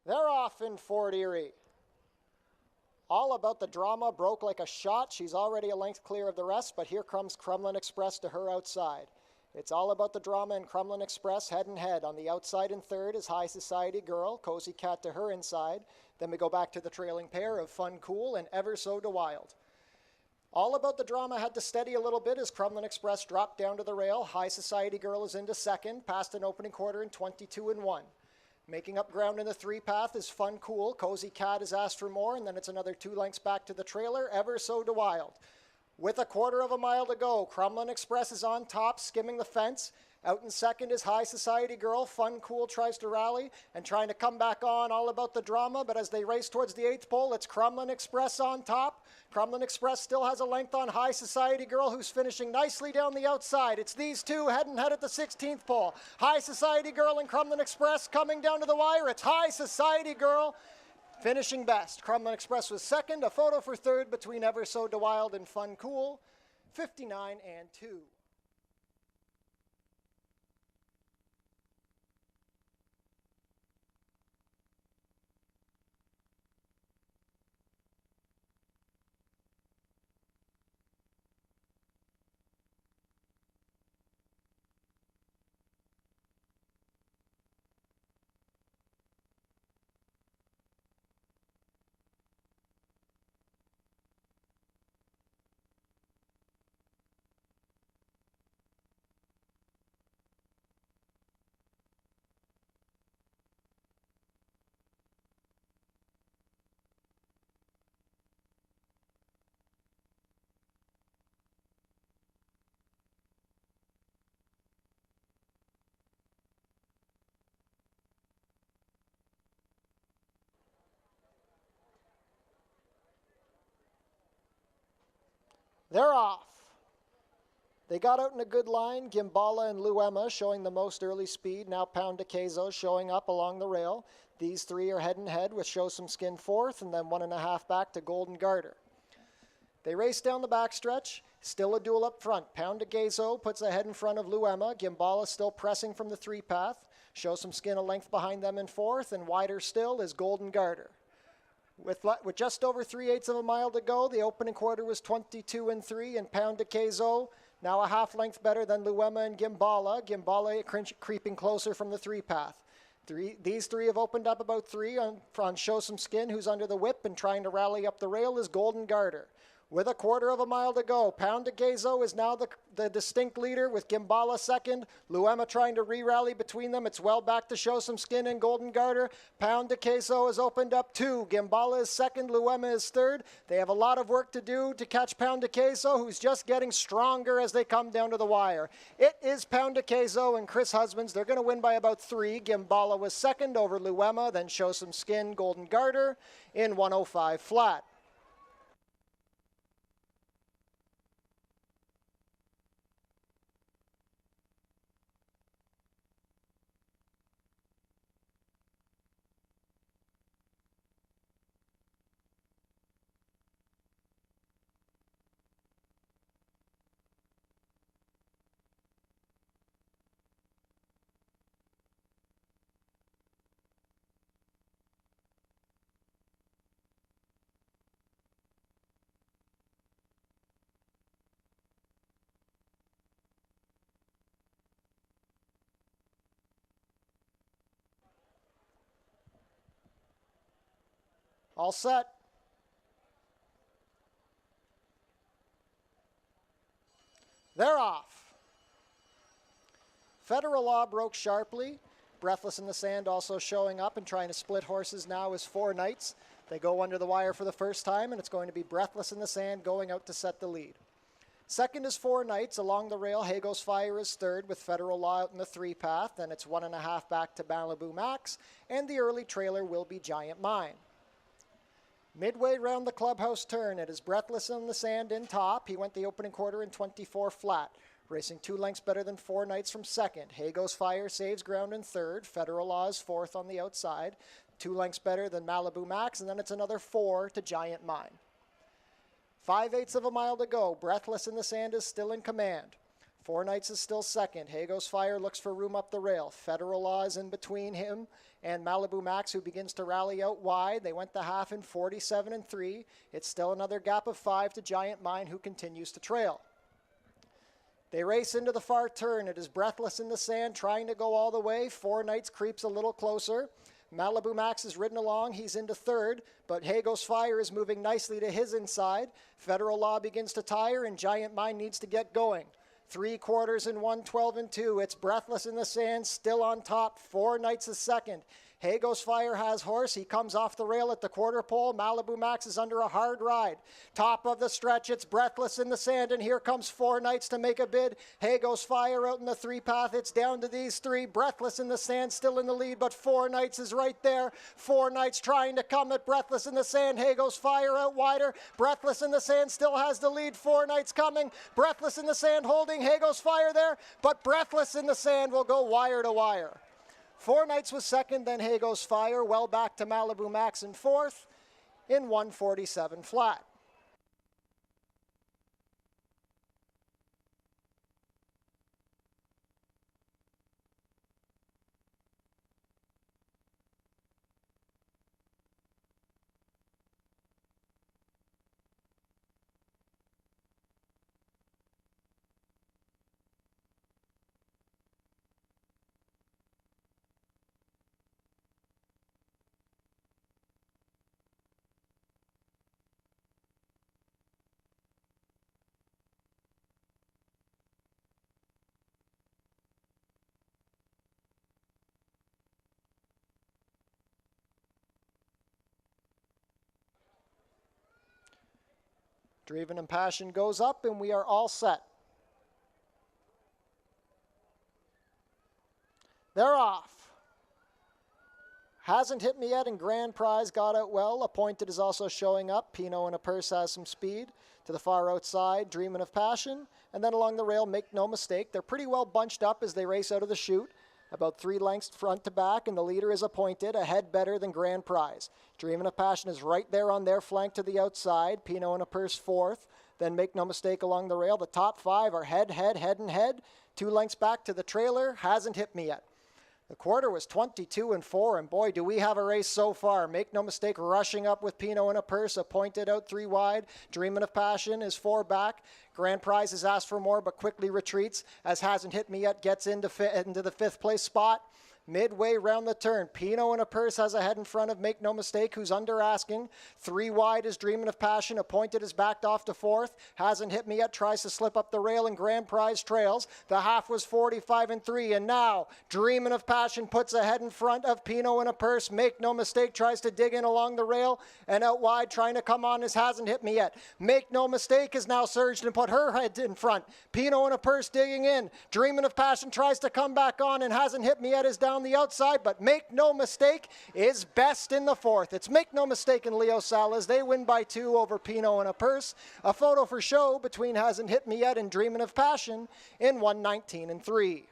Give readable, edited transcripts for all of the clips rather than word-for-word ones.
They're off in Fort Erie. All About the Drama broke like a shot. She's already a length clear of the rest, but here comes Crumlin Express to her outside. It's All About the Drama and Crumlin Express head and head. On the outside in third is High Society Girl, Cozy Cat to her inside. Then we go back to the trailing pair of Fun Cool and Ever So to Wild. All About the Drama had to steady a little bit as Crumlin Express dropped down to the rail. High Society Girl is into second, past an opening quarter in 22-1. Making up ground in the three path is Fun Cool. Cozy Cat has asked for more, and then it's another 2 lengths back to the trailer, Ever So to Wild. With a quarter of a mile to go, Crumlin Express is on top, skimming the fence. Out in second is High Society Girl. Fun Cool tries to rally and trying to come back on All About the Drama, but as they race towards the 8th pole, it's Crumlin Express on top. Crumlin Express still has a length on High Society Girl, who's finishing nicely down the outside. It's these two head and head at the 16th pole. High Society Girl and Crumlin Express coming down to the wire. It's High Society Girl finishing best. Crumlin Express was second, a photo for third between Ever So to Wild and Fun Cool, 59-2. They're off. They got out in a good line. Gimbala and Luema showing the most early speed. Now Pound de Queso showing up along the rail. These three are head and head with Show Some Skin fourth, and then 1.5 back to Golden Garter. They race down the backstretch. Still a duel up front. Pound de Queso puts ahead in front of Luema. Gimbala still pressing from the three path. Show Some Skin a length behind them in fourth, and wider still is Golden Garter. With just over 3/8 of a mile to go, the opening quarter was 22-3, and Pound de Queso now a half length better than Luema and Gimbala. Gimbala creeping closer from the three path. These three have opened up about 3 on Show Some Skin, who's under the whip and trying to rally up the rail is Golden Garter. With a quarter of a mile to go, Pound de Queso is now the distinct leader with Gimbala second. Luema trying to re-rally between them. It's well back to Show Some Skin and Golden Garter. Pound de Queso has opened up 2. Gimbala is second. Luema is third. They have a lot of work to do to catch Pound de Queso, who's just getting stronger as they come down to the wire. It is Pound de Queso and Chris Husbands. They're going to win by about 3. Gimbala was second over Luema, then Show Some Skin, Golden Garter in 105 flat. All set. They're off. Federal Law broke sharply. Breathless in the Sand also showing up and trying to split horses now is 4 Knights. They go under the wire for the first time, and it's going to be Breathless in the Sand going out to set the lead. Second is 4 Knights. Along the rail, Hago's Fire is third with Federal Law out in the 3 path. Then it's 1.5 back to Malibu Max, and the early trailer will be Giant Mine. Midway round the clubhouse turn, it is Breathless in the Sand in top. He went the opening quarter in 24 flat, racing 2 lengths better than 4 Knights from second. Hago's Fire saves ground in third. Federal Law is fourth on the outside, 2 lengths better than Malibu Max, and then it's another 4 to Giant Mine. 5/8 of a mile to go. Breathless in the Sand is still in command. Four Knights is still second. Hago's Fire looks for room up the rail. Federal Law is in between him and Malibu Max, who begins to rally out wide. They went the half in 47-3. It's still another gap of 5 to Giant Mine, who continues to trail. They race into the far turn. It is Breathless in the Sand, trying to go all the way. Four Knights creeps a little closer. Malibu Max is ridden along. He's into third, but Hago's Fire is moving nicely to his inside. Federal Law begins to tire, and Giant Mine needs to get going. 3/4 in 1:12-2. It's Breathless in the Sand, still on top. Four Knights is second. Hago's Fire has horse. He comes off the rail at the quarter pole. Malibu Max is under a hard ride. Top of the stretch, it's Breathless in the Sand, and here comes Four Knights to make a bid. Hago's Fire out in the 3-path. It's down to these three. Breathless in the Sand still in the lead, but Four Knights is right there. Four Knights trying to come at Breathless in the Sand. Hago's Fire out wider. Breathless in the Sand still has the lead. Four Knights coming. Breathless in the Sand holding Hago's Fire there, but Breathless in the Sand will go wire to wire. Four Knights was second, then Hago's Fire, well back to Malibu Max in fourth in 1:47 flat. Driven and Passion goes up, and we are all set. They're off. Hasn't Hit Me Yet, and Grand Prize got out well. Appointed is also showing up. Pinot in a Purse has some speed. To the far outside, Dreamin' of Passion. And then along the rail, Make No Mistake. They're pretty well bunched up as they race out of the chute. About 3 lengths front to back, and the leader is Appointed, a head better than Grand Prize. Dreamin' of Passion is right there on their flank to the outside. Pinot in a Purse fourth. Then Make No Mistake along the rail. The top 5 are head, and head. 2 lengths back to the trailer. Hasn't Hit Me Yet. The quarter was 22-4, and boy, do we have a race so far. Make No Mistake rushing up with Pinot in a Purse, Appointed out 3 wide. Dreamin' of Passion is 4 back. Grand Prize has asked for more, but quickly retreats as Hasn't Hit Me Yet gets into the 5th place spot. Midway round the turn, Pinot in a Purse has a head in front of Make No Mistake, who's under asking. 3 wide is Dreamin' of Passion. Appointed is backed off to 4th. Hasn't Hit Me Yet tries to slip up the rail, and Grand Prize trails. The half was 45-3, and now Dreamin' of Passion puts a head in front of Pinot in a Purse. Make No Mistake tries to dig in along the rail, and out wide trying to come on is Hasn't Hit Me Yet. Make No Mistake is now surged and put her head in front. Pinot in a Purse digging in. Dreamin' of Passion tries to come back on, and Hasn't Hit Me Yet is down the outside, but Make No Mistake is best in the 4th. It's Make No Mistake and Leo Salas. They win by 2 over Pinot in a Purse. A photo for show between Hasn't Hit Me Yet and Dreamin' of Passion in 1:19-3.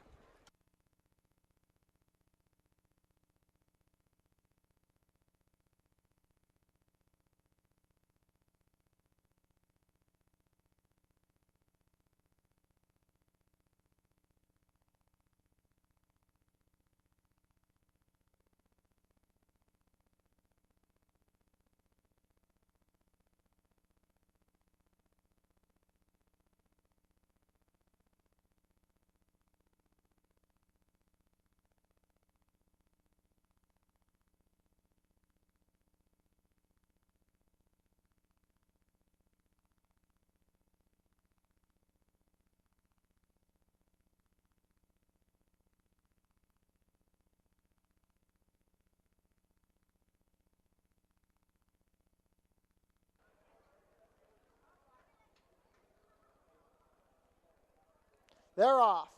They're off.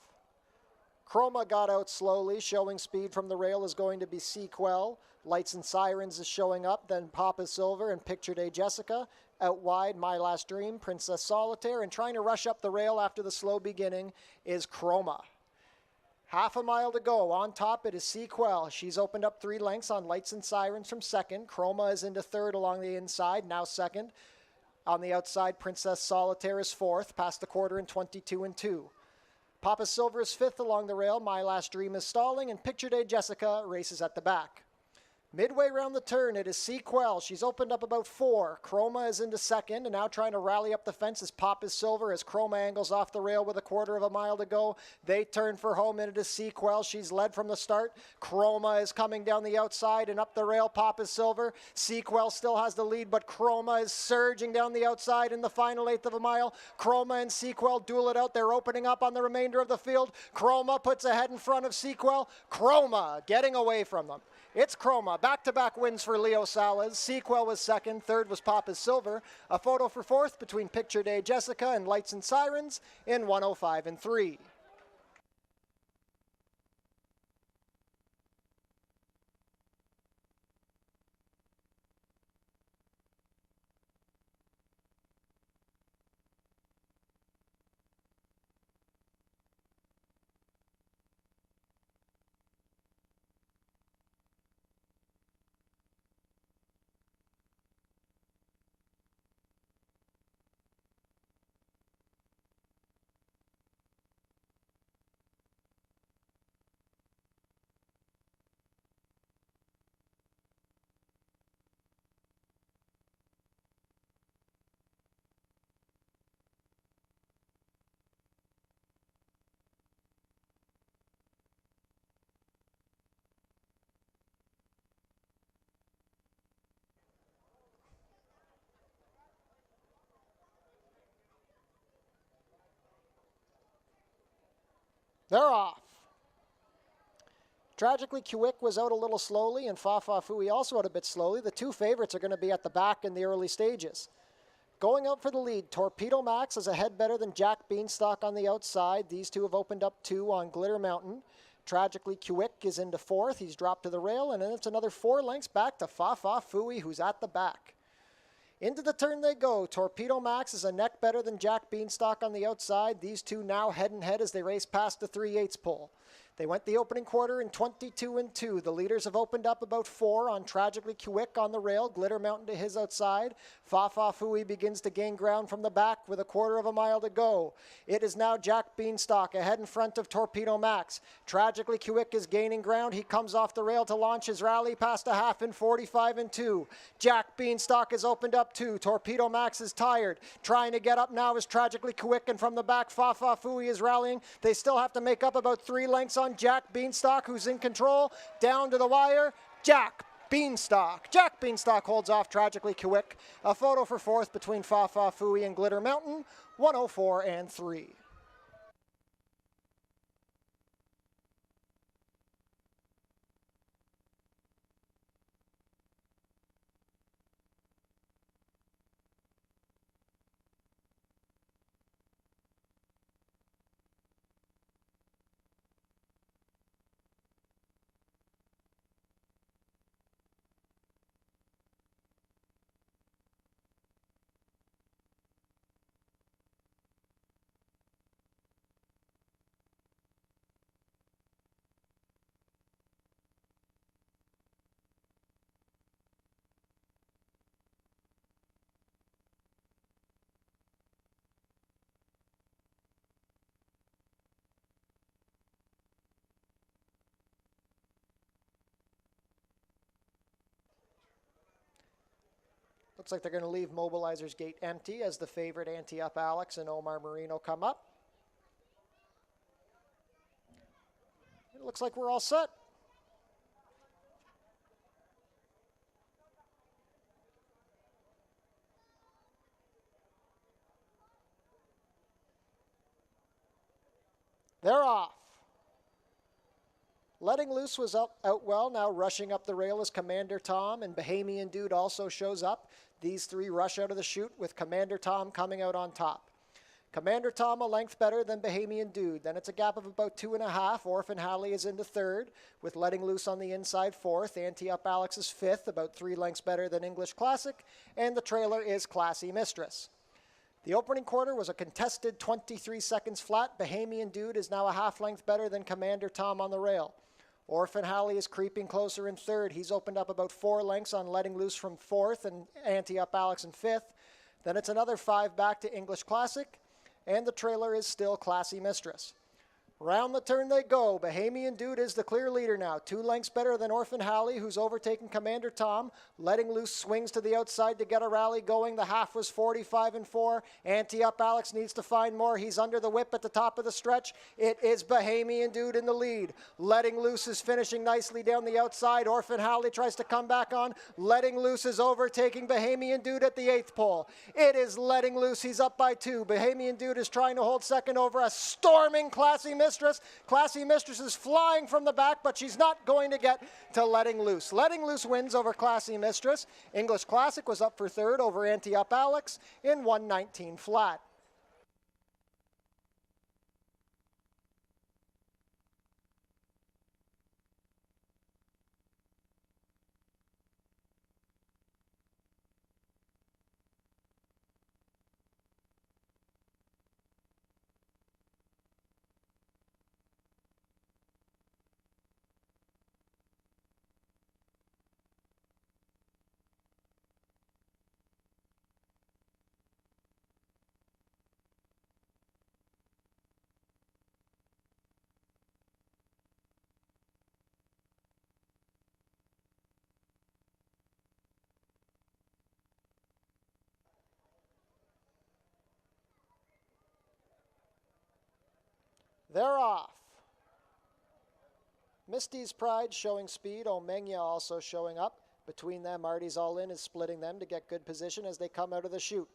Chroma got out slowly, showing speed from the rail is going to be Sequel. Lights and Sirens is showing up, then Papa Silver and Picture Day Jessica. Out wide, My Last Dream, Princess Solitaire, and trying to rush up the rail after the slow beginning is Chroma. Half a mile to go. On top, it is Sequel. She's opened up 3 lengths on Lights and Sirens from second. Chroma is into third along the inside, now second. On the outside, Princess Solitaire is 4th, past the quarter in 22-2. Papa Silver is fifth along the rail. My Last Dream is stalling, and Picture Day Jessica races at the back. Midway around the turn, it is Sequel. She's opened up about 4. Chroma is into second, and now trying to rally up the fence is Papa Silver as Chroma angles off the rail with a quarter of a mile to go. They turn for home, and it is Sequel. She's led from the start. Chroma is coming down the outside and up the rail. Papa Silver. Sequel still has the lead, but Chroma is surging down the outside in the final eighth of a mile. Chroma and Sequel duel it out. They're opening up on the remainder of the field. Chroma puts ahead in front of Sequel. Chroma getting away from them. It's Chroma. Back-to-back wins for Leo Salas. Sequel was second. Third was Papa Silver. A photo for fourth between Picture Day Jessica and Lights and Sirens in 105 and 3. They're off. Tragically, Kiwik was out a little slowly, and Fa Fa Fui also out a bit slowly. The two favorites are going to be at the back in the early stages. Going out for the lead, Torpedo Max is ahead better than Jack Beanstalk on the outside. These two have opened up 2 on Glitter Mountain. Tragically, Kiwik is into fourth. He's dropped to the rail, and then it's another 4 lengths back to Fa Fa Fui, who's at the back. Into the turn they go. Torpedo Max is a neck better than Jack Beanstalk on the outside. These two now head and head as they race past the 3/8 pole. They went the opening quarter in 22 and 2. The leaders have opened up about 4 on Tragically Kiwik on the rail. Glitter Mountain to his outside. Fa Fa Fui begins to gain ground from the back with a quarter of a mile to go. It is now Jack Beanstalk ahead in front of Torpedo Max. Tragically Kiwik is gaining ground. He comes off the rail to launch his rally past a half in 45 and 2. Jack Beanstalk has opened up 2. Torpedo Max is tired. Trying to get up now is Tragically Kiwik, and from the back, Fa Fa Fui is rallying. They still have to make up about 3 lengths on Jack Beanstalk, who's in control. Down to the wire, Jack Beanstalk. Jack Beanstalk holds off Tragically Kiwik. A photo for fourth between Fa Fa Fui and Glitter Mountain, 104 and 3. Looks like they're going to leave Mobilizer's Gate empty as the favorite Ante-Up Alex and Omar Marino come up. It looks like we're all set. They're off. Letting Loose was out well. Now rushing up the rail is Commander Tom, and Bahamian Dude also shows up. These 3 rush out of the chute with Commander Tom coming out on top. Commander Tom a length better than Bahamian Dude. Then it's a gap of about 2.5. Orphan Halley is into third, with Letting Loose on the inside fourth. Ante-Up Alex is fifth, about 3 lengths better than English Classic, and the trailer is Classy Mistress. The opening quarter was a contested 23 seconds flat. Bahamian Dude is now a half length better than Commander Tom on the rail. Orphan Halley is creeping closer in third. He's opened up about 4 lengths on Letting Loose from fourth, and Ante-Up Alex in fifth. Then it's another 5 back to English Classic, and the trailer is still Classy Mistress. Round the turn they go. Bahamian Dude is the clear leader now. 2 lengths better than Orphan Halley, who's overtaken Commander Tom. Letting Loose swings to the outside to get a rally going. The half was 45-4. Ante Up Alex needs to find more. He's under the whip at the top of the stretch. It is Bahamian Dude in the lead. Letting Loose is finishing nicely down the outside. Orphan Halley tries to come back on. Letting Loose is overtaking Bahamian Dude at the 8th pole. It is Letting Loose. He's up by 2. Bahamian Dude is trying to hold second over a storming Classy Mistress. Classy Mistress is flying from the back, but she's not going to get to Letting Loose. Letting Loose wins over Classy Mistress. English Classic was up for third over Ante Up Alex in 1:19 flat. They're off. Misty's Pride showing speed. Omega also showing up. Between them, Artie's All In is splitting them to get good position as they come out of the chute.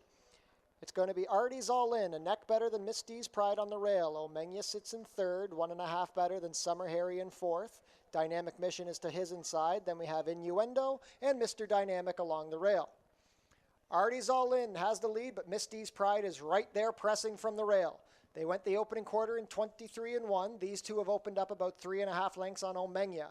It's going to be Artie's All In, a neck better than Misty's Pride on the rail. Omega sits in third, 1.5 better than Summer Harry in fourth. Dynamic Mission is to his inside. Then we have Innuendo and Mr. Dynamic along the rail. Artie's All In has the lead, but Misty's Pride is right there pressing from the rail. They went the opening quarter in 23-1. These two have opened up about 3.5 lengths on Omega.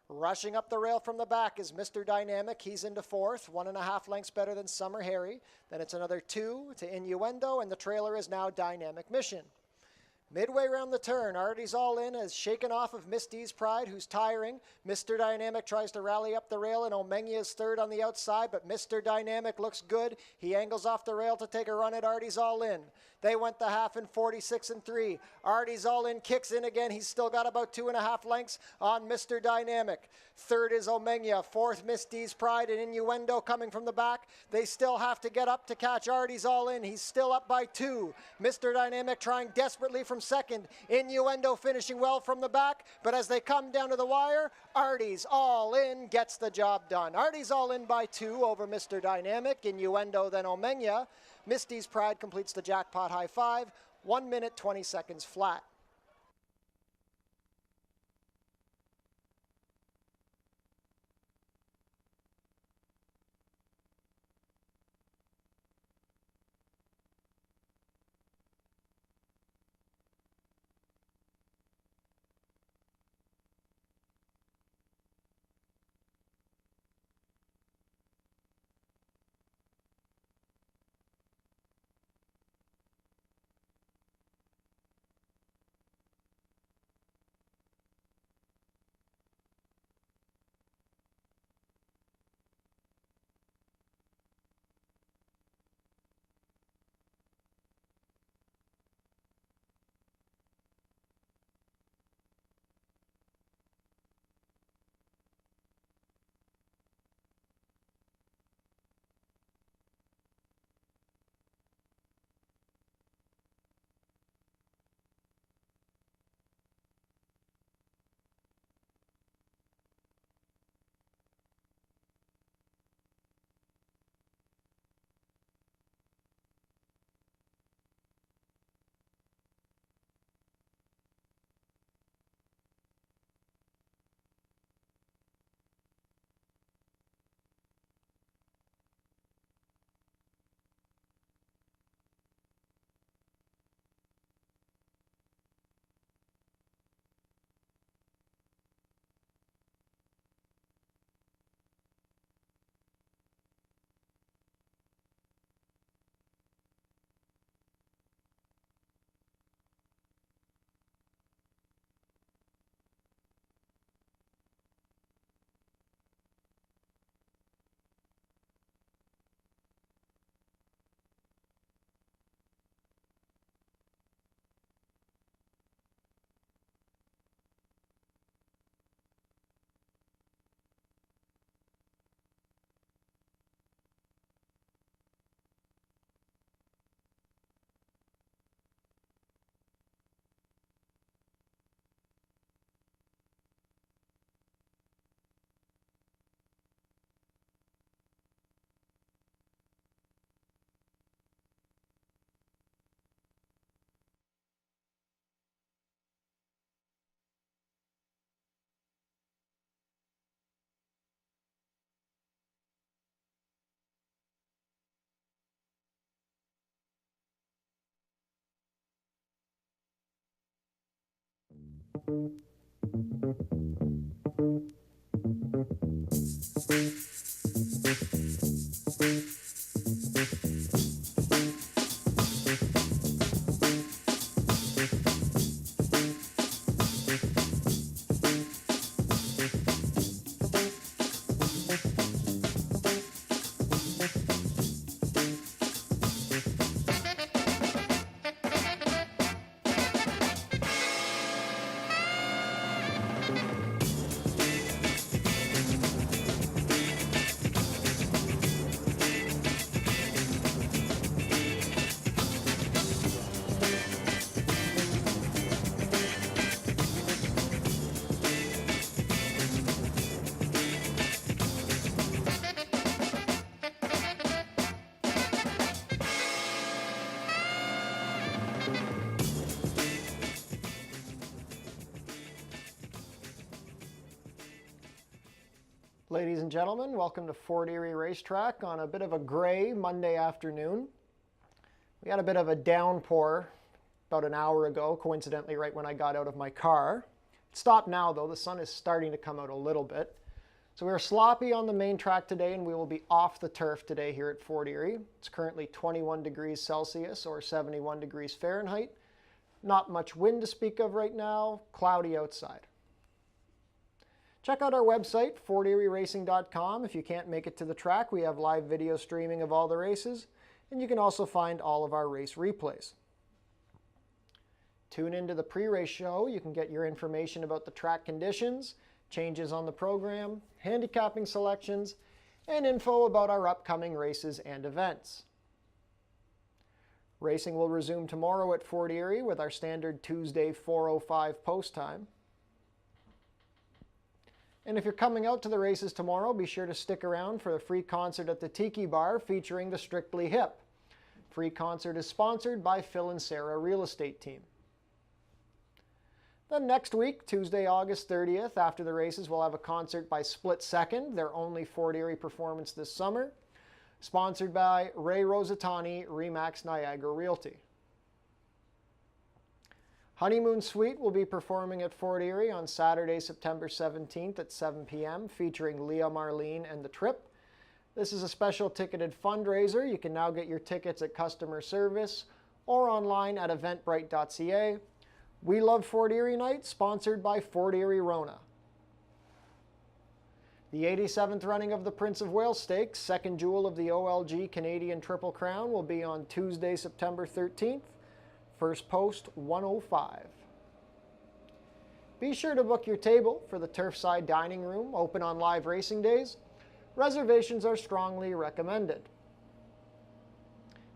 Rushing up the rail from the back is Mr. Dynamic. He's into fourth, 1.5 lengths better than Summer Harry. Then it's another 2 to Innuendo, and the trailer is now Dynamic Mission. Midway around the turn, Artie's All In has shaken off of Misty's Pride, who's tiring. Mr. Dynamic tries to rally up the rail, and Omega is third on the outside, but Mr. Dynamic looks good. He angles off the rail to take a run at Artie's All In. They went the half in 46-3. Artie's All In kicks in again. He's still got about 2.5 lengths on Mr. Dynamic. Third is Omega. Fourth, Misty's Pride and Innuendo coming from the back. They still have to get up to catch Artie's All In. He's still up by 2. Mr. Dynamic trying desperately from second. Innuendo finishing well from the back, but as they come down to the wire, Artie's All In gets the job done. Artie's All In by 2 over Mr. Dynamic. Innuendo, then Omega. Misty's Pride completes the jackpot high 5, 1 minute 20 seconds flat. Ladies and gentlemen, welcome to Fort Erie Racetrack on a bit of a gray Monday afternoon. We had a bit of a downpour about an hour ago, coincidentally right when I got out of my car. It stopped now though, the sun is starting to come out a little bit. So we are sloppy on the main track today and we will be off the turf today here at Fort Erie. It's currently 21 degrees Celsius or 71 degrees Fahrenheit. Not much wind to speak of right now, cloudy outside. Check out our website, forterieracing.com. If you can't make it to the track, we have live video streaming of all the races, and you can also find all of our race replays. Tune into the pre-race show. You can get your information about the track conditions, changes on the program, handicapping selections, and info about our upcoming races and events. Racing will resume tomorrow at Fort Erie with our standard Tuesday 4:05 post time. And if you're coming out to the races tomorrow, be sure to stick around for a free concert at the Tiki Bar featuring the Strictly Hip. Free concert is sponsored by Phil and Sarah Real Estate Team. Then next week, Tuesday, August 30th, after the races, we'll have a concert by Split Second, their only Fort Erie performance this summer, sponsored by Ray Rosatani, Remax Niagara Realty. Honeymoon Suite will be performing at Fort Erie on Saturday, September 17th at 7 p.m., featuring Leah Marlene and The Trip. This is a special ticketed fundraiser. You can now get your tickets at customer service or online at eventbrite.ca. We Love Fort Erie Night, sponsored by Fort Erie Rona. The 87th running of the Prince of Wales Stakes, second jewel of the OLG Canadian Triple Crown, will be on Tuesday, September 13th. First post 1:05. Be sure to book your table for the Turfside Dining Room, open on live racing days. Reservations are strongly recommended.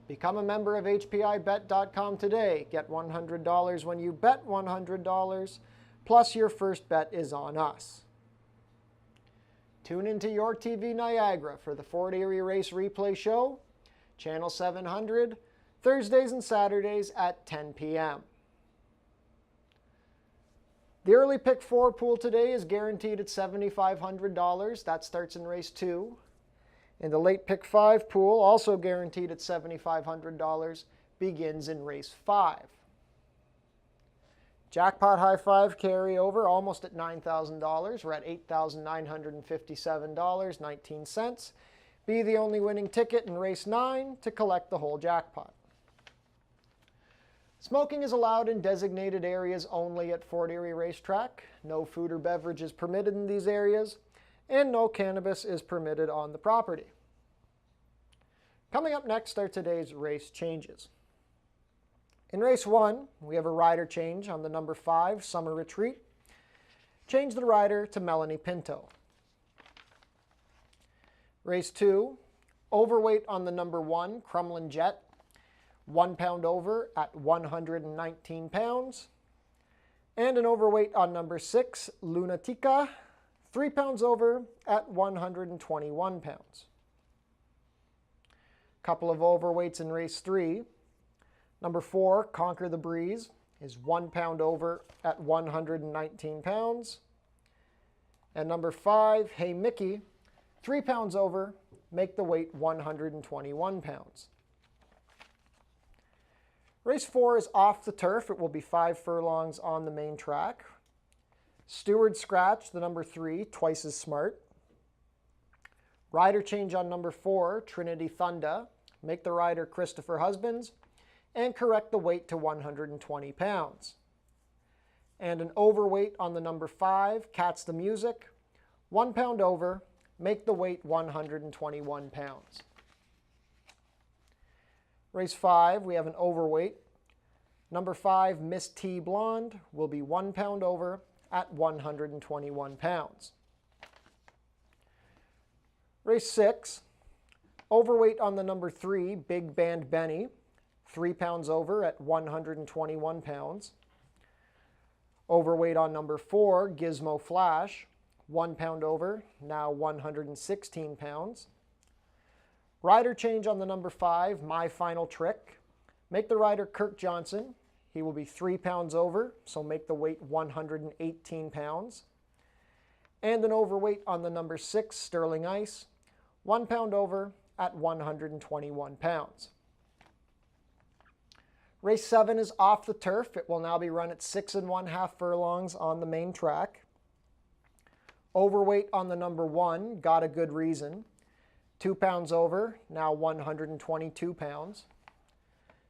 Become a member of HPIBet.com today. Get $100 when you bet $100, plus your first bet is on us. Tune into Your TV Niagara for the Fort Erie Race Replay Show, Channel 700, Thursdays and Saturdays at 10 p.m. The early pick 4 pool today is guaranteed at $7,500. That starts in race 2. And the late pick 5 pool, also guaranteed at $7,500, begins in race 5. Jackpot high 5 carryover almost at $9,000. We're at $8,957.19. Be the only winning ticket in race 9 to collect the whole jackpot. Smoking is allowed in designated areas only at Fort Erie Racetrack. No food or beverage is permitted in these areas, and no cannabis is permitted on the property. Coming up next are today's race changes. In race 1, we have a rider change on the number 5, Summer Retreat. Change the rider to Melanie Pinto. Race 2, overweight on the number 1, Crumlin Jet. 1 pound over at 119 pounds. And an overweight on number 6, Lunatica, 3 pounds over at 121 pounds. Couple of overweights in race 3. Number 4, Conquer the Breeze, is 1 pound over at 119 pounds. And number 5, Hey Mickey, 3 pounds over, make the weight 121 pounds. Race 4 is off the turf. It will be 5 furlongs on the main track. Steward Scratch, the number 3, Twice as Smart. Rider change on number 4, Trinity Thunder. Make the rider Christopher Husbands, and correct the weight to 120 pounds. And an overweight on the number 5, Cats the Music. 1 pound over, make the weight 121 pounds. Race 5, we have an overweight. Number 5, Miss T Blonde, will be 1 pound over at 121 pounds. Race 6, overweight on the number 3, Big Band Benny, 3 pounds over at 121 pounds. Overweight on number 4, Gizmo Flash, 1 pound over, now 116 pounds. Rider change on the number 5, My Final Trick. Make the rider Kirk Johnson. He will be 3 pounds over, so make the weight 118 pounds. And an overweight on the number 6, Sterling Ice, 1 pound over at 121 pounds. Race 7 is off the turf. It will now be run at 6 1/2 furlongs on the main track. Overweight on the number 1, Got a Good Reason, 2 pounds over, now 122 pounds.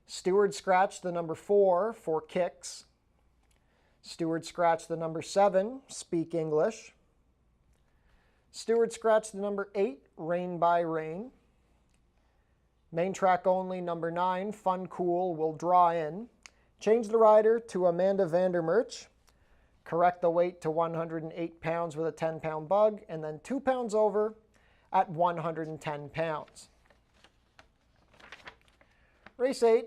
Steward Scratch, the number 4, For Kicks. Steward Scratch, the number 7, Speak English. Steward Scratch, the number 8, Rain by Rain. Main track only, number 9, Fun Cool, will draw in. Change the rider to Amanda Vandermerch. Correct the weight to 108 pounds with a 10-pound bug, and then 2 pounds over at 110 pounds. Race 8,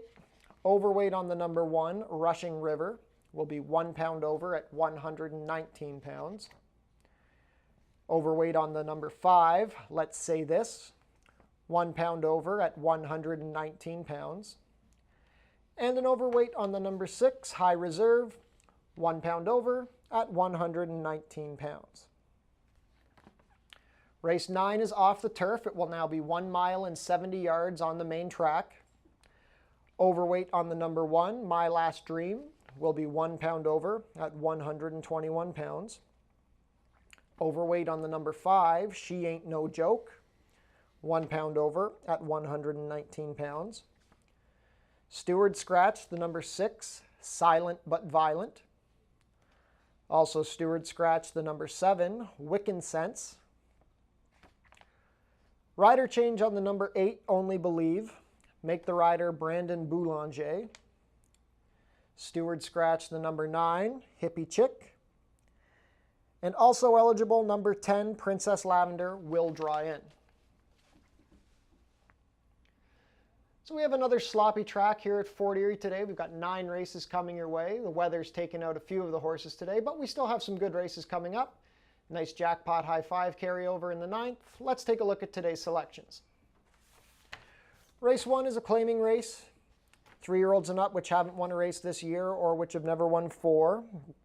overweight on the number 1, Rushing River, will be 1 pound over at 119 pounds. Overweight on the number 5, Let's Say This, 1 pound over at 119 pounds. And an overweight on the number 6, High Reserve, 1 pound over at 119 pounds. Race 9 is off the turf. It will now be 1 mile and 70 yards on the main track. Overweight on the number 1, My Last Dream, will be 1 pound over at 121 pounds. Overweight on the number 5, She Ain't No Joke, 1 pound over at 119 pounds. Steward Scratch, the number 6, Silent But Violent. Also Steward Scratch, the number 7, Wiccan Sense. Rider change on the number 8, Only Believe. Make the rider Brandon Boulanger. Steward Scratch, the number 9, Hippie Chick. And also eligible, number 10, Princess Lavender, will draw in. So we have another sloppy track here at Fort Erie today. We've got 9 races coming your way. The weather's taken out a few of the horses today, but we still have some good races coming up. Nice jackpot high 5 carryover in the 9th. Let's take a look at today's selections. Race 1 is a claiming race. 3-year-olds and up which haven't won a race this year or which have never won 4.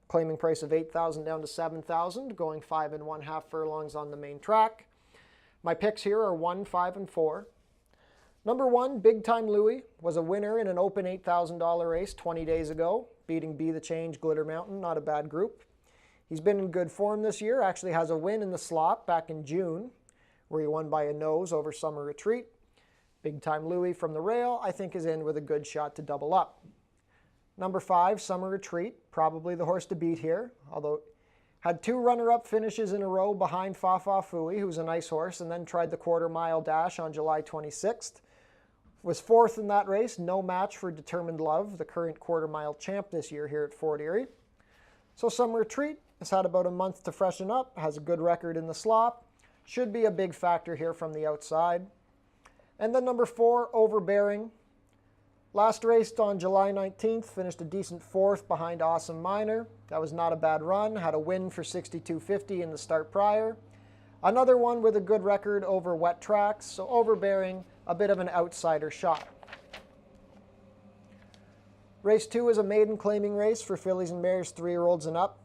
Claiming price of $8,000 down to $7,000, going 5 1/2 furlongs on the main track. My picks here are 1, 5, and 4. Number 1, Big Time Louie, was a winner in an open $8,000 race 20 days ago, beating Be the Change, Glitter Mountain, not a bad group. He's been in good form this year, actually has a win in the slot back in June, where he won by a nose over Summer Retreat. Big Time Louie from the rail, I think, is in with a good shot to double up. Number 5, Summer Retreat, probably the horse to beat here, although had 2 runner-up finishes in a row behind Fa Fa Fooey, who's a nice horse, and then tried the quarter-mile dash on July 26th. Was 4th in that race, no match for Determined Love, the current quarter-mile champ this year here at Fort Erie. So Summer Retreat has had about a month to freshen up, has a good record in the slop, should be a big factor here from the outside. And then number 4, Overbearing. Last raced on July 19th, finished a decent 4th behind Awesome Miner. That was not a bad run, had a win for $62.50 in the start prior. Another one with a good record over wet tracks, so Overbearing, a bit of an outsider shot. Race 2 is a maiden claiming race for fillies and mares 3-year-olds and up.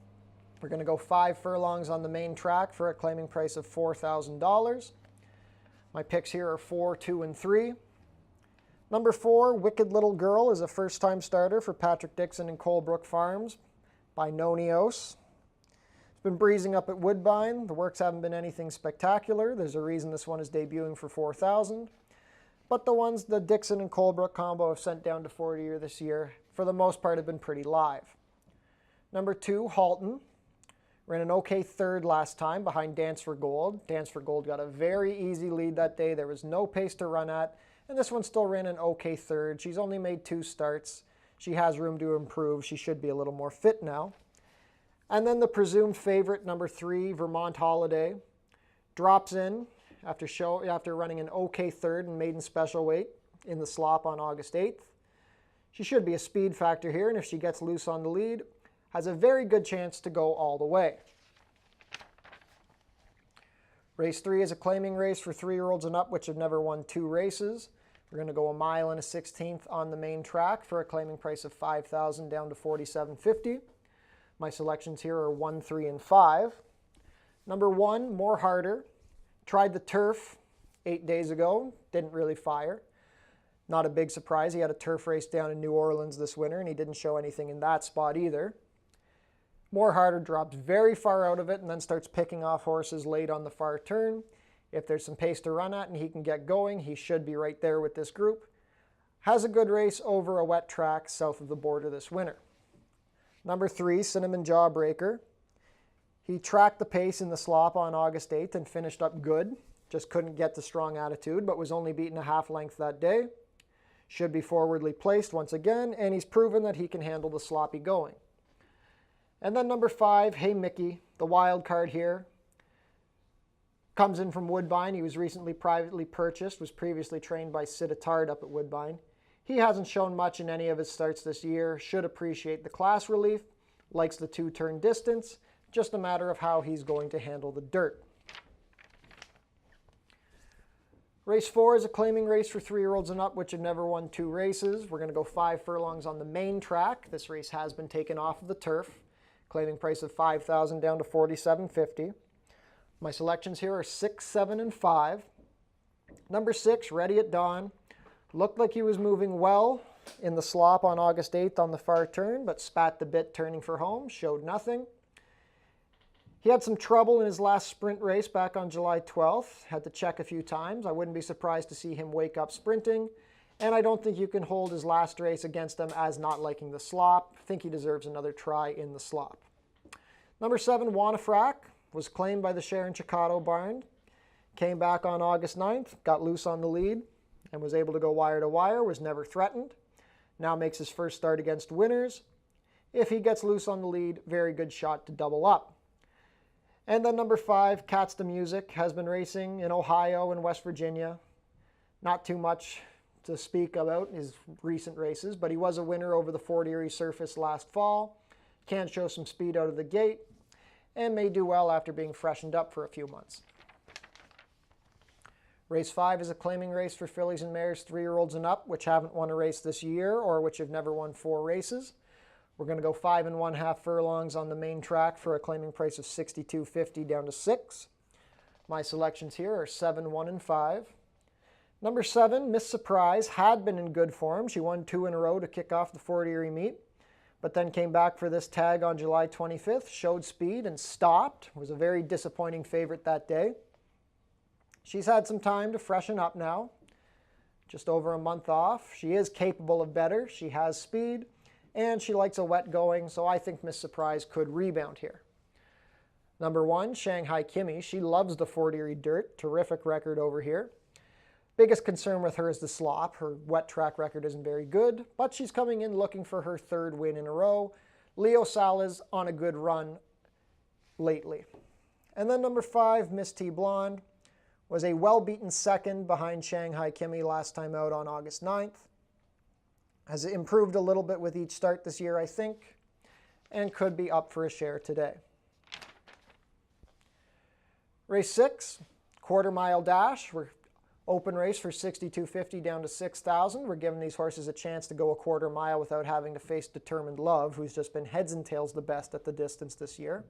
We're going to go 5 furlongs on the main track for a claiming price of $4,000. My picks here are 4, 2, and 3. Number 4, Wicked Little Girl, is a first-time starter for Patrick Dixon and Colebrook Farms by Nonios. It's been breezing up at Woodbine. The works haven't been anything spectacular. There's a reason this one is debuting for 4,000. But the ones the Dixon and Colebrook combo have sent down to 40 this year, for the most part, have been pretty live. Number 2, Halton. Ran an okay third last time behind Dance for Gold. Dance for Gold got a very easy lead that day. There was no pace to run at. And this one still ran an okay third. She's only made 2 starts. She has room to improve. She should be a little more fit now. And then the presumed favorite, number 3, Vermont Holiday, drops in after running an okay third in maiden special weight in the slop on August 8th. She should be a speed factor here, and if she gets loose on the lead, has a very good chance to go all the way. Race 3 is a claiming race for 3-year-olds and up, which have never won 2 races. We're going to go 1 mile and a 16th on the main track for a claiming price of $5,000 down to $47.50. My selections here are 1, 3, and 5. Number 1, More Harder. Tried the turf 8 days ago. Didn't really fire. Not a big surprise. He had a turf race down in New Orleans this winter, and he didn't show anything in that spot either. More Harder drops very far out of it and then starts picking off horses late on the far turn. If there's some pace to run at and he can get going, he should be right there with this group. Has a good race over a wet track south of the border this winter. Number 3, Cinnamon Jawbreaker. He tracked the pace in the slop on August 8th and finished up good. Just couldn't get the strong attitude, but was only beaten a half length that day. Should be forwardly placed once again, and he's proven that he can handle the sloppy going. And then number 5, Hey Mickey, the wild card here. Comes in from Woodbine. He was recently privately purchased, was previously trained by Sid Attard up at Woodbine. He hasn't shown much in any of his starts this year, should appreciate the class relief, likes the 2-turn distance, just a matter of how he's going to handle the dirt. Race 4 is a claiming race for 3-year-olds and up, which have never won 2 races. We're going to go 5 furlongs on the main track. This race has been taken off of the turf. Claiming price of $5,000 down to $47.50. My selections here are 6, 7, and 5. Number 6, Ready at Dawn. Looked like he was moving well in the slop on August 8th on the far turn, but spat the bit turning for home, showed nothing. He had some trouble in his last sprint race back on July 12th. Had to check a few times. I wouldn't be surprised to see him wake up sprinting. And I don't think you can hold his last race against him as not liking the slop. I think he deserves another try in the slop. Number 7, Wanafrack, was claimed by the Sharon Chicotto barn. Came back on August 9th, got loose on the lead, and was able to go wire to wire, was never threatened. Now makes his first start against winners. If he gets loose on the lead, very good shot to double up. And then number 5, Cats to Music, has been racing in Ohio and West Virginia. Not too much to speak about his recent races, but he was a winner over the Fort Erie surface last fall. Can show some speed out of the gate, and may do well after being freshened up for a few months. Race 5 is a claiming race for fillies and mares 3-year-olds and up, which haven't won a race this year or which have never won 4 races. We're going to go 5 1/2 furlongs on the main track for a claiming price of $62.50 down to $6. My selections here are 7, 1, and 5. Number 7, Miss Surprise, had been in good form. She won 2 in a row to kick off the Fort Erie meet, but then came back for this tag on July 25th, showed speed and stopped. Was a very disappointing favorite that day. She's had some time to freshen up now, just over a month off. She is capable of better. She has speed, and she likes a wet going, so I think Miss Surprise could rebound here. Number 1, Shanghai Kimmy. She loves the Fort Erie dirt. Terrific record over here. Biggest concern with her is the slop. Her wet track record isn't very good, but she's coming in looking for her 3rd win in a row. Leo Sala's on a good run lately. And then number 5, Miss T Blonde, was a well-beaten 2nd behind Shanghai Kimmy last time out on August 9th. Has improved a little bit with each start this year, I think, and could be up for a share today. Race 6, 1/4 mile dash. We're open race for $62.50 down to $6,000. We're giving these horses a chance to go a 1/4 mile without having to face Determined Love, who's just been heads and tails the best at the distance this year.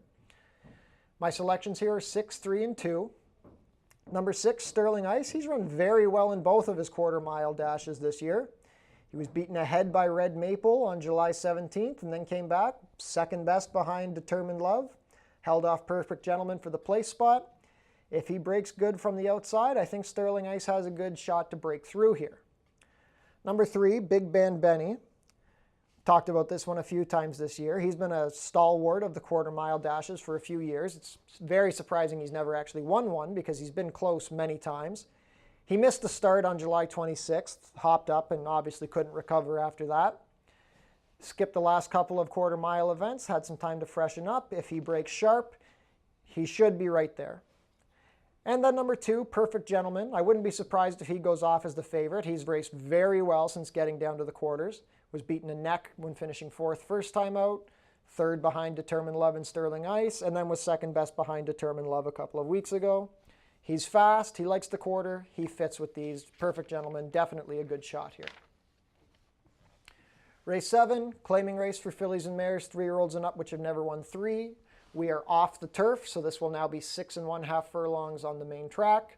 My selections here are 6, 3, and 2. Number 6, Sterling Ice. He's run very well in both of his 1/4 mile dashes this year. He was beaten ahead by Red Maple on July 17th and then came back 2nd best behind Determined Love. Held off Perfect Gentleman for the place spot. If he breaks good from the outside, I think Sterling Ice has a good shot to break through here. Number 3, Big Band Benny. Talked about this one a few times this year. He's been a stalwart of the quarter-mile dashes for a few years. It's very surprising he's never actually won one because he's been close many times. He missed the start on July 26th, hopped up and obviously couldn't recover after that. Skipped the last couple of quarter-mile events, had some time to freshen up. If he breaks sharp, he should be right there. And then number 2, Perfect Gentleman. I wouldn't be surprised if he goes off as the favorite. He's raced very well since getting down to the quarters. Was beaten a neck when finishing 4th first time out, 3rd behind Determined Love and Sterling Ice, and then was 2nd best behind Determined Love a couple of weeks ago. He's fast, he likes the quarter, he fits with these. Perfect Gentleman, definitely a good shot here. Race 7, claiming race for fillies and mares, 3-year-olds and up, which have never won 3. We are off the turf, so this will now be 6 1/2 furlongs on the main track.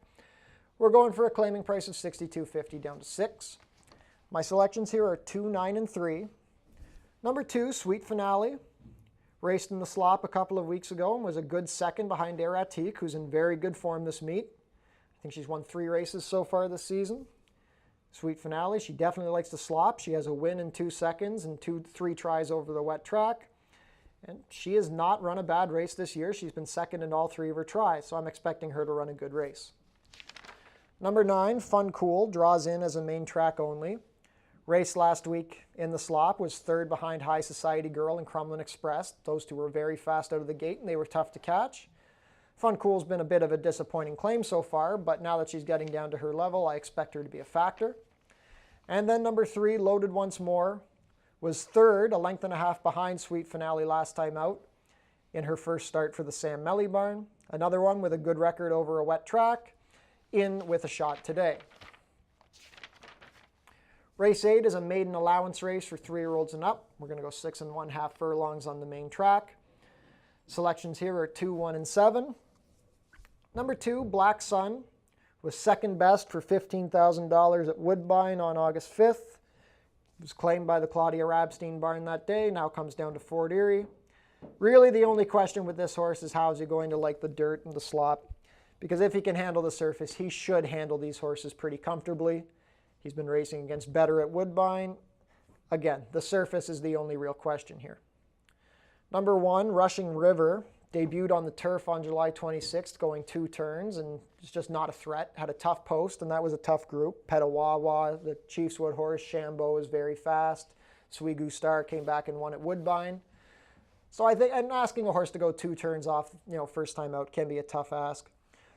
We're going for a claiming price of $62.50 down to 6. My selections here are 2, 9, and 3. Number 2, Sweet Finale. Raced in the slop a couple of weeks ago and was a good 2nd behind Erie, who's in very good form this meet. I think she's won 3 races so far this season. Sweet Finale, she definitely likes to slop. She has a win in 2 seconds and 3 tries over the wet track. And she has not run a bad race this year. She's been 2nd in all 3 of her tries, so I'm expecting her to run a good race. Number 9, Fun Cool, draws in as a main track only. Race last week in the slop, was 3rd behind High Society Girl and Crumlin Express. Those 2 were very fast out of the gate and they were tough to catch. Fun Cool's been a bit of a disappointing claim so far, but now that she's getting down to her level, I expect her to be a factor. And then number 3, Loaded Once More, was 3rd, a 1.5 behind Sweet Finale last time out in her first start for the Sam Melly barn. Another one with a good record over a wet track, in with a shot today. Race 8 is a maiden allowance race for 3-year-olds and up. We're going to go 6 1/2 furlongs on the main track. Selections here are 2, 1, and 7. Number 2, Black Sun, was 2nd best for $15,000 at Woodbine on August 5th. It was claimed by the Claudia Rabstein barn that day, now comes down to Fort Erie. Really the only question with this horse is how is he going to like the dirt and the slop? Because if he can handle the surface, he should handle these horses pretty comfortably. He's been racing against better at Woodbine. Again, the surface is the only real question here. Number 1, Rushing River, debuted on the turf on July 26th, going 2 turns, and it's just not a threat. Had a tough post, and that was a tough group. Petawawa, the Chiefswood horse, Shambo is very fast. Swigu Star came back and won at Woodbine. So I think, and asking a horse to go 2 turns off, first time out can be a tough ask.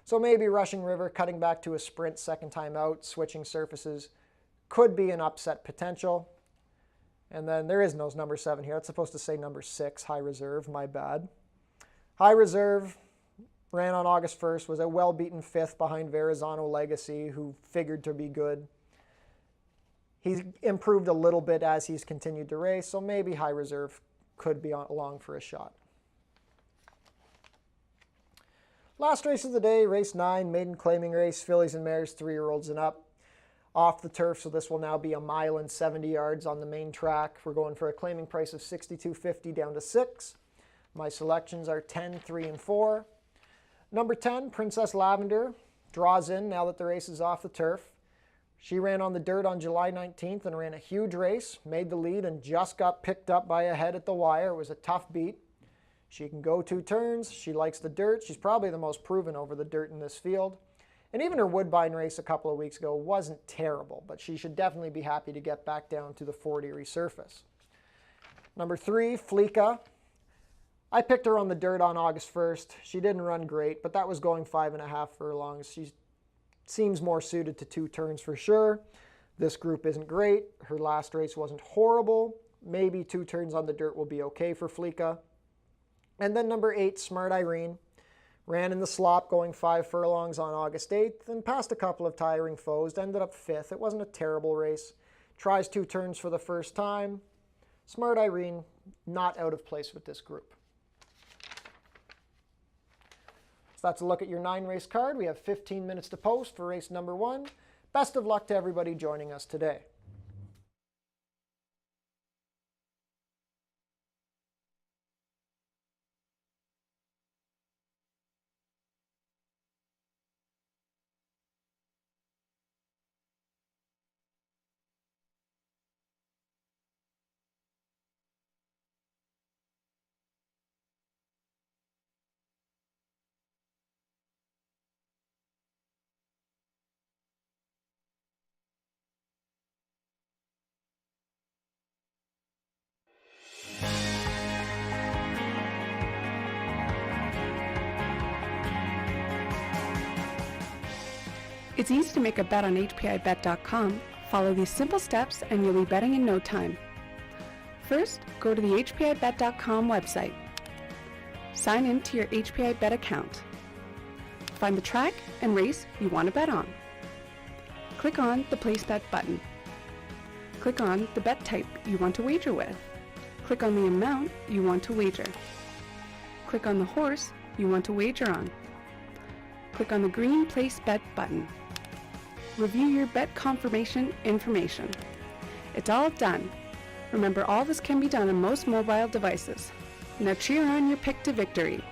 So maybe Rushing River cutting back to a sprint 2nd time out, switching surfaces, could be an upset potential. And then there is no number 7 here. It's supposed to say number 6, High Reserve, my bad. High Reserve ran on August 1st, was a well-beaten 5th behind Verrazano Legacy, who figured to be good. He's improved a little bit as he's continued to race, so maybe High Reserve could be along for a shot. Last race of the day, race 9, maiden claiming race, fillies and mares, 3-year-olds and up. Off the turf, so this will now be 1 mile and 70 yards on the main track. We're going for a claiming price of $62.50 down to 6. My selections are 10, 3, and 4. Number 10, Princess Lavender, draws in now that the race is off the turf. She ran on the dirt on July 19th and ran a huge race, made the lead, and just got picked up by a head at the wire. It was a tough beat. She can go 2 turns. She likes the dirt. She's probably the most proven over the dirt in this field. And even her Woodbine race a couple of weeks ago wasn't terrible, but she should definitely be happy to get back down to the Fort Erie surface. Number 3, Fleeka. I picked her on the dirt on August 1st. She didn't run great, but that was going 5 1/2 furlongs. She seems more suited to 2 turns for sure. This group isn't great. Her last race wasn't horrible. Maybe 2 turns on the dirt will be okay for Fleeka. And then number 8, Smart Irene. Ran in the slop going 5 furlongs on August 8th and passed a couple of tiring foes. Ended up 5th. It wasn't a terrible race. Tries 2 turns for the first time. Smart Irene, not out of place with this group. So that's a look at your 9-race card. We have 15 minutes to post for race number 1. Best of luck to everybody joining us today. It's easy to make a bet on HPIBet.com. Follow these simple steps and you'll be betting in no time. First, go to the HPIBet.com website. Sign in to your HPIBet account. Find the track and race you want to bet on. Click on the Place Bet button. Click on the bet type you want to wager with. Click on the amount you want to wager. Click on the horse you want to wager on. Click on the green Place Bet button. Review your bet confirmation information. It's all done. Remember, all this can be done on most mobile devices. Now cheer on your pick to victory.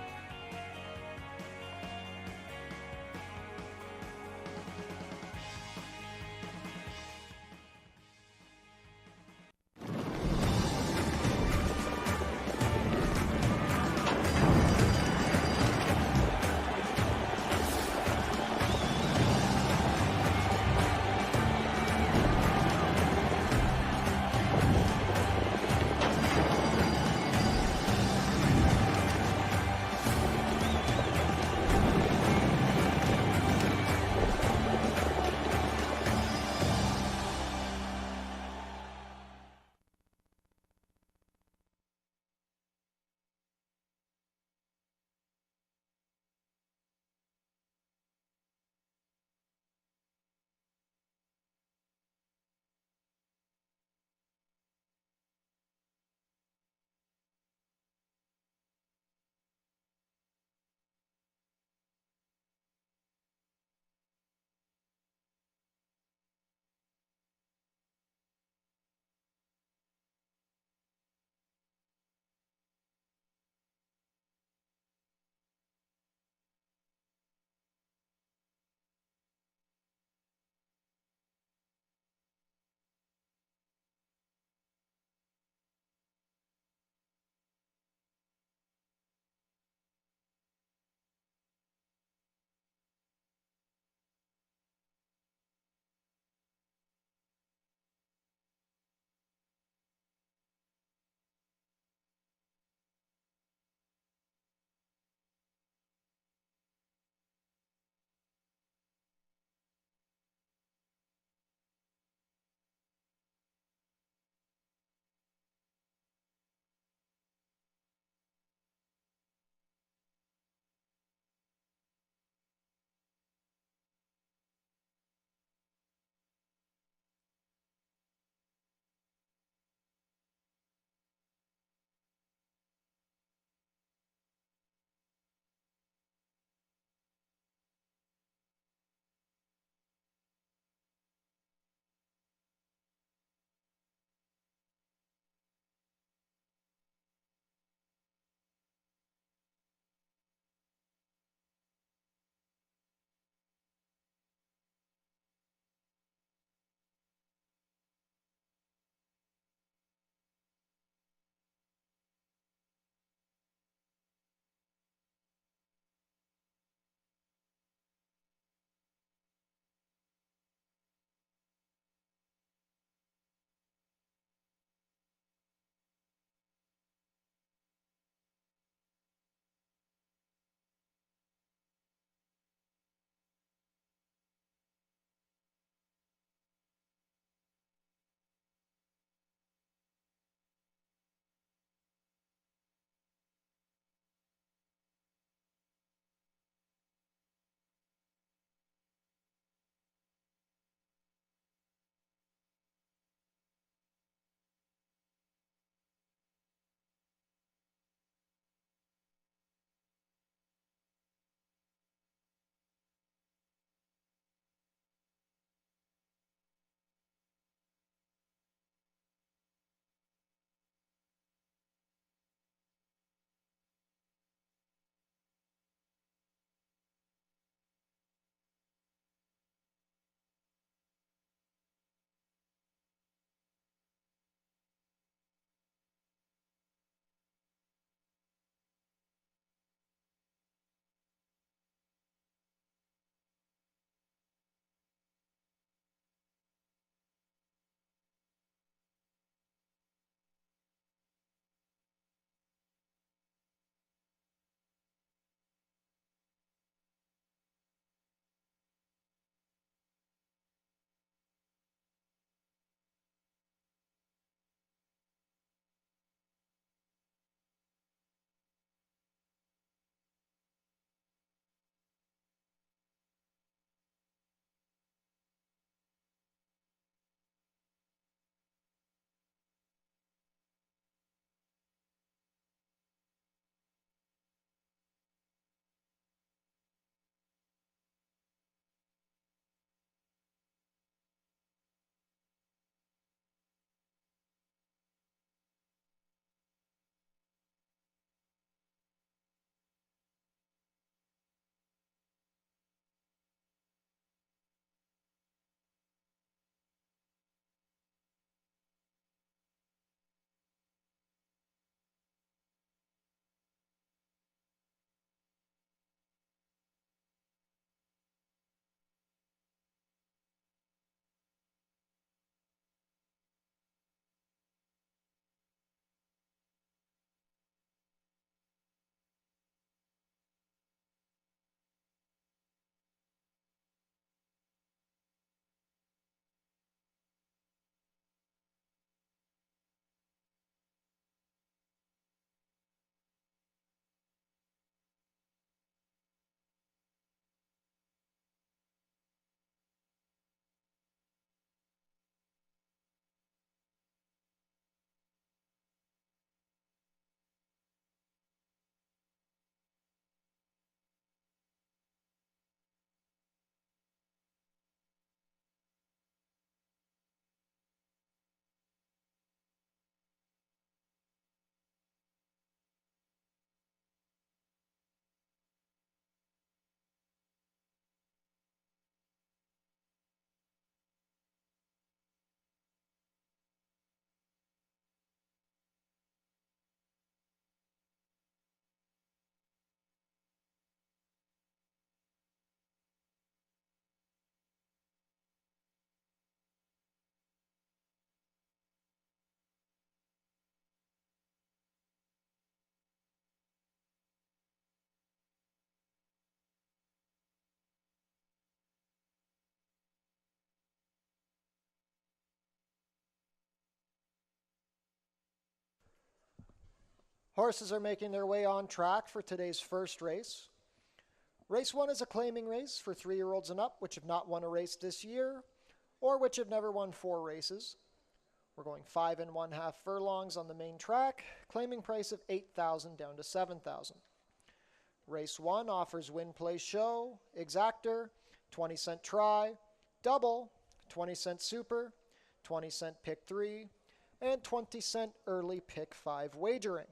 Horses are making their way on track for today's first race. Race 1 is a claiming race for 3-year-olds and up, which have not won a race this year, or which have never won 4 races. We're going 5 1/2 furlongs on the main track, claiming price of $8,000 down to $7,000. Race 1 offers win, play, show, exactor, 20-cent try, double, 20-cent super, 20-cent pick 3, and 20-cent early pick 5 wagering.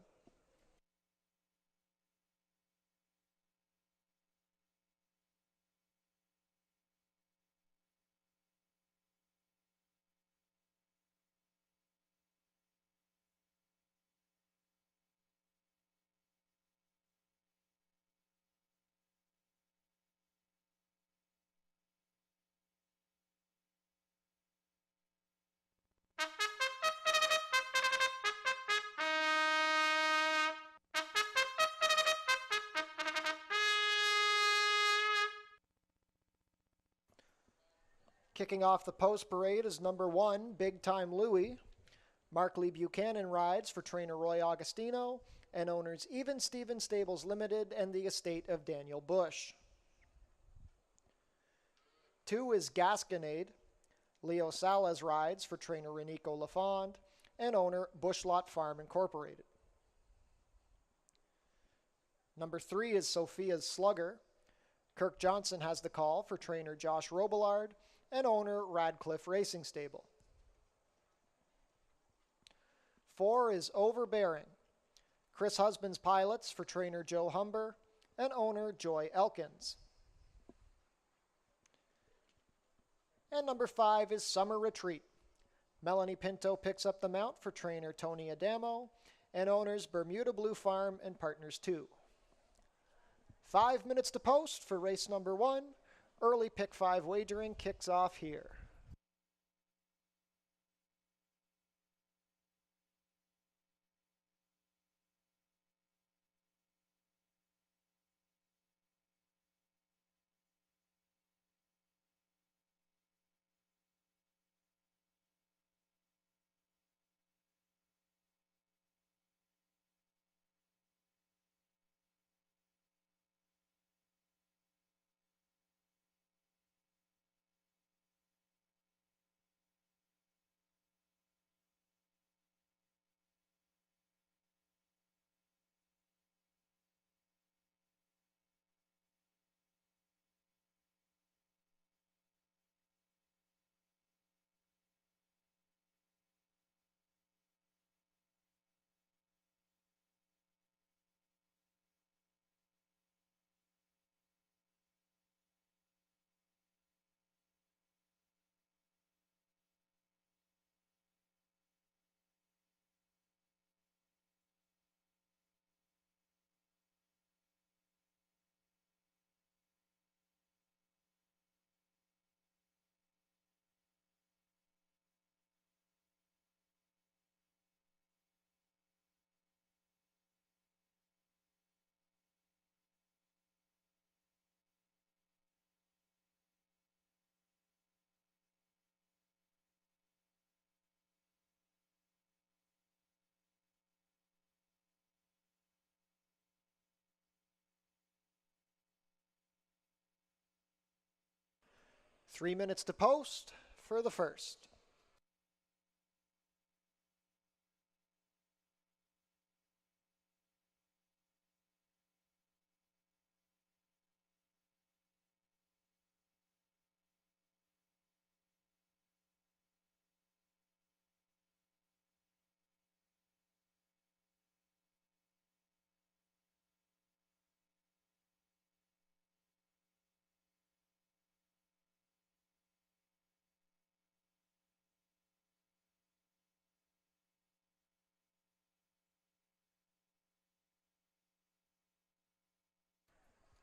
Kicking off the post parade is number 1, Big Time Louie. Mark Lee Buchanan rides for trainer Roy Augustino and owners Even Steven Stables Limited and the estate of Daniel Bush. 2 is Gasconade. Leo Salas rides for trainer Renico Lafond and owner Bushlot Farm Incorporated. Number 3 is Sophia's Slugger. Kirk Johnson has the call for trainer Josh Robillard and owner Radcliffe Racing Stable. 4 is Overbearing. Chris Husbands pilots for trainer Joe Humber and owner Joy Elkins. And number 5 is Summer Retreat. Melanie Pinto picks up the mount for trainer Tony Adamo and owners Bermuda Blue Farm and Partners 2. 5 minutes to post for race number 1. Early pick 5 wagering kicks off here. Three minutes to post for the first.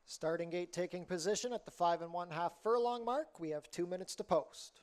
Starting gate taking position at the 5 1/2 furlong mark. We have 2 minutes to post.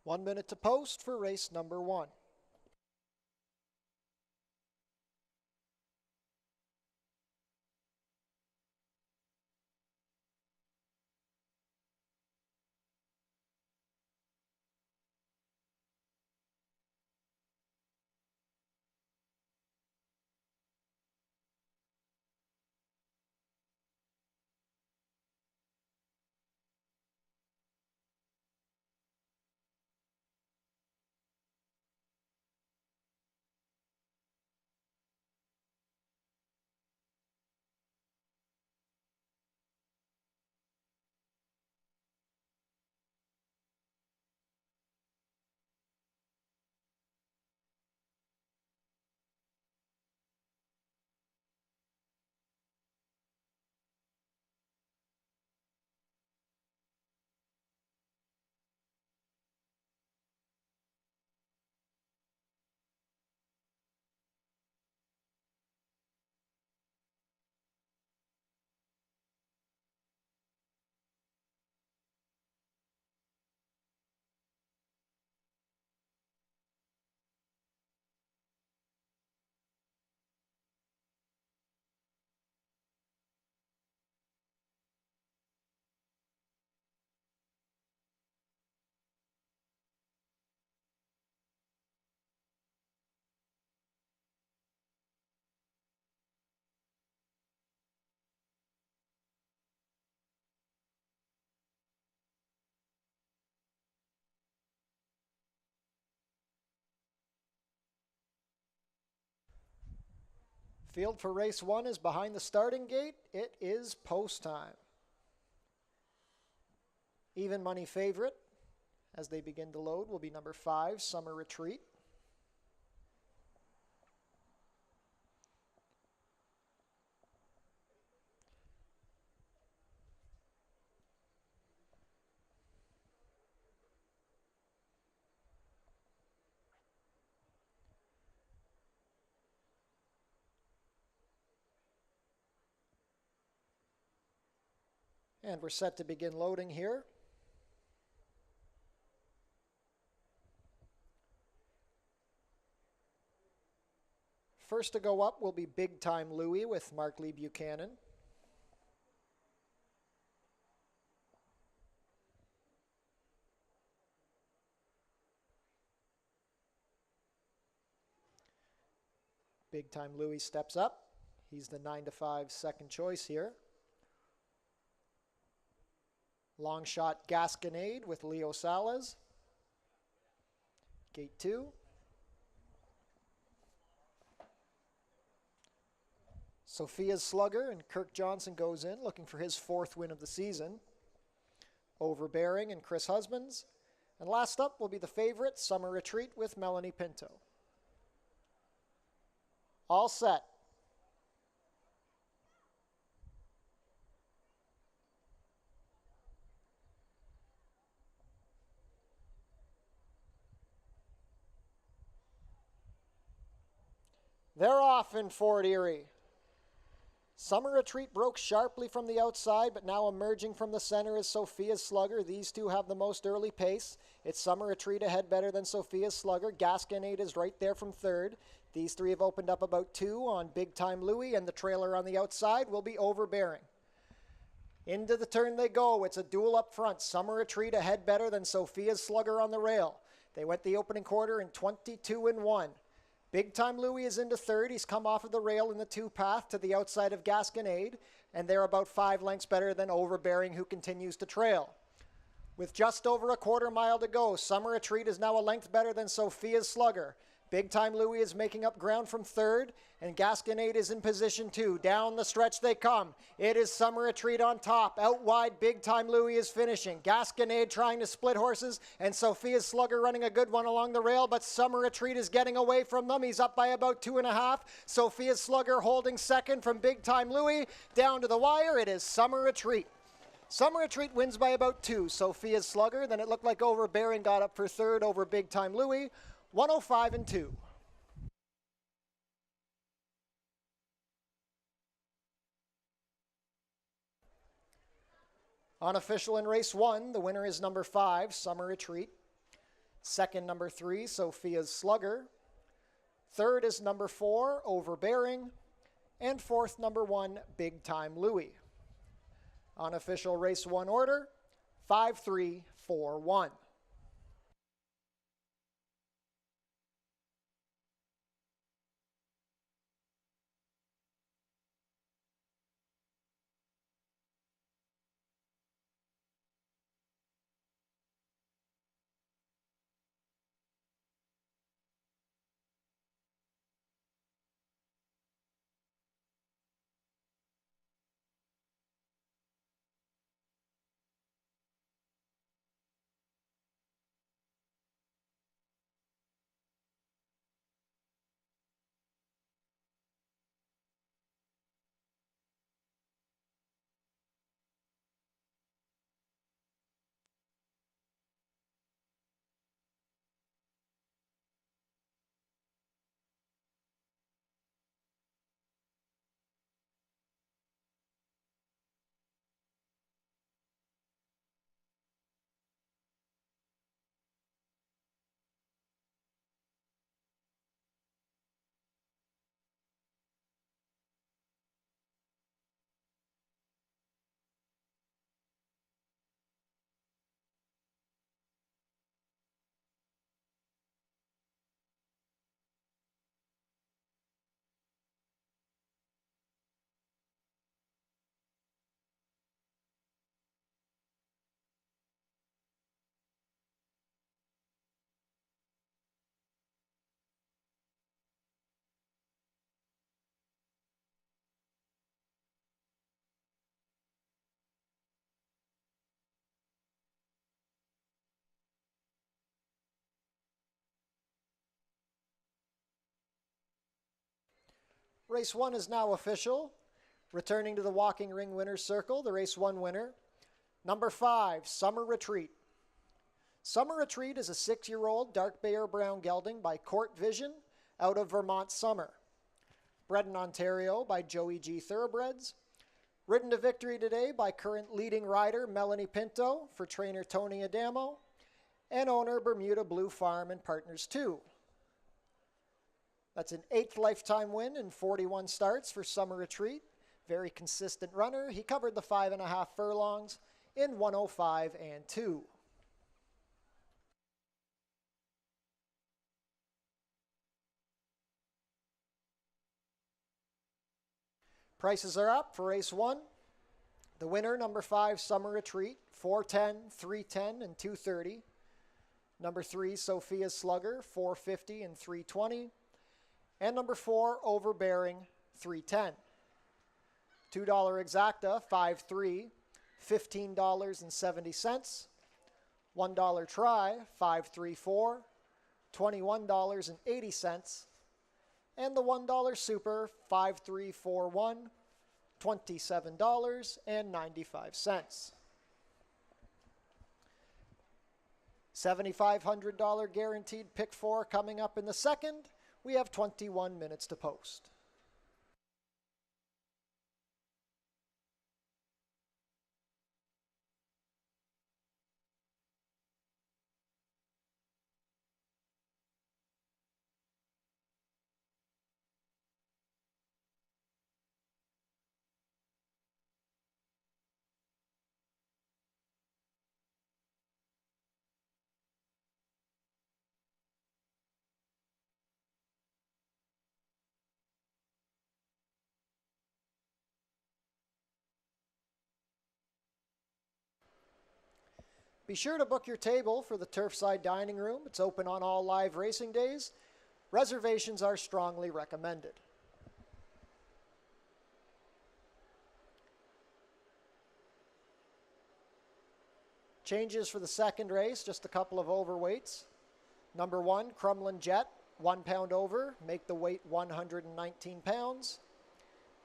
1 minute to post for race number 1. Field for race 1 is behind the starting gate. It is post time. Even money favorite as they begin to load will be number 5, Summer Retreat. And we're set to begin loading here. First to go up will be Big Time Louie with Mark Lee Buchanan. Big Time Louie steps up. He's the 9-5 second choice here. Long Shot Gasconade with Leo Salas. Gate 2. Sophia's Slugger and Kirk Johnson goes in looking for his 4th win of the season. Overbearing and Chris Husbands. And last up will be the favorite, Summer Retreat with Melanie Pinto. All set. They're off in Fort Erie. Summer Retreat broke sharply from the outside, but now emerging from the center is Sophia's Slugger. These two have the most early pace. It's Summer Retreat ahead better than Sophia's Slugger. Gasconade is right there from 3rd. These 3 have opened up about 2 on Big Time Louie, and the trailer on the outside will be Overbearing. Into the turn they go. It's a duel up front. Summer Retreat ahead better than Sophia's Slugger on the rail. They went the opening quarter in 22-1. Big Time Louie is into 3rd. He's come off of the rail in the 2 path to the outside of Gasconade, and they're about 5 lengths better than Overbearing, who continues to trail. With just over a quarter mile to go, Summer Retreat is now a length better than Sophia's Slugger. Big Time Louie is making up ground from 3rd, and Gasconade is in position 2. Down the stretch they come. It is Summer Retreat on top. Out wide, Big Time Louie is finishing. Gasconade trying to split horses, and Sophia's Slugger running a good one along the rail, but Summer Retreat is getting away from them. He's up by about 2.5. Sophia's Slugger holding 2nd from Big Time Louie. Down to the wire, it is Summer Retreat. Summer Retreat wins by about 2. Sophia's Slugger, then it looked like Overbearing got up for 3rd over Big Time Louie. 105-2. Unofficial in race 1, the winner is number 5, Summer Retreat. Second, number 3, Sophia's Slugger. Third is number 4, Overbearing. And fourth, number 1, Big Time Louie. Unofficial race 1 order, 5-3-4-1. Race 1 is now official. Returning to the walking ring winner's circle, the race 1 winner, number 5, Summer Retreat. Summer Retreat is a 6-year-old dark bay or brown gelding by Court Vision out of Vermont Summer. Bred in Ontario by Joey G. Thoroughbreds. Ridden to victory today by current leading rider Melanie Pinto for trainer Tony Adamo and owner Bermuda Blue Farm and Partners 2. That's an 8th lifetime win in 41 starts for Summer Retreat. Very consistent runner. He covered the 5.5 furlongs in 105 and 2. Prices are up for race 1. The winner, number 5, Summer Retreat, 410, 310, and 230. Number 3, Sophia's Slugger, 450 and 320. And number 4, Overbearing, 310. $2 exacta, 5-3, $15.70. $1 try, 5-3-4, $21.80. And the $1 super, 5-3-4-1, $27.95. $7,500 guaranteed pick 4 coming up in the second. We have 21 minutes to post. Be sure to book your table for the Turfside Dining Room. It's open on all live racing days. Reservations are strongly recommended. Changes for the second race, just a couple of overweights. Number 1, Crumlin Jet, 1 pound over, make the weight 119 pounds.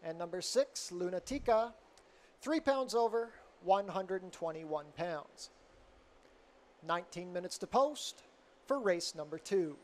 And number 6, Lunatica, 3 pounds over, 121 pounds. 19 minutes to post for race number 2.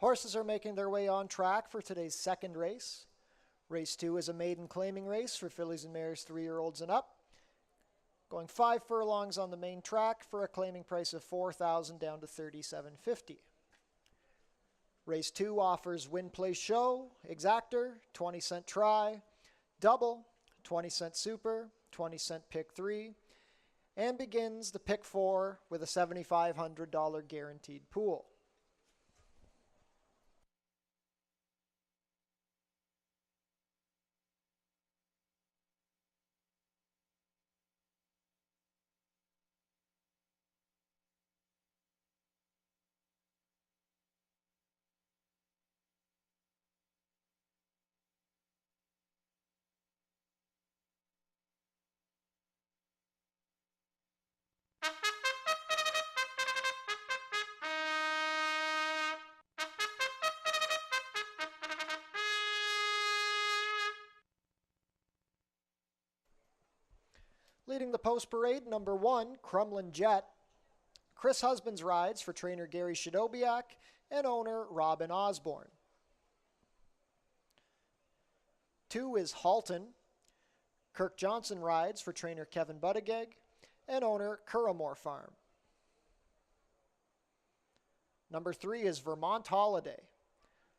Horses are making their way on track for today's second race. Race 2 is a maiden claiming race for fillies and mares 3-year-olds and up. Going 5 furlongs on the main track for a claiming price of $4,000 down to $3,750. Race 2 offers win, play, show, exactor, 20-cent try, double, 20-cent super, 20-cent pick 3, and begins the pick 4 with a $7,500 guaranteed pool. Leading the post parade, number 1, Crumlin Jet. Chris Husbands rides for trainer Gary Shadobiak and owner Robin Osborne. 2 is Halton. Kirk Johnson rides for trainer Kevin Buttigieg and owner Curramore Farm. Number 3 is Vermont Holiday.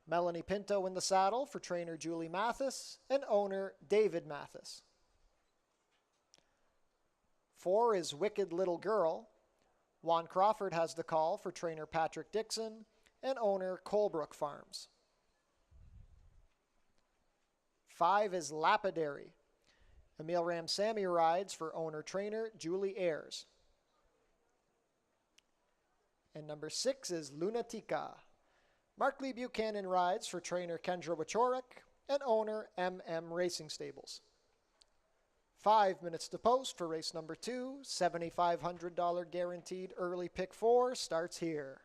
Melanie Pinto in the saddle for trainer Julie Mathis and owner David Mathis. 4 is Wicked Little Girl. Juan Crawford has the call for trainer Patrick Dixon and owner Colebrook Farms. 5 is Lapidary. Emil Ramsamy rides for owner-trainer Julie Ayers. And number 6 is Lunatica. Mark Lee Buchanan rides for trainer Kendra Wachorik and owner MM Racing Stables. 5 minutes to post for race number 2. $7,500 guaranteed early pick 4 starts here.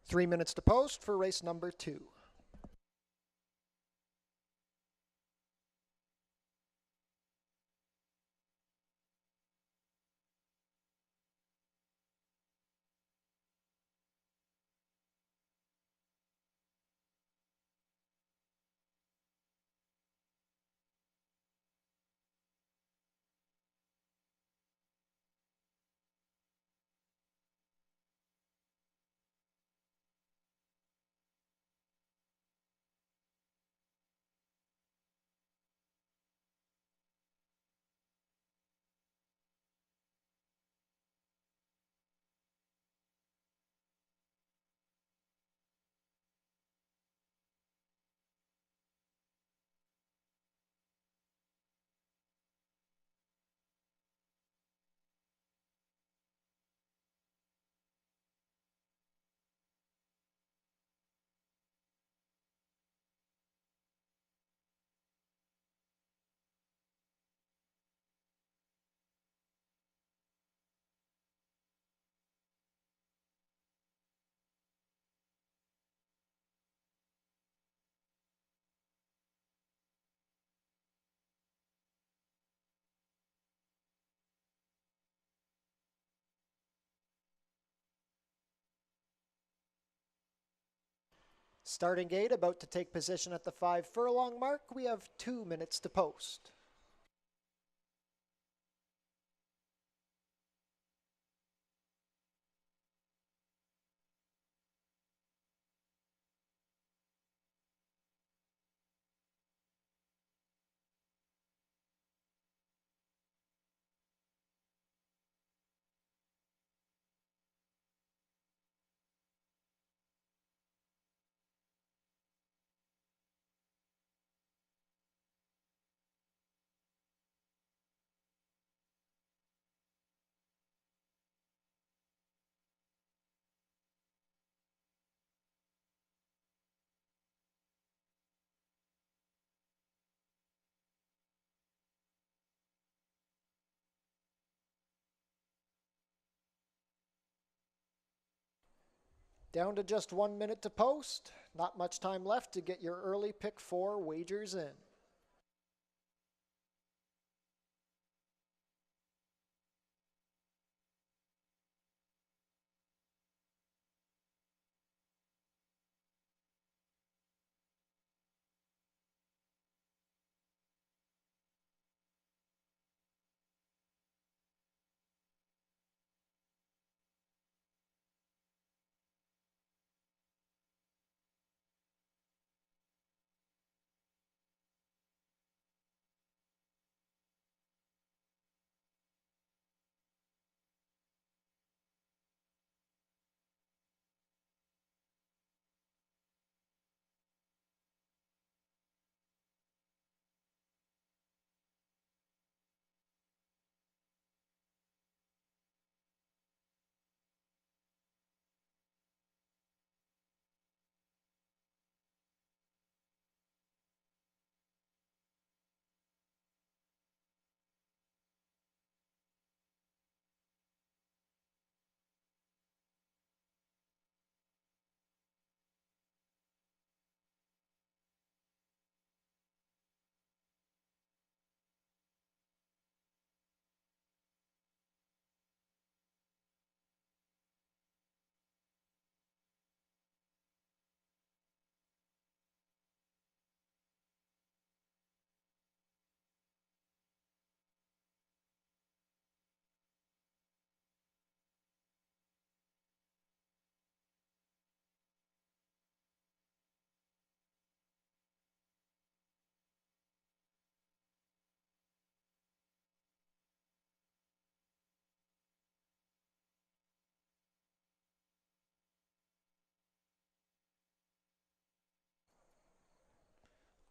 Three minutes to post for race number 2. Starting gate about to take position at the 5 furlong mark. We have 2 minutes to post. Down to just 1 minute to post. Not much time left to get your early pick 4 wagers in.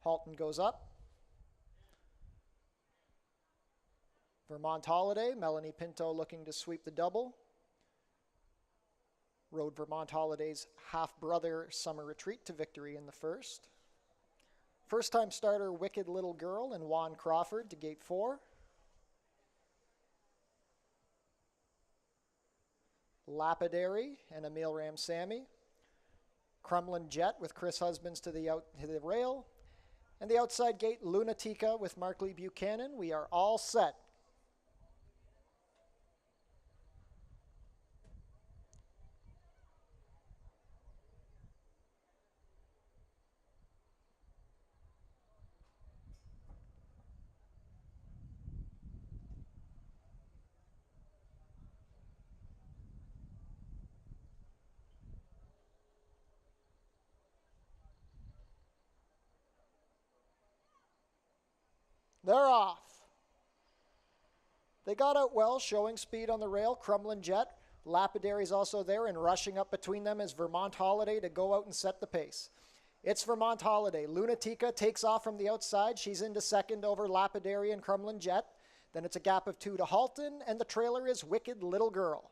Halton goes up. Vermont Holiday, Melanie Pinto looking to sweep the double. Rode Vermont Holiday's half-brother Summer Retreat to victory in the first. First-time starter Wicked Little Girl and Juan Crawford to gate 4. Lapidary and Emil Ramsamy. Crumlin Jet with Chris Husbands to the rail. And the outside gate, Lunatica with Markley Buchanan. We are all set. They're off. They got out well, showing speed on the rail. Crumlin Jet, Lapidary's also there, and rushing up between them is Vermont Holiday to go out and set the pace. It's Vermont Holiday. Lunatica takes off from the outside. She's into second over Lapidary and Crumlin Jet. Then it's a gap of 2 to Halton, and the trailer is Wicked Little Girl.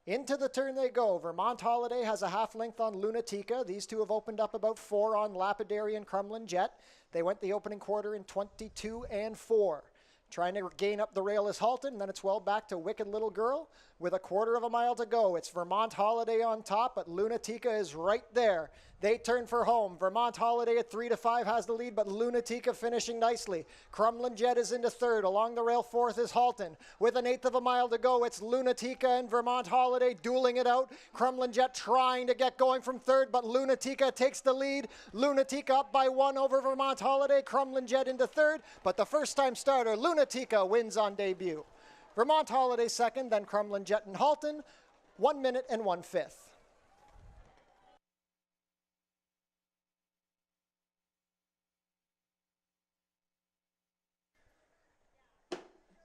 Into the turn they go. Vermont Holiday has a half length on Lunatica. These two have opened up about 4 on Lapidary and Crumlin Jet. They went the opening quarter in 22 and 4. Trying to gain up the rail is Halton, and then it's well back to Wicked Little Girl. With a quarter of a mile to go, it's Vermont Holiday on top, but Lunatica is right there. They turn for home. Vermont Holiday at 3 to 5 has the lead, but Lunatica finishing nicely. Crumlin Jet is into third. Along the rail, fourth is Halton. With an eighth of a mile to go, it's Lunatica and Vermont Holiday dueling it out. Crumlin Jet trying to get going from third, but Lunatica takes the lead. Lunatica up by 1 over Vermont Holiday. Crumlin Jet into third, but the first-time starter, Lunatica, wins on debut. Vermont Holiday second, then Crumlin Jet and Halton, 1 minute and 1/5.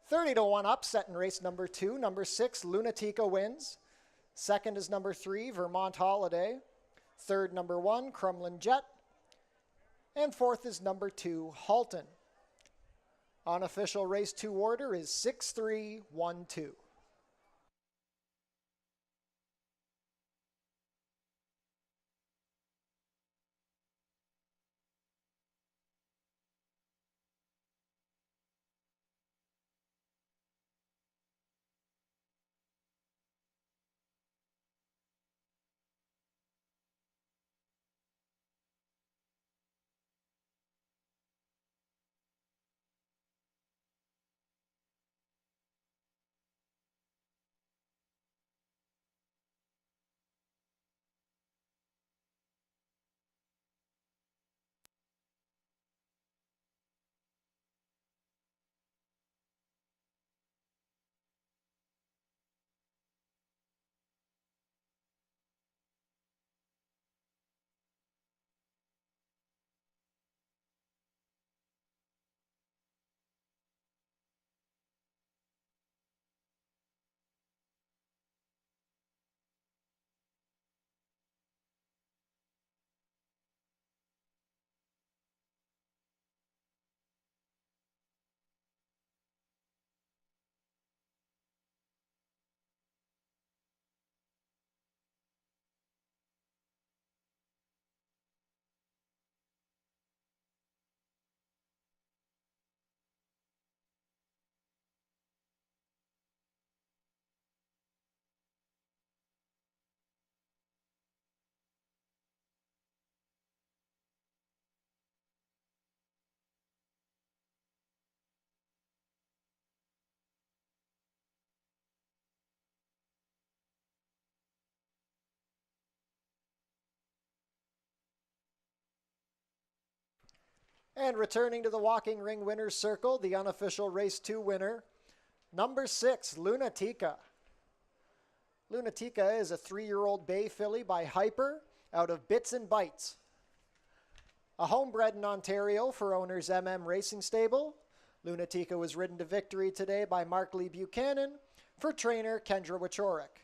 30 to 1 upset in race number 2. Number 6, Lunatica wins. Second is number 3, Vermont Holiday. Third, number 1, Crumlin Jet. And fourth is number 2, Halton. Unofficial race 2 order is 6-3-1-2. And returning to the walking ring winner's circle, the unofficial race 2 winner, number 6, Lunatica. Lunatica is a 3-year-old bay filly by Hyper out of Bits and Bites. A homebred in Ontario for owners Racing Stable, Lunatica was ridden to victory today by Mark Lee Buchanan for trainer Kendra Wichorek.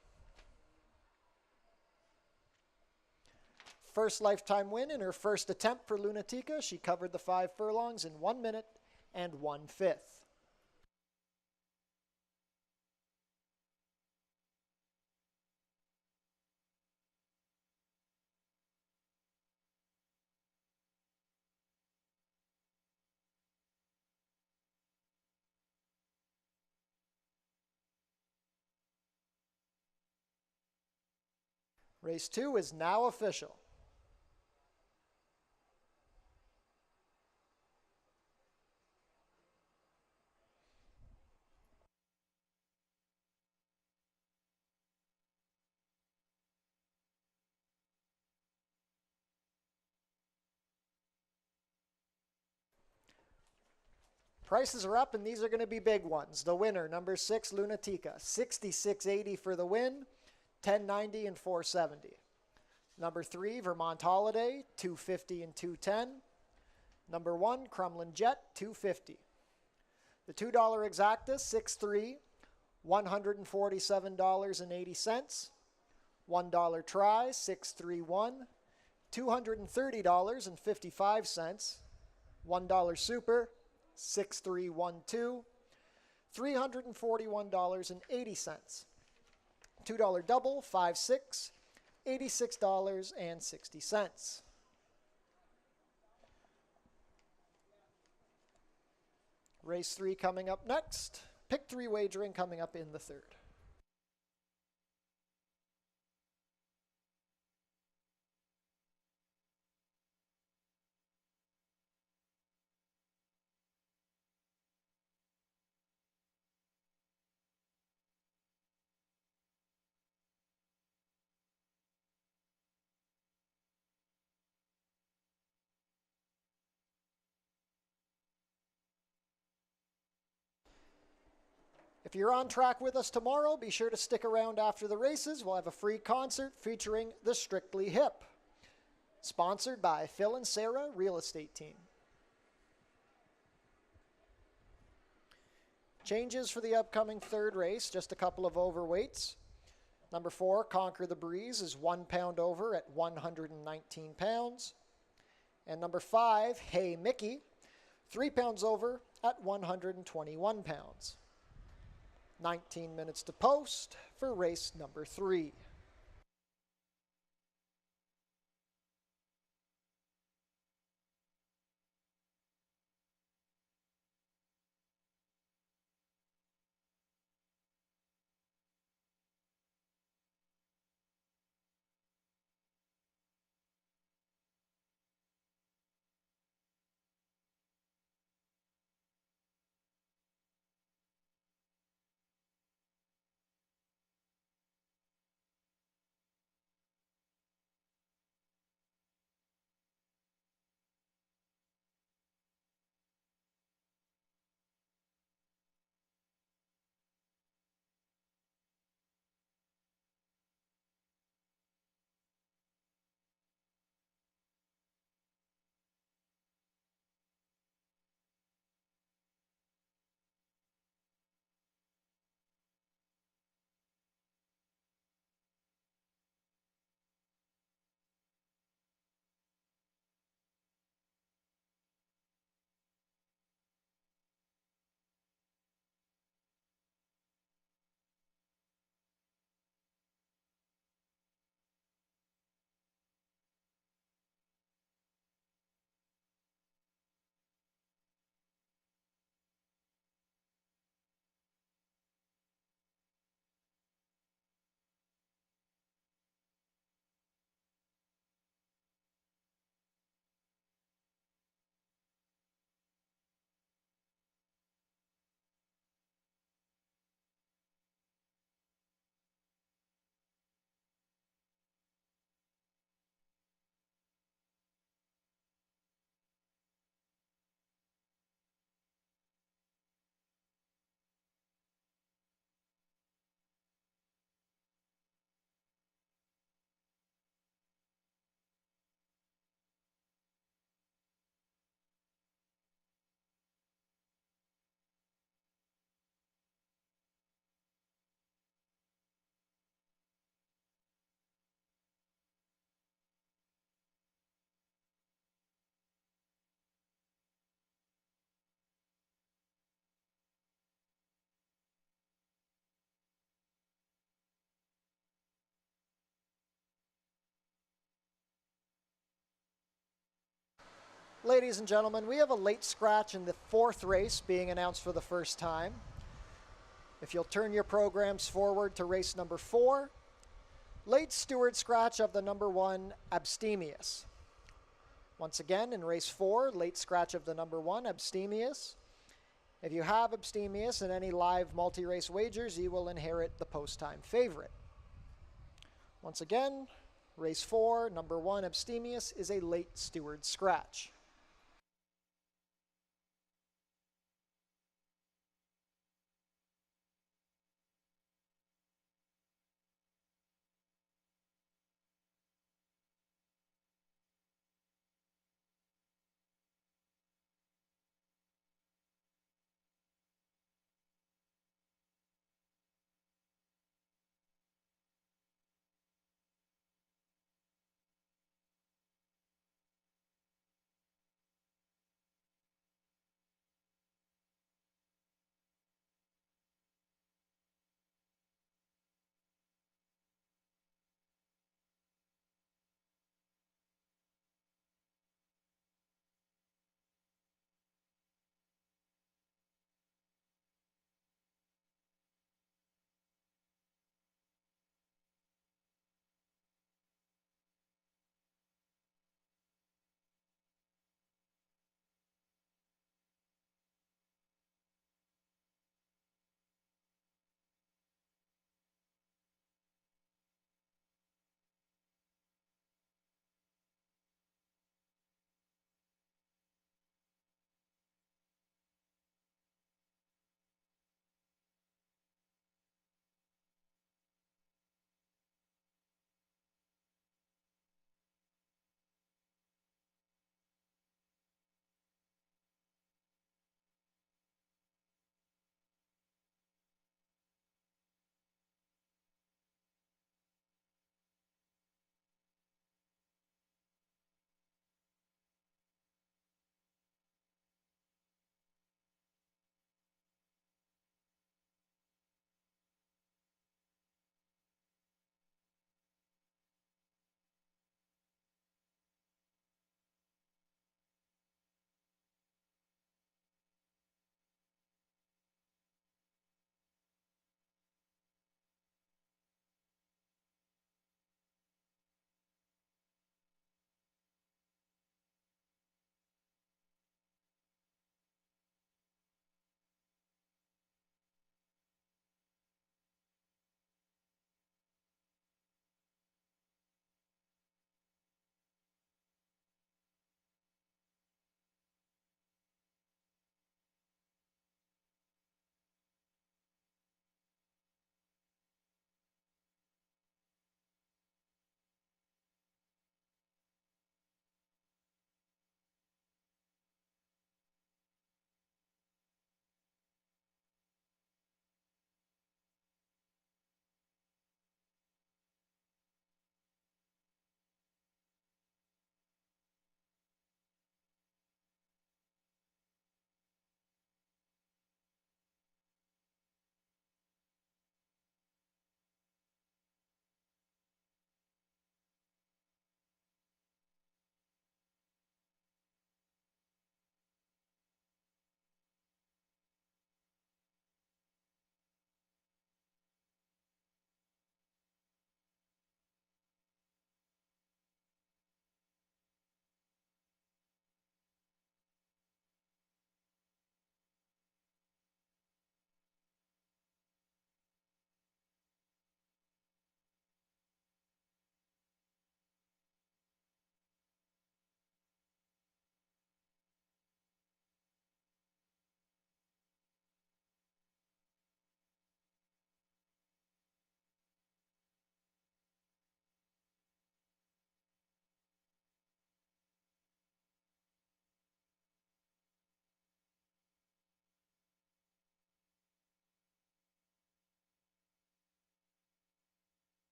First lifetime win in her first attempt for Lunatica. She covered the 5 furlongs in 1 minute and 1/5. Race 2 is now official. Prices are up, and these are going to be big ones. The winner, number 6, Lunatica, $66.80 for the win, $10.90 and $4.70. Number 3, Vermont Holiday, $2.50 and $2.10. Number 1, Crumlin Jet, $2.50. The $2 exacta, 6-3, $147.80. $1 try, 631, $230.55. $1 super, 6312, $341.80. $2 double, 5-6, $86.60. Race 3 coming up next. Pick 3 wagering coming up in the third. If you're on track with us tomorrow, be sure to stick around after the races. We'll have a free concert featuring the Strictly Hip, sponsored by Phil and Sarah Real Estate Team. Changes for the upcoming third race, just a couple of overweights. Number 4, Conquer the Breeze, is 1 pound over at 119 pounds. And number 5, Hey Mickey, 3 pounds over at 121 pounds. 19 minutes to post for race number 3. Ladies and gentlemen, we have a late scratch in the 4th race being announced for the first time. If you'll turn your programs forward to race number 4, late steward scratch of the number 1, Abstemious. Once again, in race 4, late scratch of the number 1, Abstemious. If you have Abstemious in any live multi-race wagers, you will inherit the post-time favorite. Once again, race 4, number 1, Abstemious, is a late steward scratch.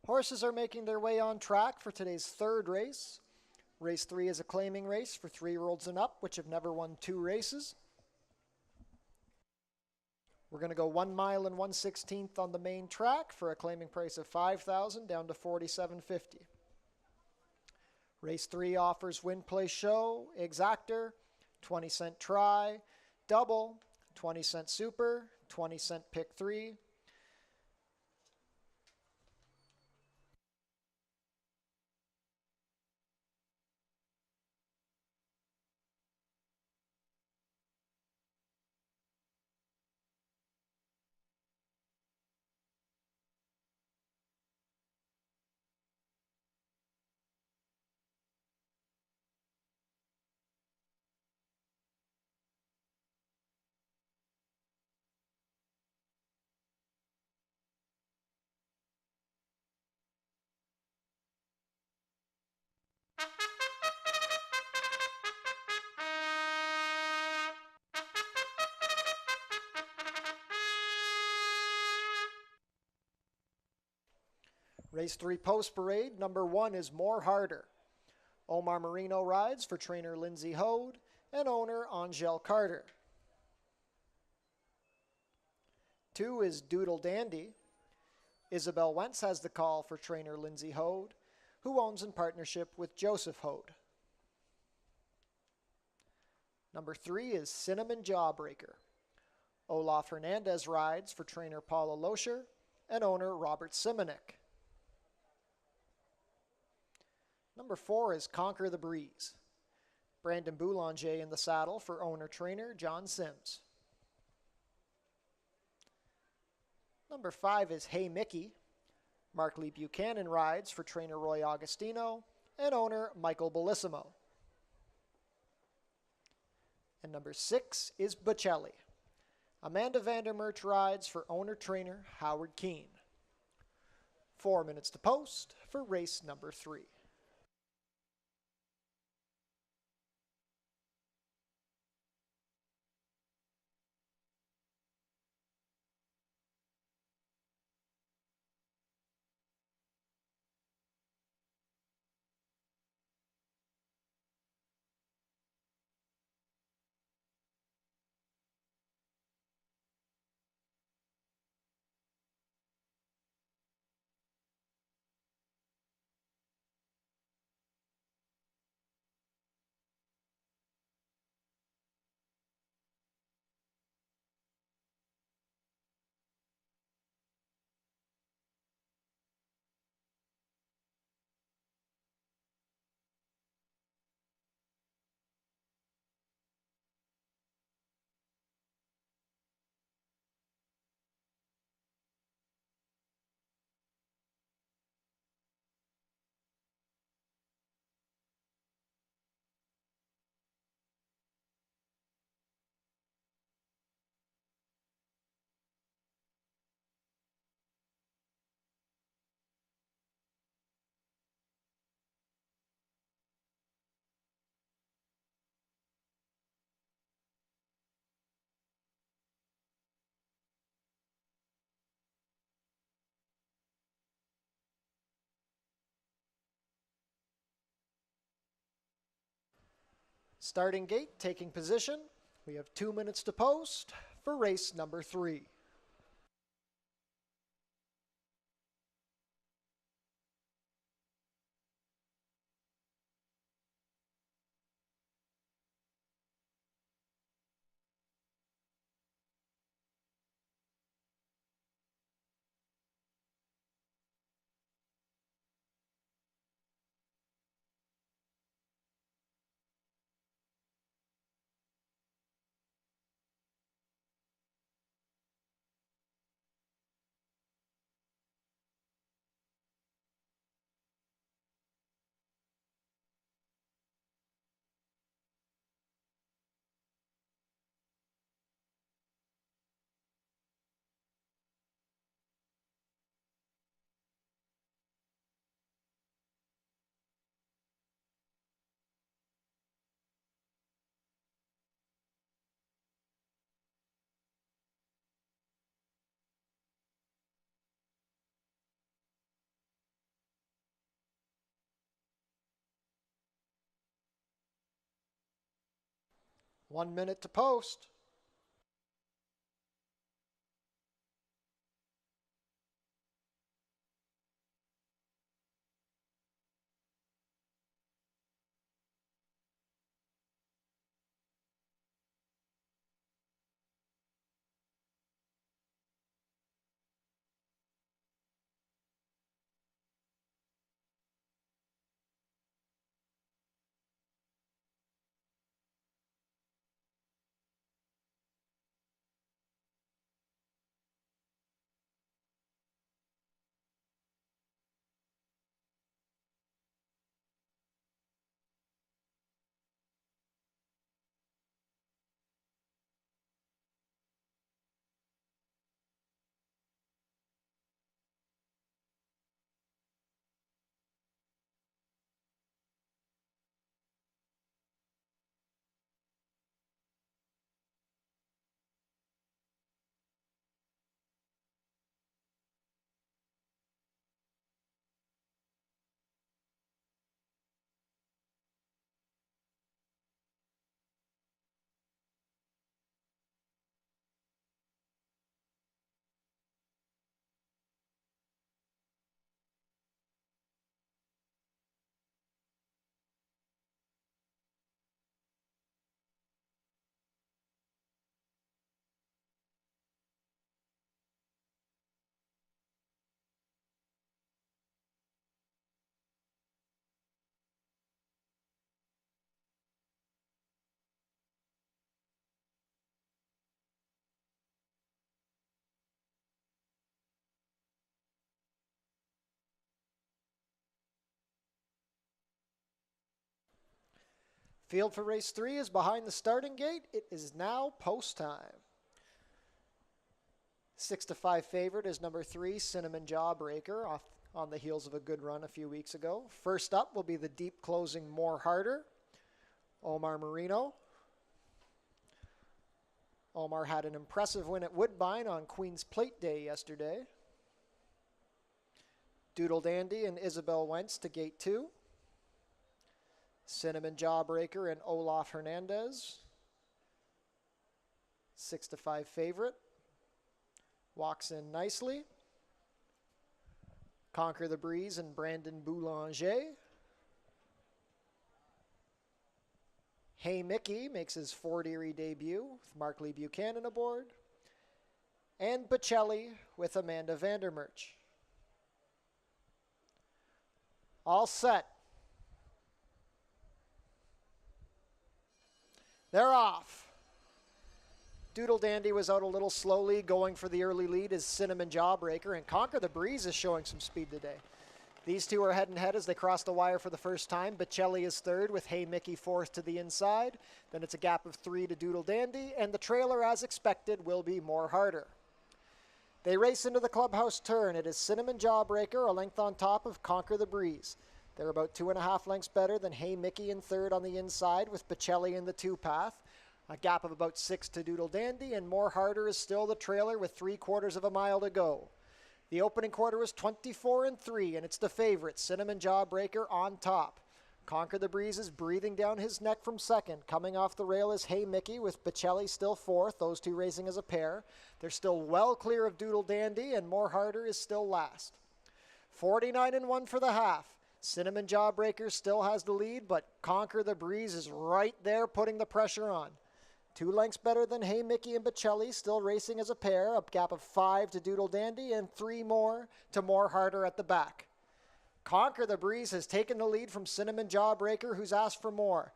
Horses are making their way on track for today's third race. Race 3 is a claiming race for 3-year-olds and up, which have never won 2 races. We're going to go 1 mile and 1/16 on the main track for a claiming price of $5,000 down to $4,750. Race 3 offers win, play, show, exactor, 20-cent try, double, 20-cent super, 20-cent pick 3. Race 3 post parade, number 1 is More Harder. Omar Marino rides for trainer Lindsay Hode and owner Angel Carter. 2 is Doodle Dandy. Isabel Wentz has the call for trainer Lindsay Hode, who owns in partnership with Joseph Hode. Number 3 is Cinnamon Jawbreaker. Olaf Hernandez rides for trainer Paula Loescher and owner Robert Simonek. Number 4 is Conquer the Breeze. Brandon Boulanger in the saddle for owner-trainer John Sims. Number 5 is Hey Mickey. Mark Lee Buchanan rides for trainer Roy Augustino and owner Michael Bellissimo. And number 6 is Bocelli. Amanda Vandermerch rides for owner-trainer Howard Keene. 4 minutes to post for race number 3. Starting gate, taking position. We have 2 minutes to post for race number 3. 1 minute to post. Field for race 3 is behind the starting gate. It is now post time. 6-5 favorite is number 3, Cinnamon Jawbreaker, off on the heels of a good run a few weeks ago. First up will be the deep closing More Harder, Omar Marino. Omar had an impressive win at Woodbine on Queen's Plate Day yesterday. Doodle Dandy and Isabel Wentz to gate 2. Cinnamon Jawbreaker and Olaf Hernandez. 6-5 favorite. Walks in nicely. Conquer the Breeze and Brandon Boulanger. Hey Mickey makes his Fort Erie debut with Mark Lee Buchanan aboard. And Bocelli with Amanda Vandermerch. All set. They're off. Doodle Dandy was out a little slowly, going for the early lead is Cinnamon Jawbreaker, and Conquer the Breeze is showing some speed today. These two are head and head as they cross the wire for the first time. Bocelli is third with Hey Mickey fourth to the inside. Then it's a gap of 3 to Doodle Dandy, and the trailer, as expected, will be More Harder. They race into the clubhouse turn. It is Cinnamon Jawbreaker, a length on top of Conquer the Breeze. They're about 2.5 lengths better than Hey Mickey in third on the inside with Bocelli in the 2-path. A gap of about 6 to Doodle Dandy, and More Harder is still the trailer with 3/4 of a mile to go. The opening quarter was 24-3, and it's the favorite, Cinnamon Jawbreaker, on top. Conquer the Breeze is breathing down his neck from second. Coming off the rail is Hey Mickey with Bocelli still fourth, those two racing as a pair. They're still well clear of Doodle Dandy, and More Harder is still last. 49-1 for the half. Cinnamon Jawbreaker still has the lead, but Conquer the Breeze is right there putting the pressure on. 2 lengths better than Hey Mickey and Bocelli, still racing as a pair, a gap of 5 to Doodle Dandy and 3 more to More Harder at the back. Conquer the Breeze has taken the lead from Cinnamon Jawbreaker, who's asked for more.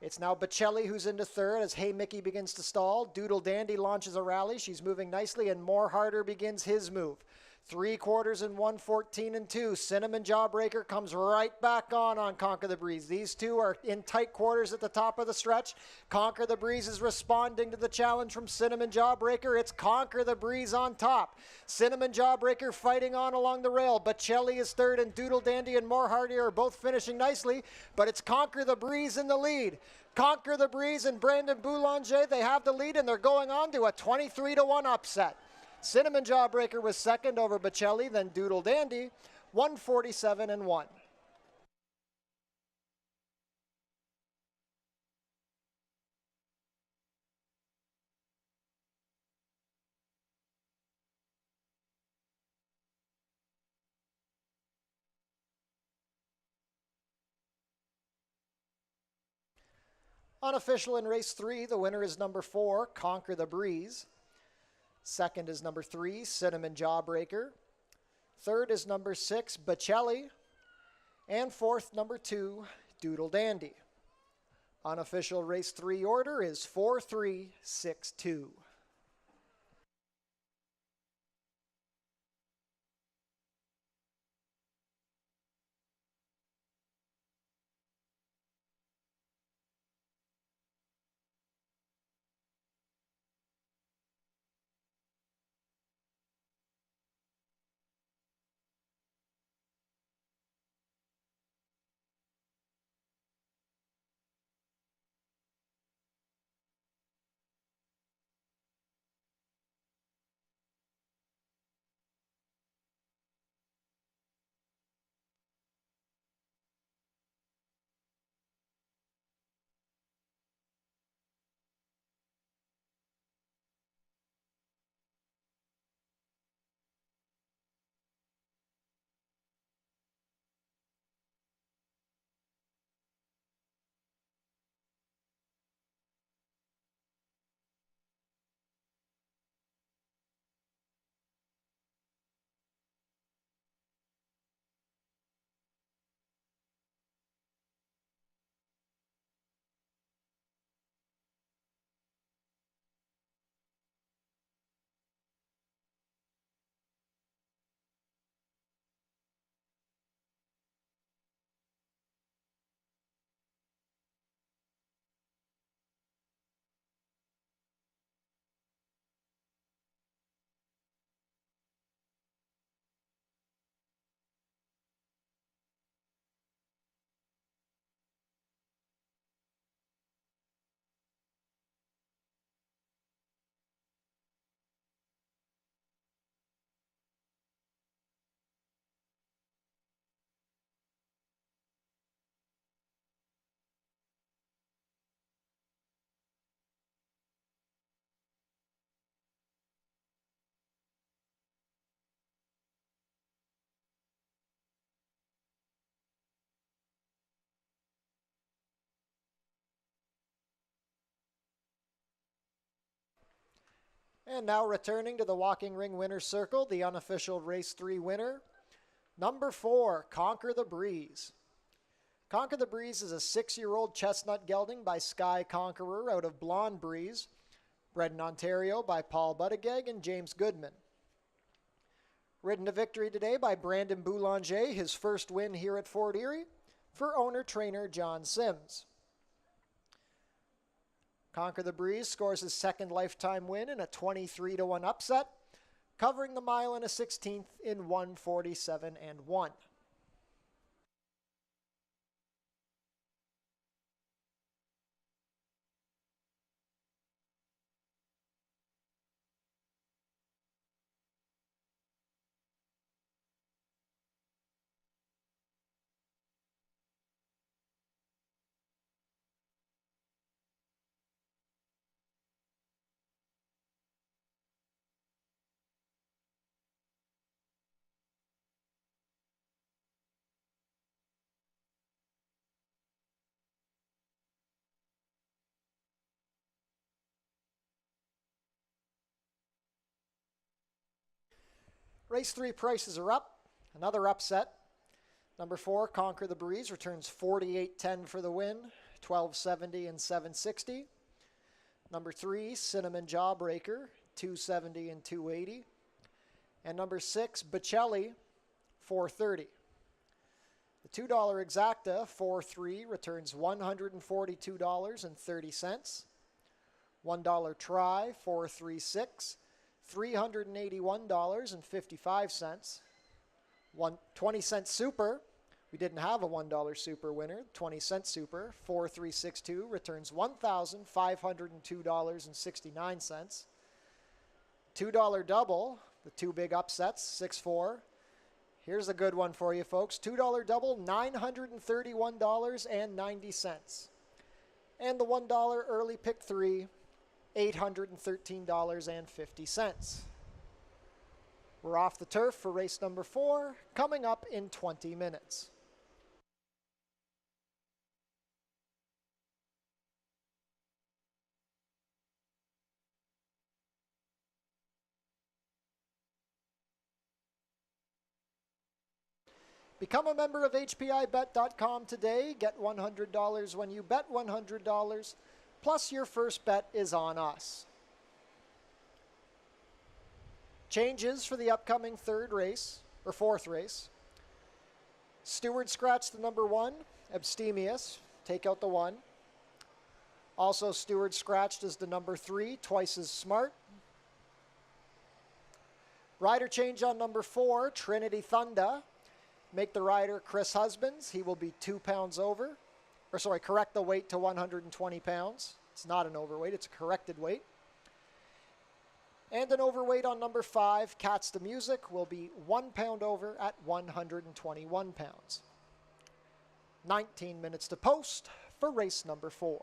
It's now Bocelli who's into third as Hey Mickey begins to stall. Doodle Dandy launches a rally. She's moving nicely, and More Harder begins his move. 3/4 14-2. Cinnamon Jawbreaker comes right back on Conquer the Breeze. These two are in tight quarters at the top of the stretch. Conquer the Breeze is responding to the challenge from Cinnamon Jawbreaker. It's Conquer the Breeze on top. Cinnamon Jawbreaker fighting on along the rail. Bocelli is third, and Doodle Dandy and More Harder are both finishing nicely, but it's Conquer the Breeze in the lead. Conquer the Breeze and Brandon Boulanger, they have the lead, and they're going on to a 23-1 upset. Cinnamon Jawbreaker was second over Bocelli, then Doodle Dandy, 147-1. Unofficial in race 3, the winner is number 4, Conquer the Breeze. Second is number 3, Cinnamon Jawbreaker. Third is number 6, Bocelli. And fourth, number 2, Doodle Dandy. Unofficial race 3 order is 4-3-6-2. And now returning to the walking ring winner's circle, the unofficial race 3 winner, number 4, Conquer the Breeze. Conquer the Breeze is a 6-year-old chestnut gelding by Sky Conqueror out of Blonde Breeze, bred in Ontario by Paul Buttigieg and James Goodman. Ridden to victory today by Brandon Boulanger, his first win here at Fort Erie, for owner-trainer John Sims. Conquer the Breeze scores his second lifetime win in a 23-1 upset, covering the mile in a 16th in 1:47.1. Race 3 prices are up. Another upset. Number 4, Conquer the Breeze, returns 48.10 for the win, 12.70 and 7.60. Number 3, Cinnamon Jawbreaker, 2.70 and 2.80. And number 6, Bocelli, 4.30. The $2 exacta, 4-3, returns $142.30. $1 try, 4-3-6, $381.55. 20-cent super, we didn't have a $1 super winner. 20-cent super, 4-3-6-2, returns $1,502.69. $2 double, the two big upsets, 6-4. Here's a good one for you folks. $2 double, $931.90. And the $1 early pick 3, $813.50. We're off the turf for race number 4, coming up in 20 minutes. Become a member of HPIBet.com today. Get $100 when you bet $100. Plus, your first bet is on us. Changes for the upcoming fourth race. Stewart scratched the number 1, Abstemious, take out the 1. Also, Stewart scratched is the number 3, Twice as Smart. Rider change on number 4, Trinity Thunder. Make the rider Chris Husbands. He will be 2 pounds over. Correct the weight to 120 pounds. It's not an overweight, it's a corrected weight. And an overweight on number 5, Cats to Music, will be 1 pound over at 121 pounds. 19 minutes to post for race number 4.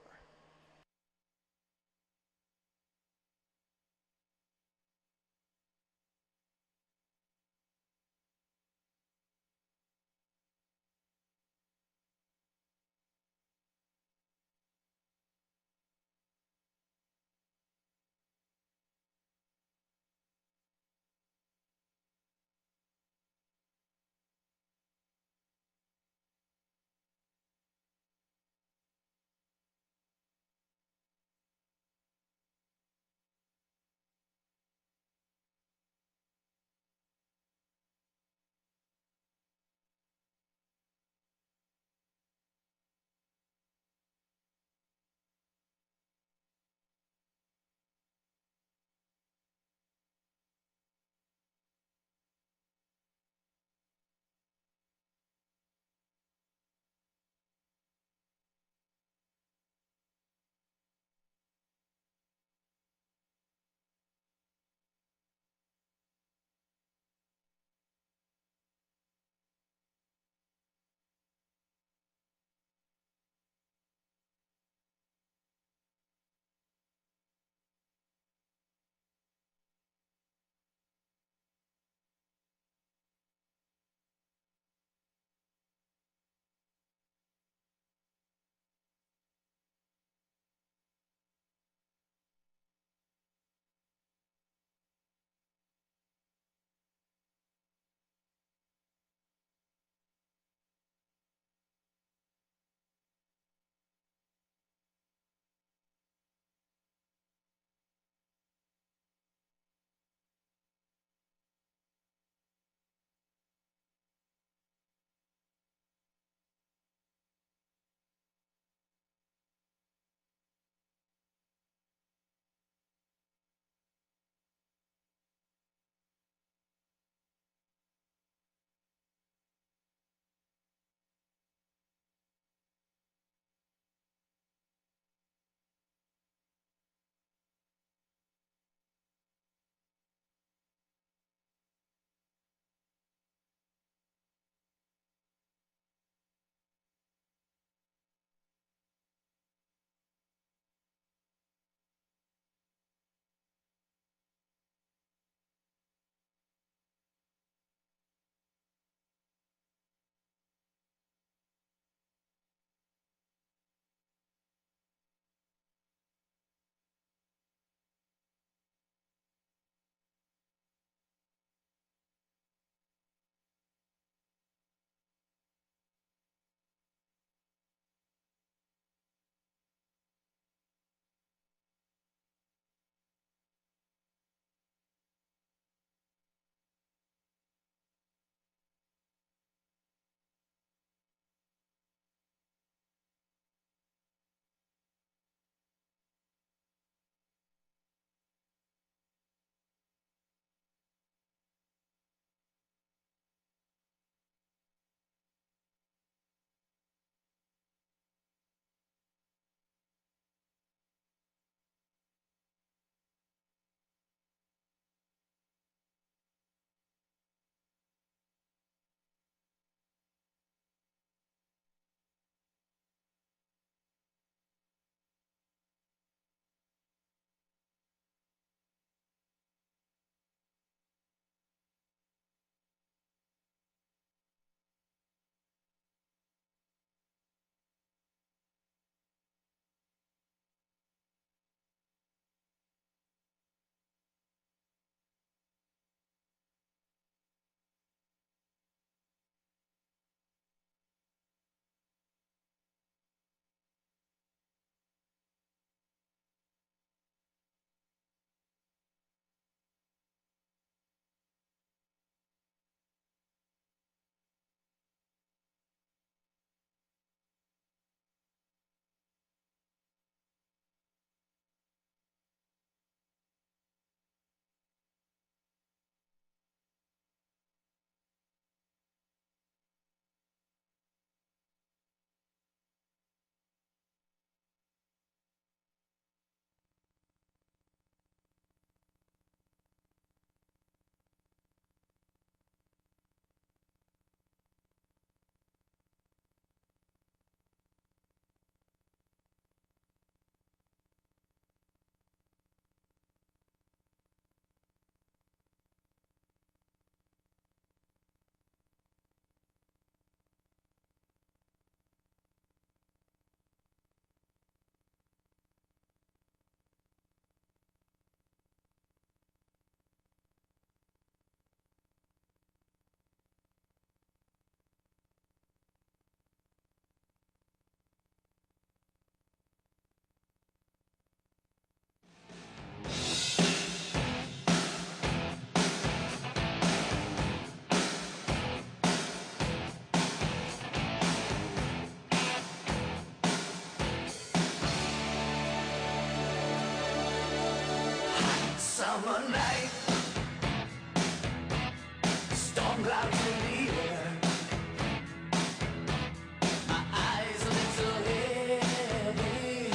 summer night, storm clouds in the air. My eyes a little heavy.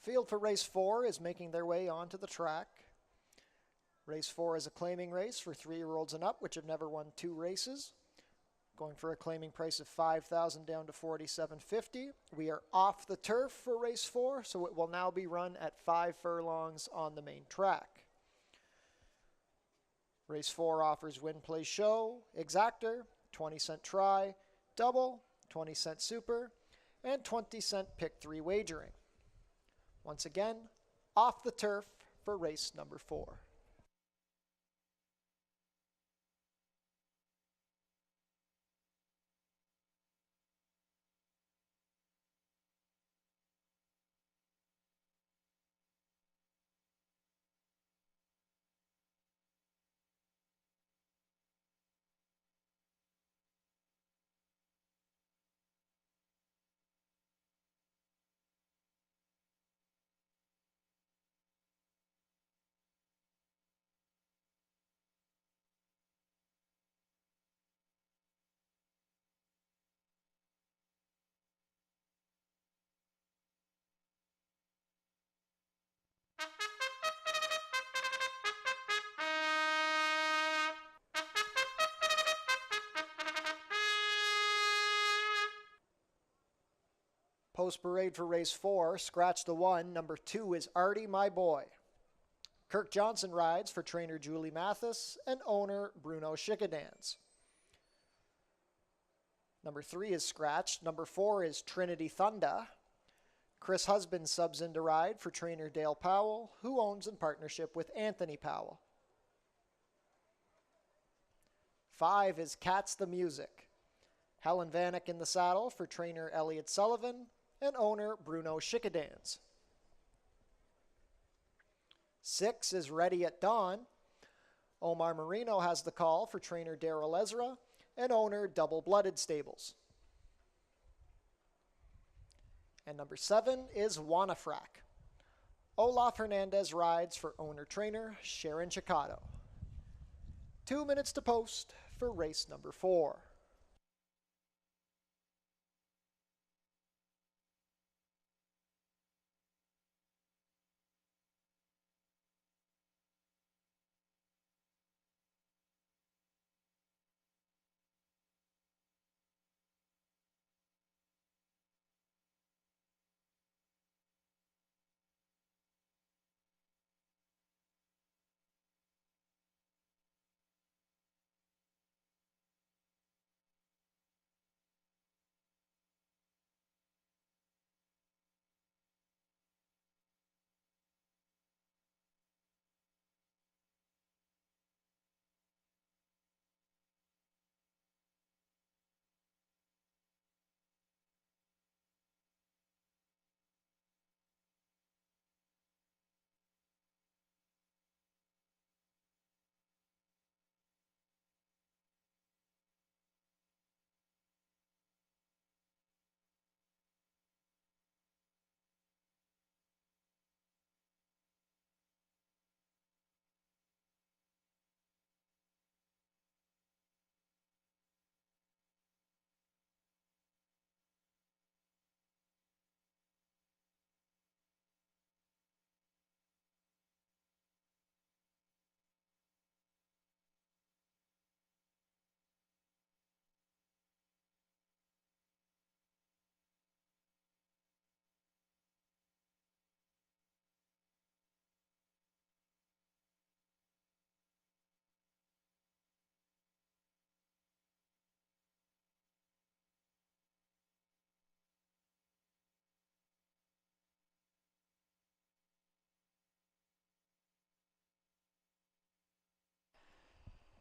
Field for race 4 is making their way onto the track. Race 4 is a claiming race for 3-year-olds and up, which have never won 2 races. Going for a claiming price of $5,000 down to $4,750. We are off the turf for race 4, so it will now be run at 5 furlongs on the main track. Race 4 offers win, play, show, exactor, 20-cent try, double, 20-cent super, and 20-cent pick 3 wagering. Once again, off the turf for race number 4. Post parade for race 4, scratch the 1. Number 2 is Artie, My Boy. Kirk Johnson rides for trainer Julie Mathis and owner Bruno Schickadans. Number 3 is scratched. Number 4 is Trinity Thunda. Chris Husband subs in to ride for trainer Dale Powell, who owns in partnership with Anthony Powell. 5 is Cats the Music. Helen Vanek in the saddle for trainer Elliot Sullivan and owner Bruno Schickadans. 6 is Ready at Dawn. Omar Marino has the call for trainer Daryl Ezra and owner Double Blooded Stables. And number 7 is Wanafrack. Olaf Hernandez rides for owner-trainer Sharon Chicado. 2 minutes to post for race number 4.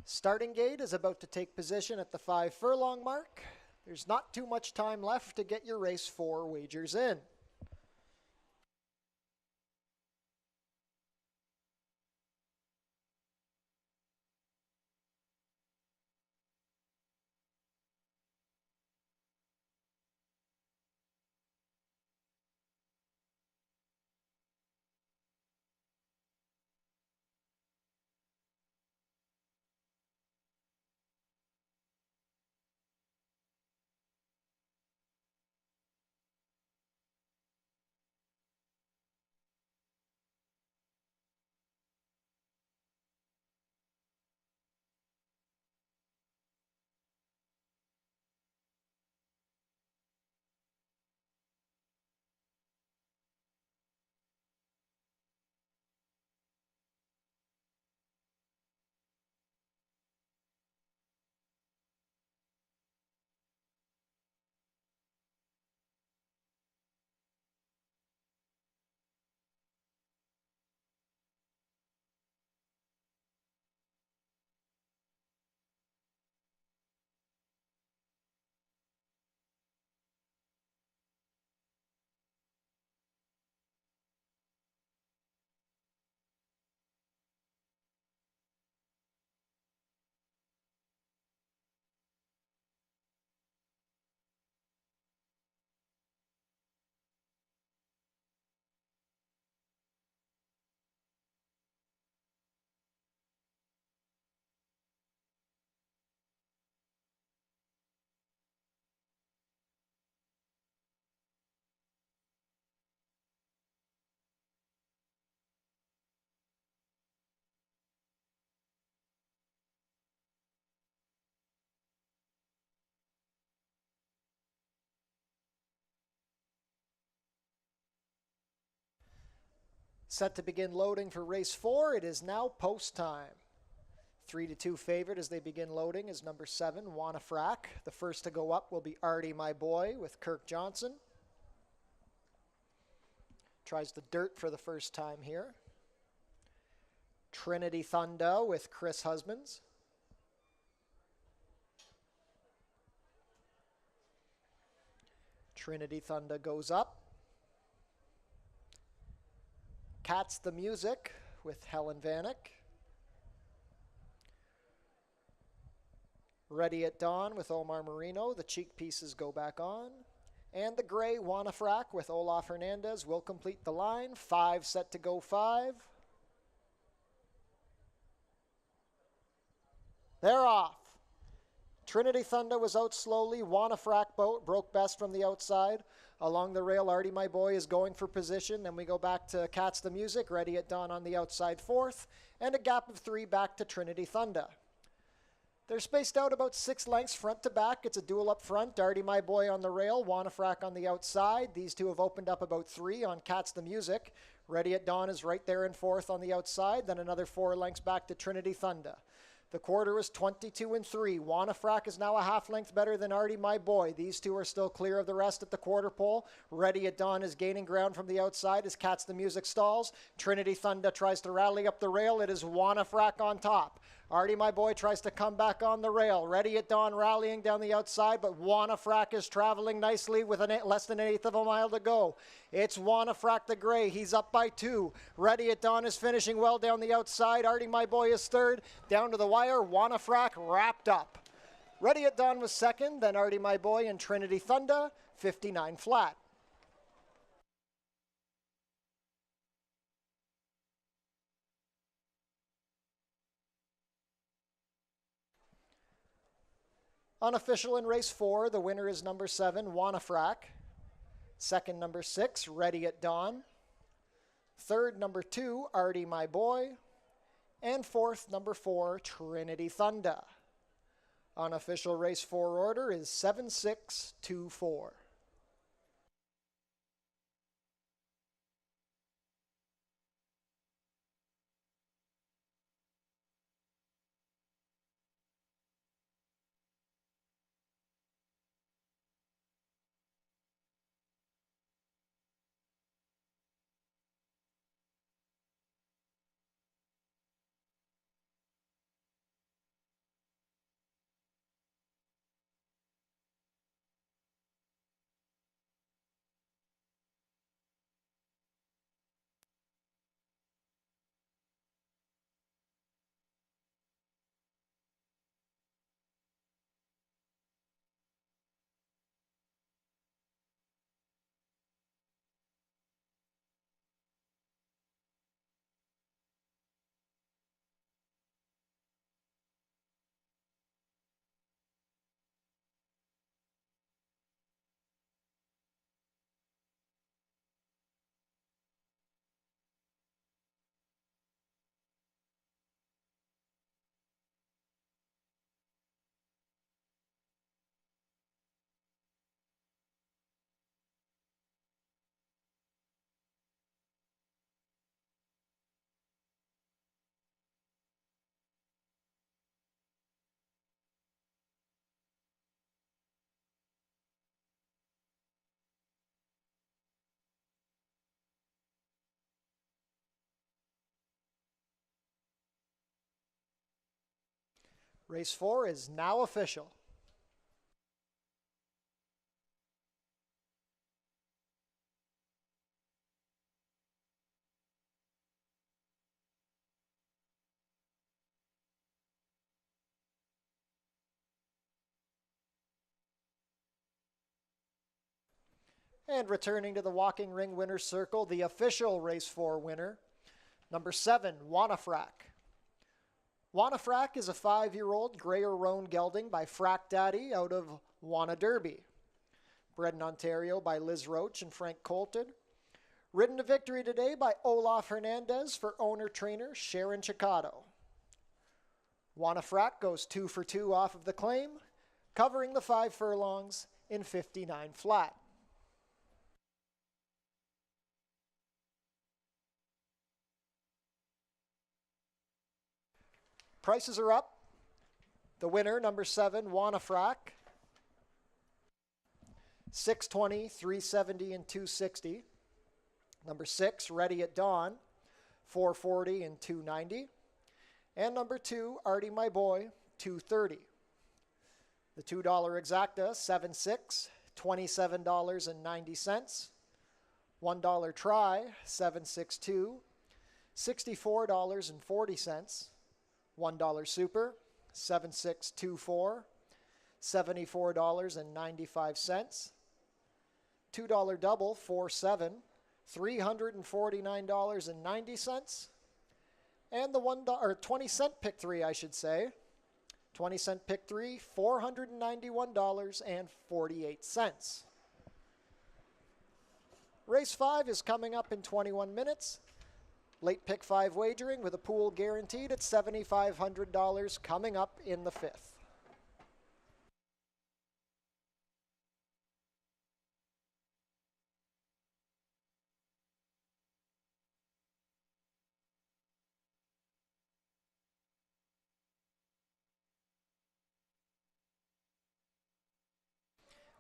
Starting gate is about to take position at the 5 furlong mark. There's not too much time left to get your race 4 wagers in. Set to begin loading for race 4. It is now post time. 3-2 favorite as they begin loading is number 7, Wanafrack. The first to go up will be Artie My Boy with Kirk Johnson. Tries the dirt for the first time here. Trinity Thunder with Chris Husbands. Trinity Thunder goes up. Cat's the Music with Helen Vanek. Ready at Dawn with Omar Marino. The cheek pieces go back on. And the gray Wanafrack with Olaf Hernandez will complete the line. 5 set to go 5. They're off. Trinity Thunder was out slowly. Wanafrack broke best from the outside. Along the rail, Artie My Boy is going for position. Then we go back to Cat's the Music. Ready at Dawn on the outside 4th. And a gap of 3 back to Trinity Thunder. They're spaced out about 6 lengths front to back. It's a duel up front. Artie My Boy on the rail, Wanafrack on the outside. These two have opened up about 3 on Cat's the Music. Ready at Dawn is right there in 4th on the outside. Then another 4 lengths back to Trinity Thunder. The quarter is 22-3. Wanafrack is now a half length better than Artie My Boy. These two are still clear of the rest at the quarter pole. Ready at Dawn is gaining ground from the outside as Cat's the Music stalls. Trinity Thunder tries to rally up the rail. It is Wanafrack on top. Artie My Boy tries to come back on the rail. Ready at Dawn rallying down the outside, but Wanafrack is traveling nicely with less than 1/8 of a mile to go. It's Wanafrack the gray. He's up by 2. Ready at Dawn is finishing well down the outside. Artie My Boy is 3rd. Down to the wire, Wanafrack wrapped up. Ready at Dawn was 2nd, then Artie My Boy and Trinity Thunder, 59 flat. Unofficial in race 4, the winner is number 7, Wanafrack. Second, number 6, Ready at Dawn. Third, number 2, Artie My Boy. And fourth, number 4, Trinity Thunder. Unofficial race 4 order is 7-6-2-4. Race 4 is now official. And returning to the walking ring winner's circle, the official race 4 winner, number 7, Wanafrack. Wanafrack is a 5-year-old Greyer Roan gelding by Frack Daddy out of Wanna Derby. Bred in Ontario by Liz Roach and Frank Colton. Ridden to victory today by Olaf Hernandez for owner-trainer Sharon Chicado. Wanafrack goes 2 for 2 off of the claim, covering the 5 furlongs in 59 flat. Prices are up. The winner, number 7, Wanafrac, 620, 370, and 260. Number 6, Ready at Dawn, 440 and 290. And number 2, Artie My Boy, 230. The $2 exacta, 7.6, $27.90. $1 try, 7.62, $64.40. $1 super, 7.624, $74.95. $2 double, 4.7, $349.90. And the 20-cent pick 3, I should say. 20-cent pick 3, $491.48. Race 5 is coming up in 21 minutes. Late pick 5 wagering with a pool guaranteed at $7,500 coming up in the 5th.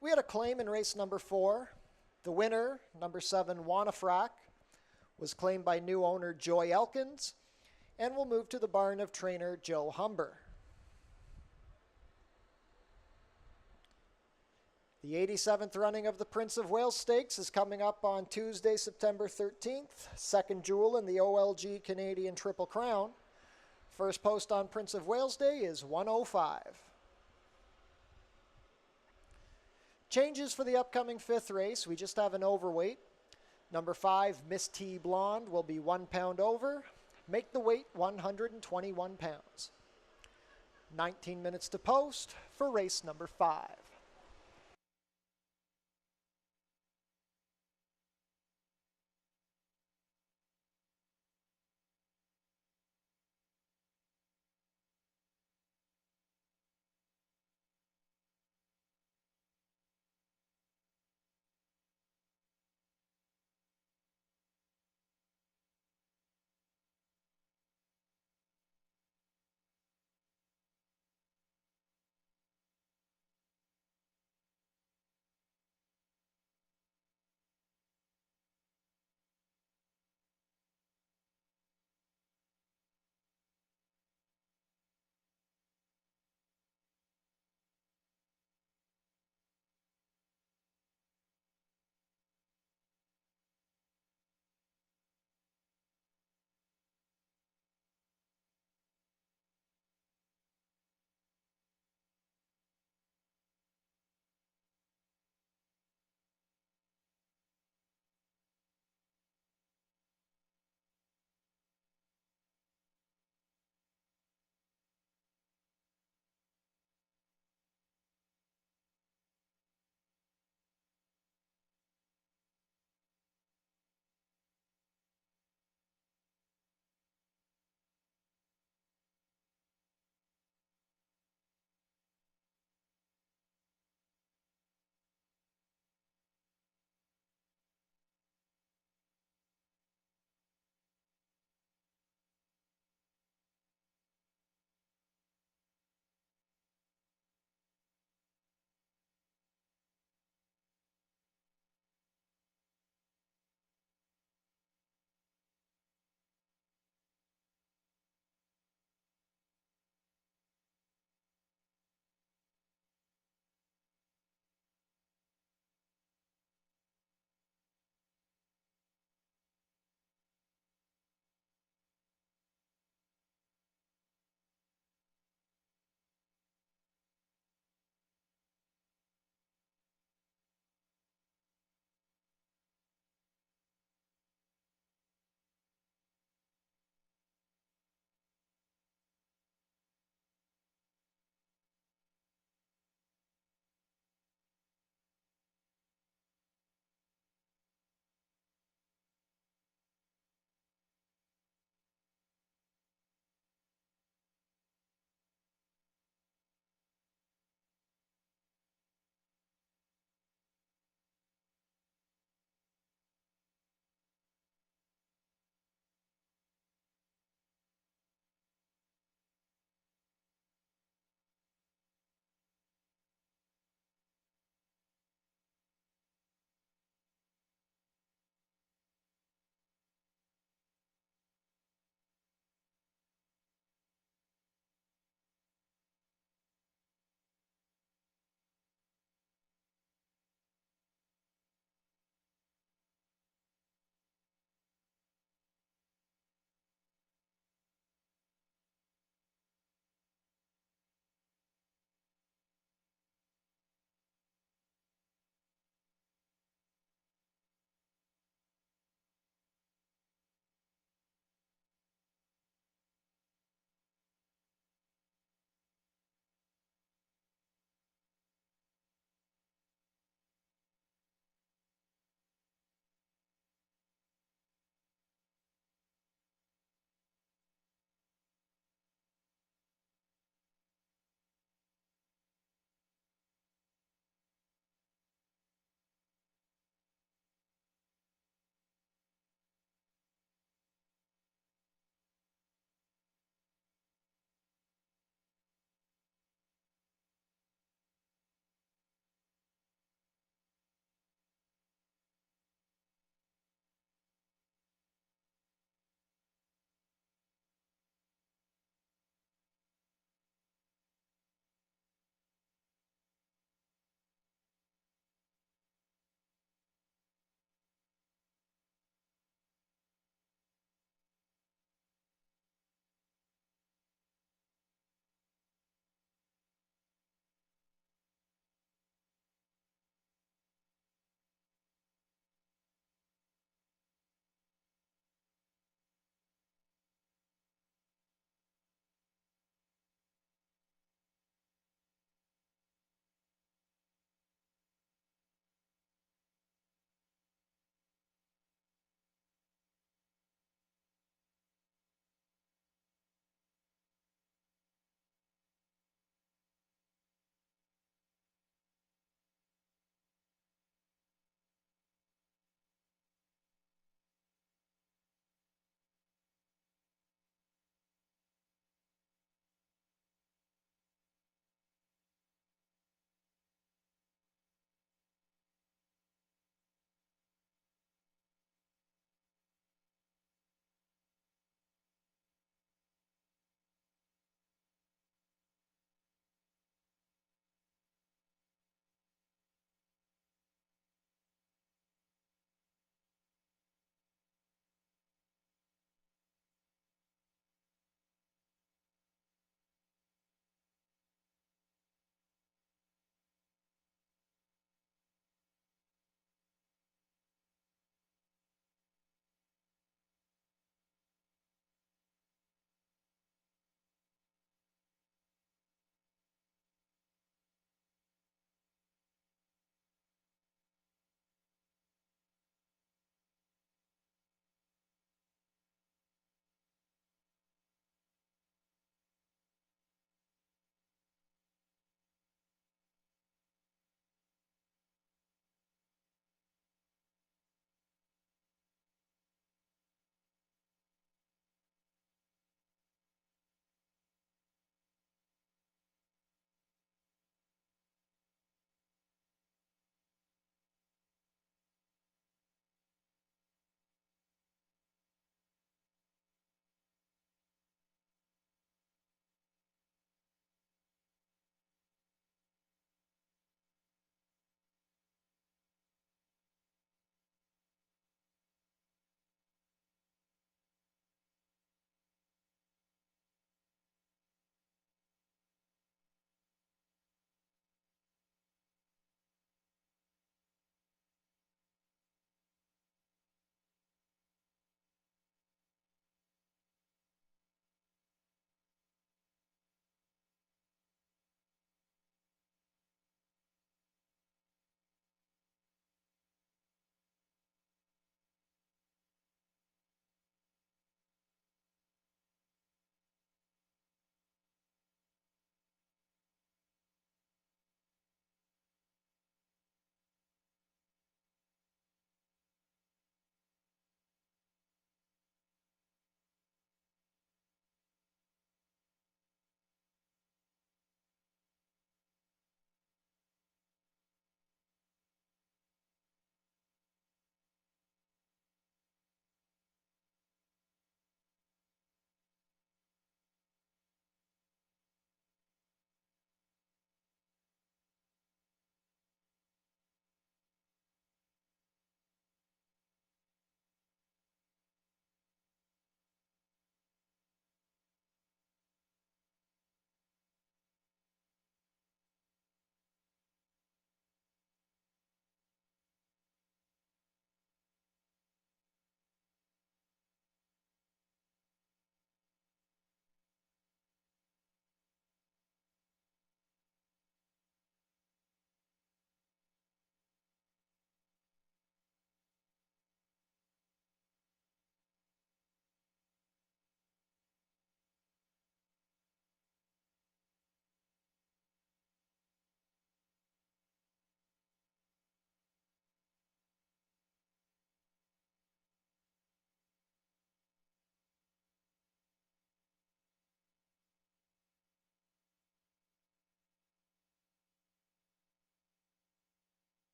We had a claim in race number 4. The winner, number 7, Wanafrac, was claimed by new owner Joy Elkins and will move to the barn of trainer Joe Humber. The 87th running of the Prince of Wales Stakes is coming up on Tuesday, September 13th. Second jewel in the OLG Canadian Triple Crown. First post on Prince of Wales Day is 1:05. Changes for the upcoming 5th race. We just have an overweight. Number 5, Miss T Blonde, will be 1 pound over. Make the weight 121 pounds. 19 minutes to post for race number 5.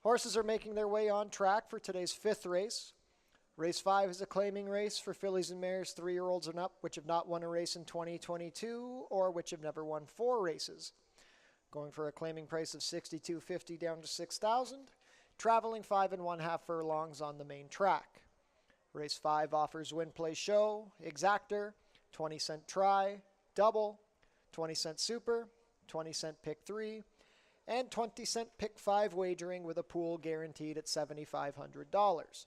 Horses are making their way on track for today's fifth race. Race 5 is a claiming race for fillies and mares 3-year-olds and up, which have not won a race in 2022 or which have never won 4 races. Going for a claiming price of $62.50 down to $6,000, traveling 5 1/2 furlongs on the main track. Race 5 offers win, play, show, exactor, 20-cent try, double, 20-cent super, 20-cent pick 3, and 20-cent pick 5 wagering with a pool guaranteed at $7,500.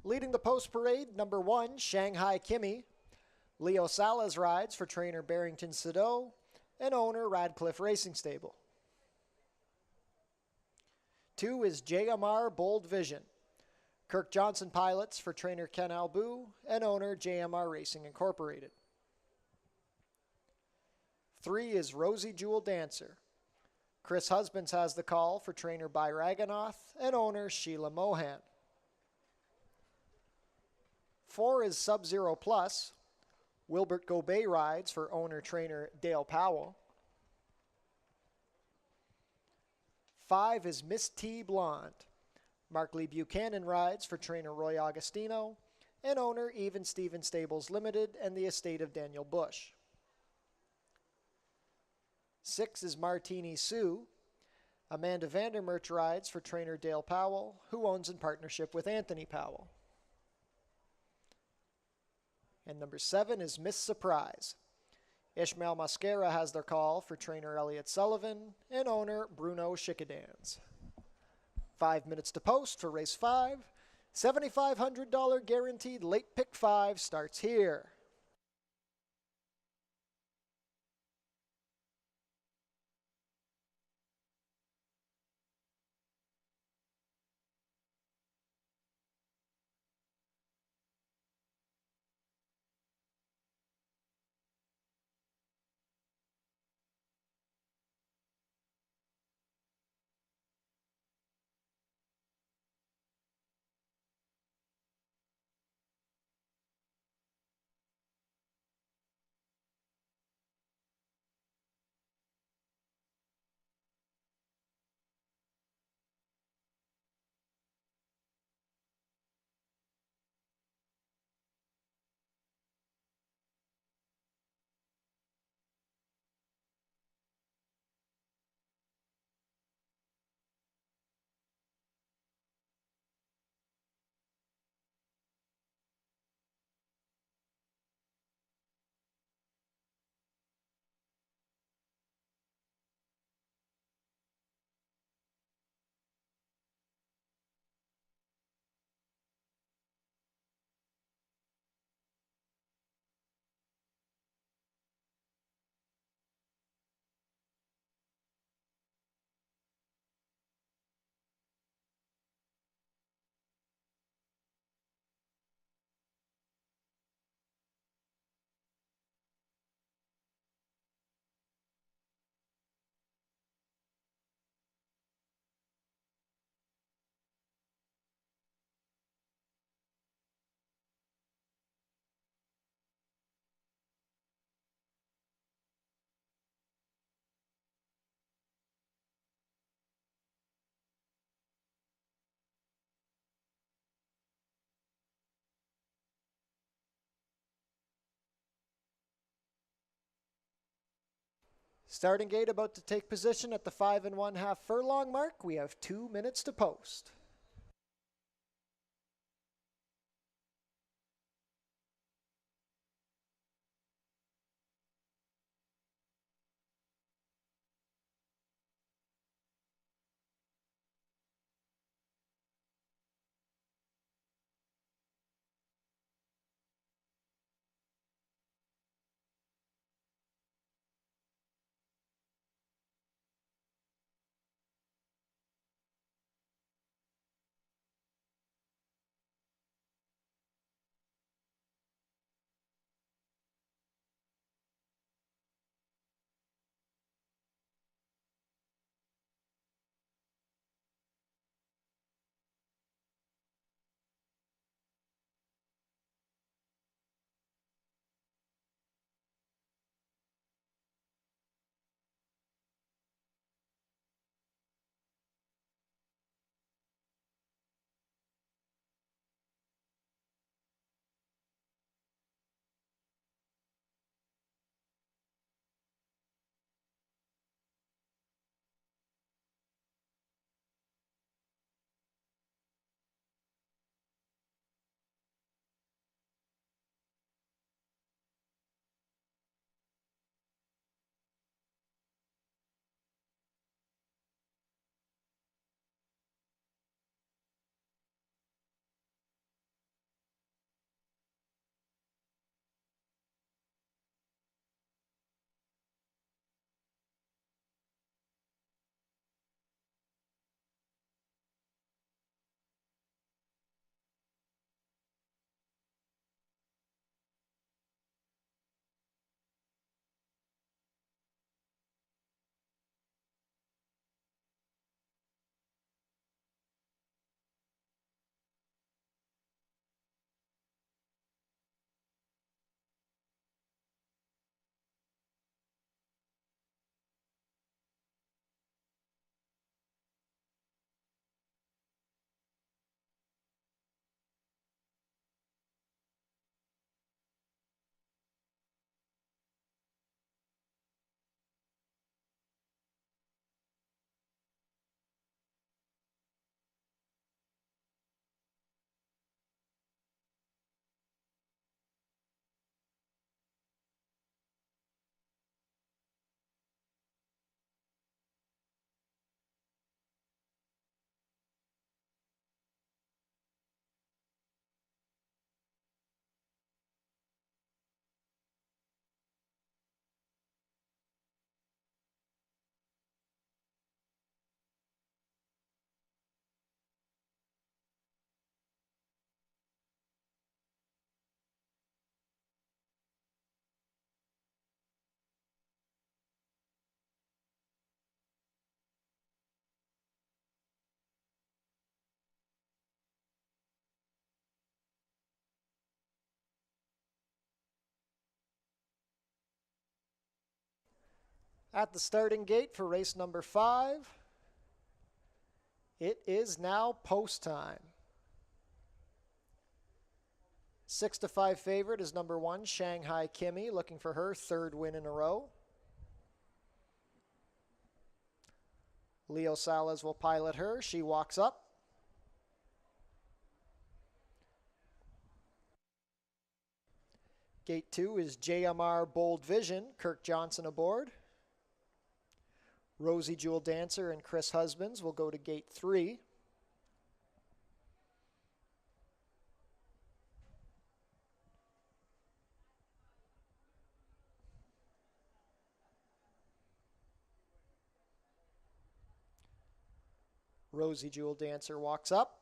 Leading the post parade, number 1, Shanghai Kimmy. Leo Salas rides for trainer Barrington Sado and owner Radcliffe Racing Stable. 2 is JMR Bold Vision. Kirk Johnson pilots for trainer Ken Albu and owner JMR Racing Incorporated. 3 is Rosie Jewel Dancer. Chris Husbands has the call for trainer By Raganoth and owner Sheila Mohan. 4 is Sub-Zero Plus. Wilbert Gobet rides for owner-trainer Dale Powell. 5 is Miss T Blonde. Mark Lee Buchanan rides for trainer Roy Augustino and owner Even Steven Stables Limited and the estate of Daniel Bush. 6 is Martini Sue. Amanda Vandermerch rides for trainer Dale Powell, who owns in partnership with Anthony Powell. And number 7 is Miss Surprise. Ishmael Mascara has their call for trainer Elliot Sullivan and owner Bruno Schickadans. 5 minutes to post for race 5. $7,500 guaranteed late pick 5 starts here. Starting gate about to take position at the 5 1/2 furlong mark. We have 2 minutes to post. At the starting gate for race number 5, it is now post time. 6-5 favorite is number 1, Shanghai Kimmy, looking for her 3rd win in a row. Leo Salas will pilot her. She walks up. Gate 2 is JMR Bold Vision, Kirk Johnson aboard. Rosie Jewel Dancer and Chris Husbands will go to gate 3. Rosie Jewel Dancer walks up.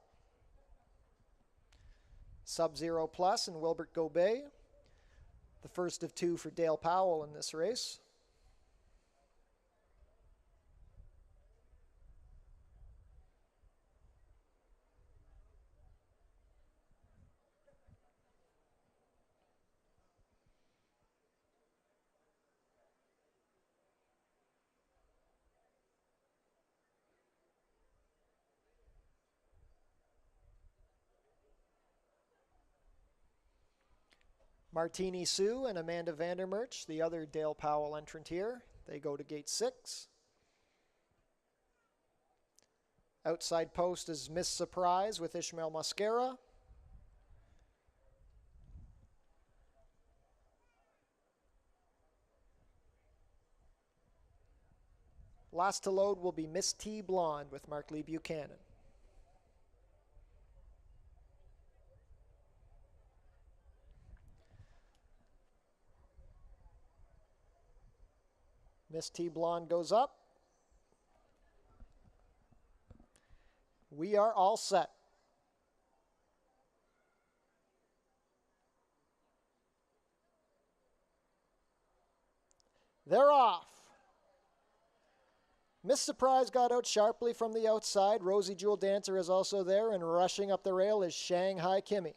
Sub-Zero Plus and Wilbert Gobet, the first of 2 for Dale Powell in this race. Martini Sue and Amanda Vandermerch, the other Dale Powell entrant here. They go to gate 6. Outside post is Miss Surprise with Ishmael Mascara. Last to load will be Miss T Blonde with Mark Lee Buchanan. Miss T Blonde goes up. We are all set. They're off. Miss Surprise got out sharply from the outside. Rosie Jewel Dancer is also there, and rushing up the rail is Shanghai Kimmy.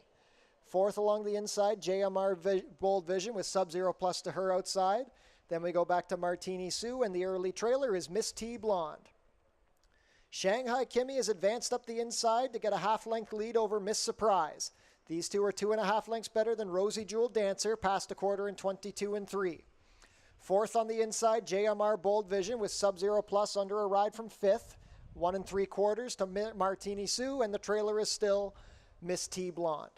4th along the inside, JMR Bold Vision with Sub-Zero Plus to her outside. Then we go back to Martini Sue, and the early trailer is Miss T Blonde. Shanghai Kimmy has advanced up the inside to get a half-length lead over Miss Surprise. These two are 2.5 lengths better than Rosie Jewel Dancer, past a quarter in 22 3. 4th on the inside, JMR Bold Vision with Sub-Zero Plus under a ride from 5th. 1 3/4 to Martini Sue, and the trailer is still Miss T Blonde.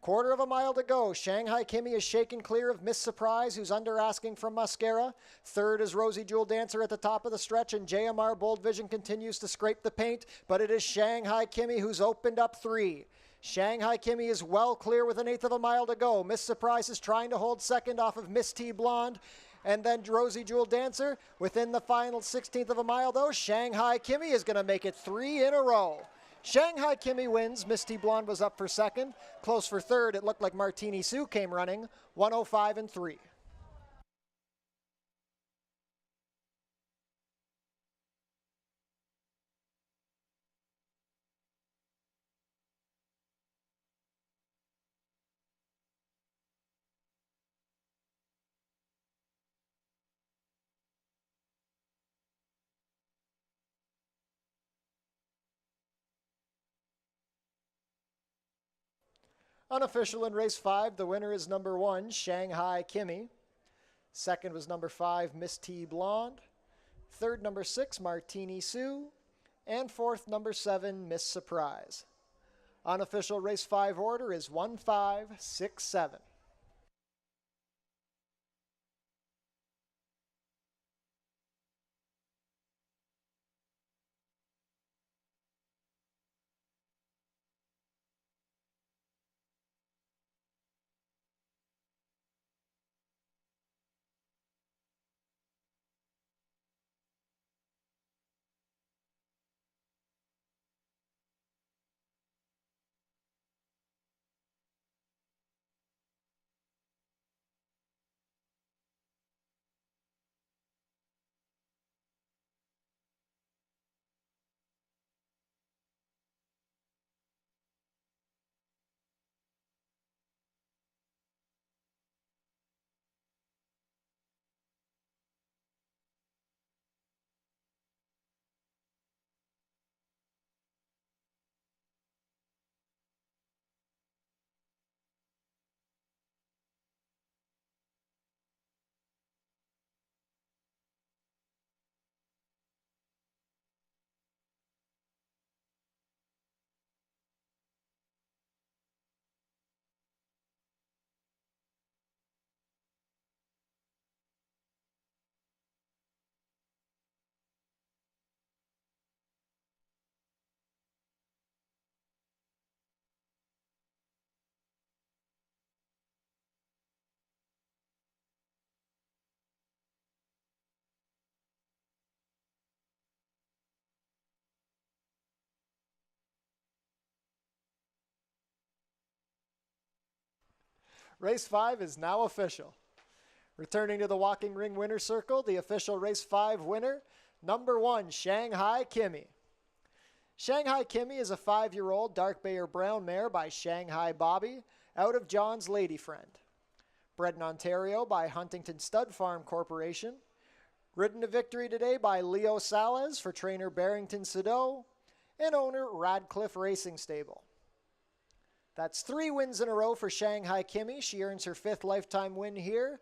Quarter of a mile to go. Shanghai Kimmy is shaken clear of Miss Surprise, who's under asking from Mascara. 3rd is Rosie Jewel Dancer at the top of the stretch, and JMR Bold Vision continues to scrape the paint, but it is Shanghai Kimmy who's opened up 3. Shanghai Kimmy is well clear with 1/8 of a mile to go. Miss Surprise is trying to hold second off of Miss T Blonde, and then Rosie Jewel Dancer. Within the final 16th of a mile, though, Shanghai Kimmy is going to make it 3 in a row. Shanghai Kimmy wins. Miss T Blonde was up for 2nd. Close for 3rd. It looked like Martini Sue came running. 1:05 3. Unofficial in race 5, the winner is number 1, Shanghai Kimmy. 2nd was number 5, Miss T Blonde. 3rd, number 6, Martini Sue. And 4th, number 7, Miss Surprise. Unofficial race 5 order is 1, 5, 6, 7. Race 5 is now official. Returning to the walking ring winner circle, the official Race 5 winner, number 1, Shanghai Kimmy. Shanghai Kimmy is a 5-year-old dark bay or brown mare by Shanghai Bobby out of John's Lady Friend. Bred in Ontario by Huntington Stud Farm Corporation. Ridden to victory today by Leo Salas for trainer Barrington Sado and owner Radcliffe Racing Stable. That's 3 wins in a row for Shanghai Kimmy. She earns her 5th lifetime win here,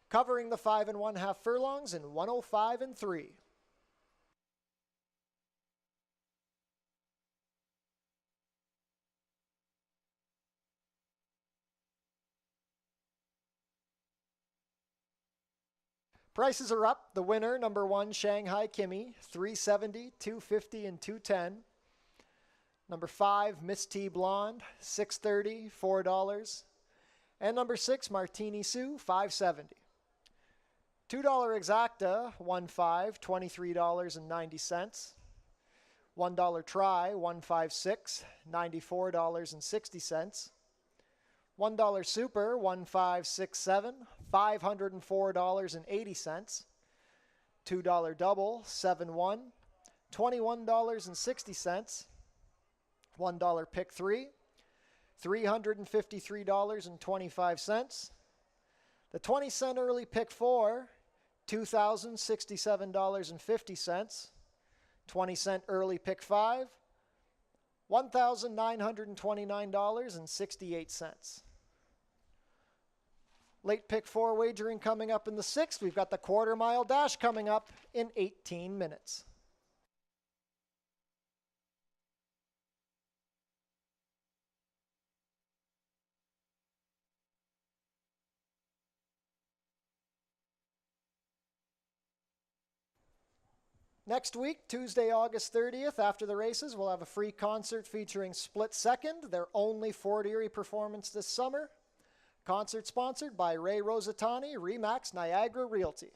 covering the 5 1/2 furlongs in 105 3. Prices are up. The winner, number 1, Shanghai Kimmy, $370, $250, and $210. Number 5, Miss T Blonde, $630, $4. And number 6, Martini Sue, $570. $2 exacta, 1.5, $23.90. $1 try, 156, $94.60. $1 super, 1567, $504.80. $2 double, 71, $21.60. $1 pick 3, $353.25. The 20-cent early pick 4, $2,067.50. 20-cent early pick 5, $1,929.68. Late pick 4 wagering coming up in the 6th. We've got the quarter-mile dash coming up in 18 minutes. Next week, Tuesday, August 30th, after the races, we'll have a free concert featuring Split Second, their only Fort Erie performance this summer. Concert sponsored by Ray Rosatani, Remax Niagara Realty.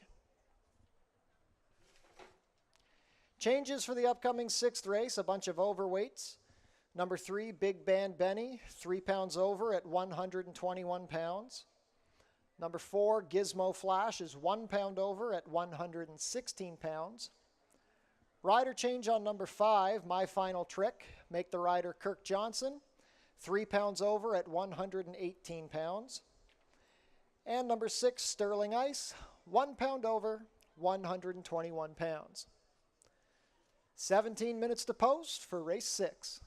Changes for the upcoming 6th race, a bunch of overweights. Number 3, Big Band Benny, 3 pounds over at 121 pounds. Number 4, Gizmo Flash is 1 pound over at 116 pounds. Rider change on number 5, My Final Trick. Make the rider Kirk Johnson, 3 pounds over at 118 pounds. And number 6, Sterling Ice, 1 pound over, 121 pounds. 17 minutes to post for race 6.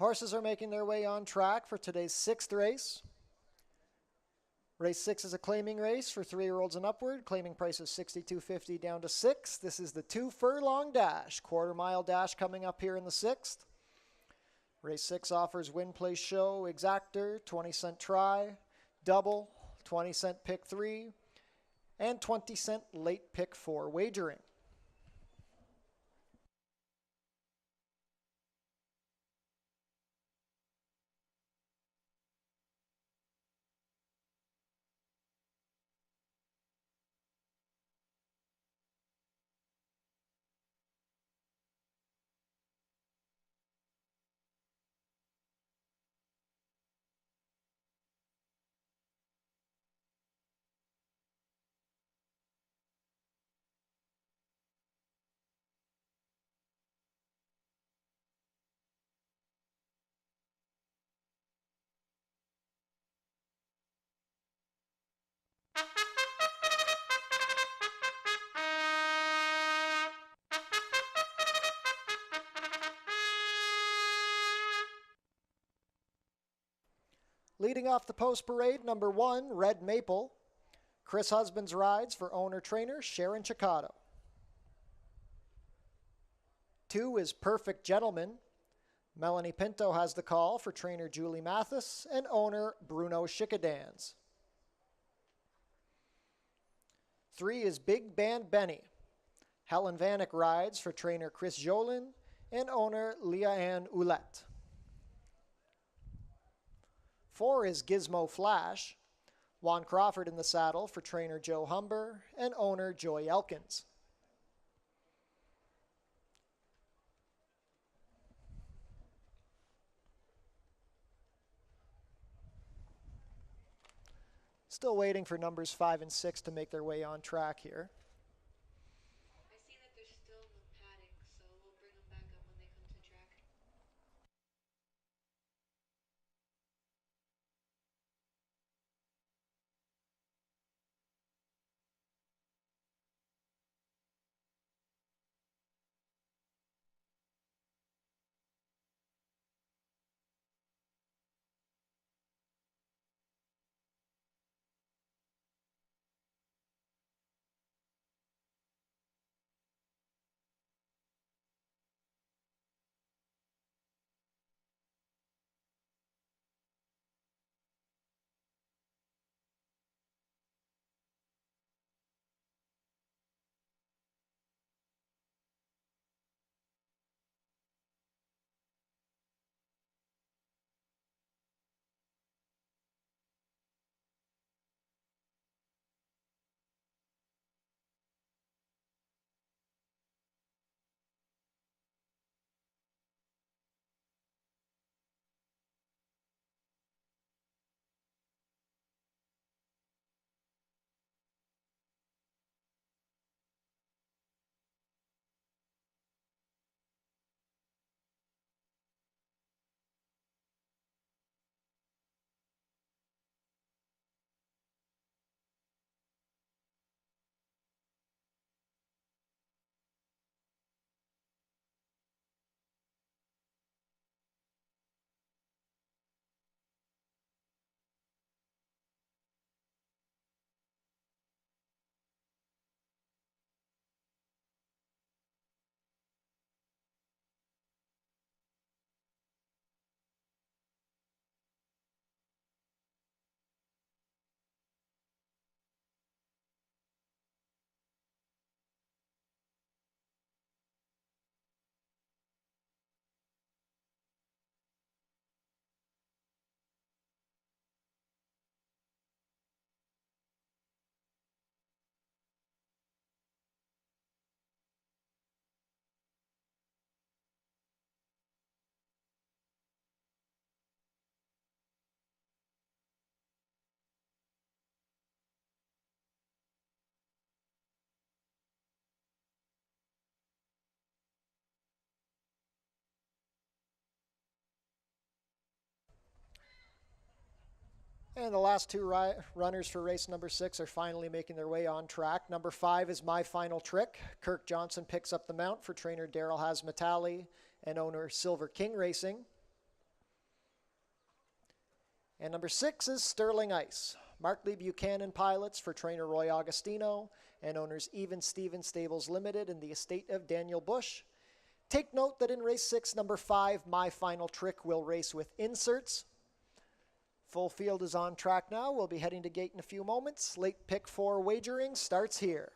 Horses are making their way on track for today's 6th race. Race 6 is a claiming race for 3-year-olds and upward. Claiming price is $62.50 down to 6. This is the 2 furlong dash, quarter-mile dash coming up here in the 6th. Race 6 offers win, place, show, exactor, 20-cent try, double, 20-cent pick 3, and 20-cent late pick 4 wagering. Leading off the post parade, number 1, Red Maple. Chris Husbands rides for owner-trainer Sharon Chicado. 2 is Perfect Gentleman. Melanie Pinto has the call for trainer Julie Mathis and owner Bruno Schickadans. 3 is Big Band Benny. Helen Vanek rides for trainer Chris Jolin and owner Leah Ann Ouellette. 4 is Gizmo Flash. Juan Crawford in the saddle for trainer Joe Humber and owner Joy Elkins. Still waiting for numbers 5 and 6 to make their way on track here. I see that they're still in the paddock, so we'll bring them back up when they come to track. And the last 2 runners for race number 6 are finally making their way on track. Number 5 is My Final Trick. Kirk Johnson picks up the mount for trainer Daryl Hasmatali and owner Silver King Racing. And number 6 is Sterling Ice. Mark Lee Buchanan pilots for trainer Roy Augustino and owners Even Stevens Stables Limited in the estate of Daniel Bush. Take note that in race 6, number 5, My Final Trick, will race with inserts. Full field is on track now. We'll be heading to gate in a few moments. Late pick 4 wagering starts here.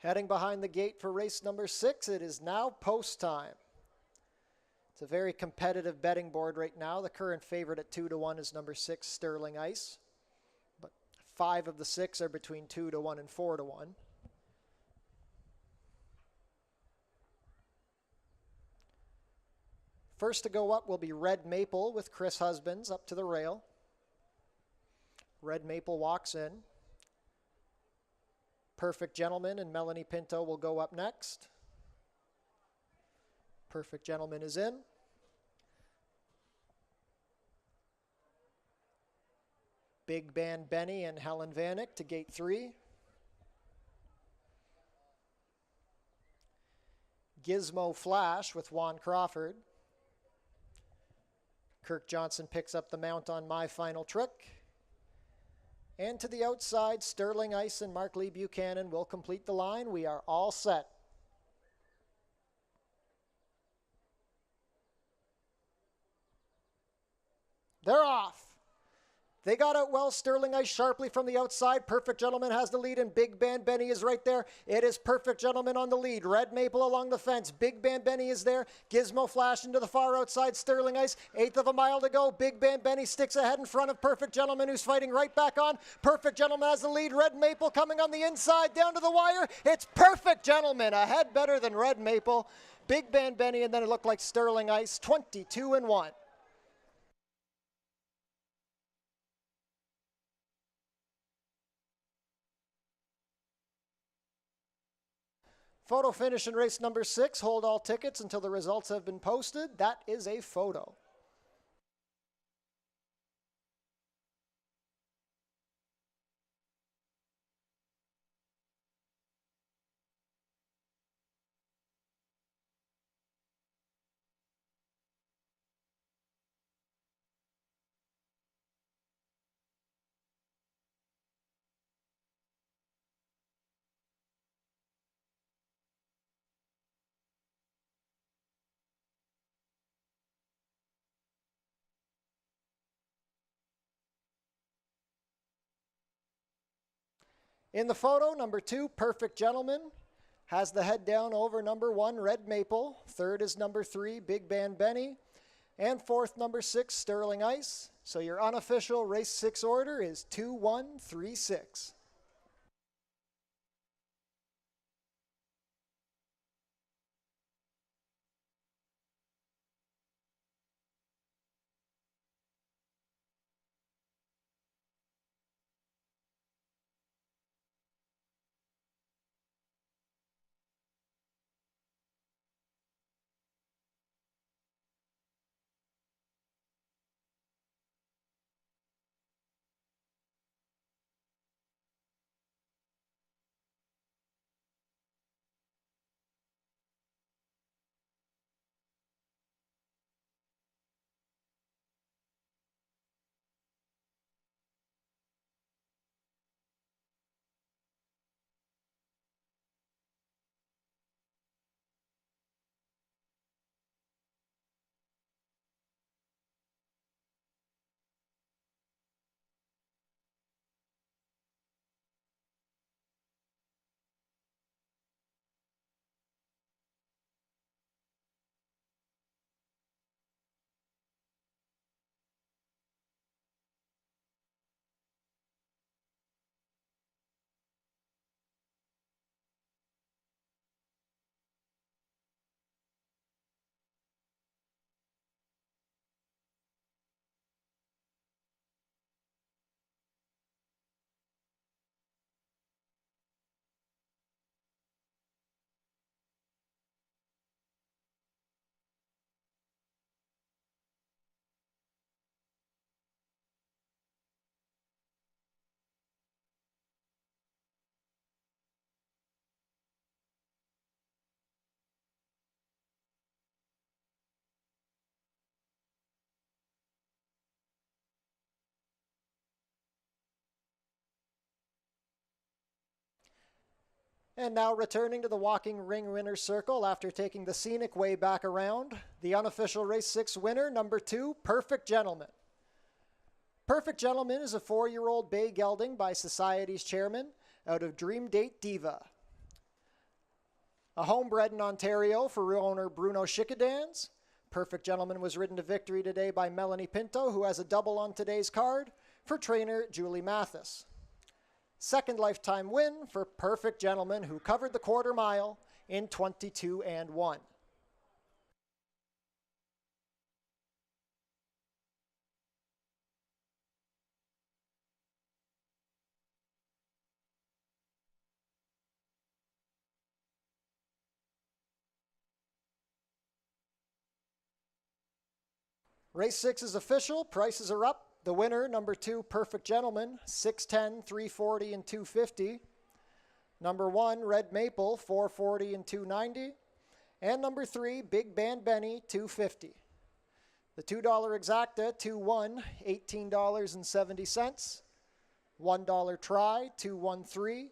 Heading behind the gate for race number 6, it is now post time. It's a very competitive betting board right now. The current favorite at 2-1 is number 6, Sterling Ice. But 5 of the 6 are between 2-1 and 4-1. First to go up will be Red Maple with Chris Husbands up to the rail. Red Maple walks in. Perfect Gentleman and Melanie Pinto will go up next. Perfect Gentleman is in. Big Band Benny and Helen Vanek to gate 3. Gizmo Flash with Juan Crawford. Kirk Johnson picks up the mount on My Final Trick. And to the outside, Sterling Ice and Mark Lee Buchanan will complete the line. We are all set. They're off. They got out well. Sterling Ice sharply from the outside. Perfect Gentleman has the lead, and Big Band Benny is right there. It is Perfect Gentleman on the lead. Red Maple along the fence. Big Band Benny is there. Gizmo Flash into the far outside. Sterling Ice, 1/8 of a mile to go. Big Band Benny sticks ahead in front of Perfect Gentleman, who's fighting right back on. Perfect Gentleman has the lead. Red Maple coming on the inside down to the wire. It's Perfect Gentleman ahead better than Red Maple. Big Band Benny, and then it looked like Sterling Ice, 22-1. Photo finish in race number 6. Hold all tickets until the results have been posted. That is a photo. In the photo, number 2, Perfect Gentleman, has the head down over number 1, Red Maple. Third is number 3, Big Band Benny. And fourth, number 6, Sterling Ice. So your unofficial race 6 order is 2-1-3-6. And now returning to the walking ring winner's circle after taking the scenic way back around, the unofficial race 6 winner, number 2, Perfect Gentleman. Perfect Gentleman is a 4-year-old bay gelding by Society's chairman out of Dream Date Diva. A homebred in Ontario for owner Bruno Chickadans, Perfect Gentleman was ridden to victory today by Melanie Pinto, who has a double on today's card, for trainer Julie Mathis. Second lifetime win for Perfect Gentleman, who covered the quarter mile in 22 and 1. Race 6 is official. Prices are up. The winner, number 2, Perfect Gentleman, 610, 340, and 250. Number 1, Red Maple, 440 and 290. And number 3, Big Band Benny, 250. The $2 exacta, 2-1, $18.70. $1 try, 213,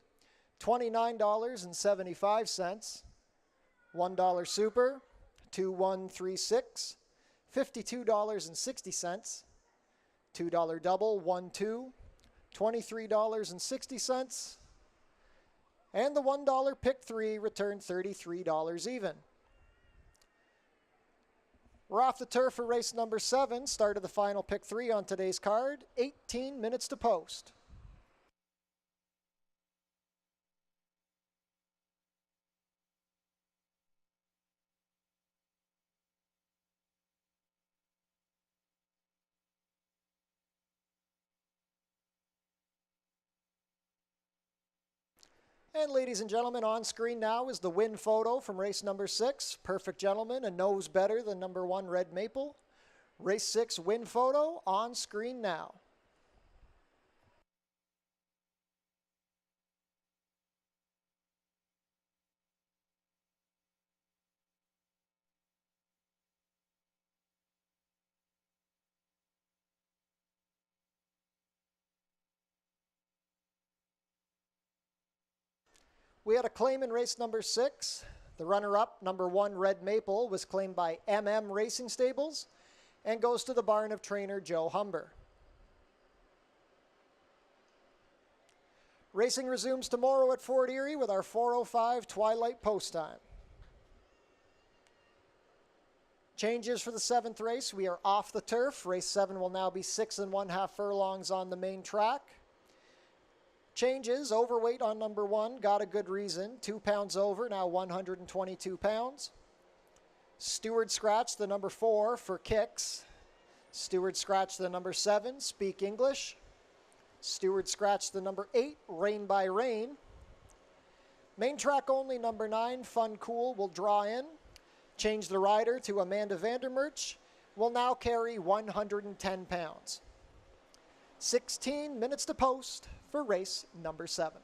$29.75. $1 super, 2136, $52.60. $2 double, 1-2, $23.60. And the $1 pick 3 returned $33 even. We're off the turf for race number 7. Start of the final pick 3 on today's card. 18 minutes to post. And ladies and gentlemen, on screen now is the win photo from race number 6. Perfect Gentleman, a nose better than number 1, Red Maple. Race 6 win photo on screen now. We had a claim in race number 6. The runner-up, number 1, Red Maple, was claimed by MM Racing Stables and goes to the barn of trainer Joe Humber. Racing resumes tomorrow at Fort Erie with our 4:05 twilight post time. Changes for the 7th race. We are off the turf. Race 7 will now be 6 1/2 furlongs on the main track. Changes, overweight on number 1, got a good reason. 2 pounds over, now 122 pounds. Steward scratch the number 4 for kicks. Steward scratch the number 7, speak English. Steward scratch the number 8, rain by rain. Main track only number 9, fun cool, will draw in. Change the rider to Amanda Vandermerch, will now carry 110 pounds. 16 minutes to post for race number 7.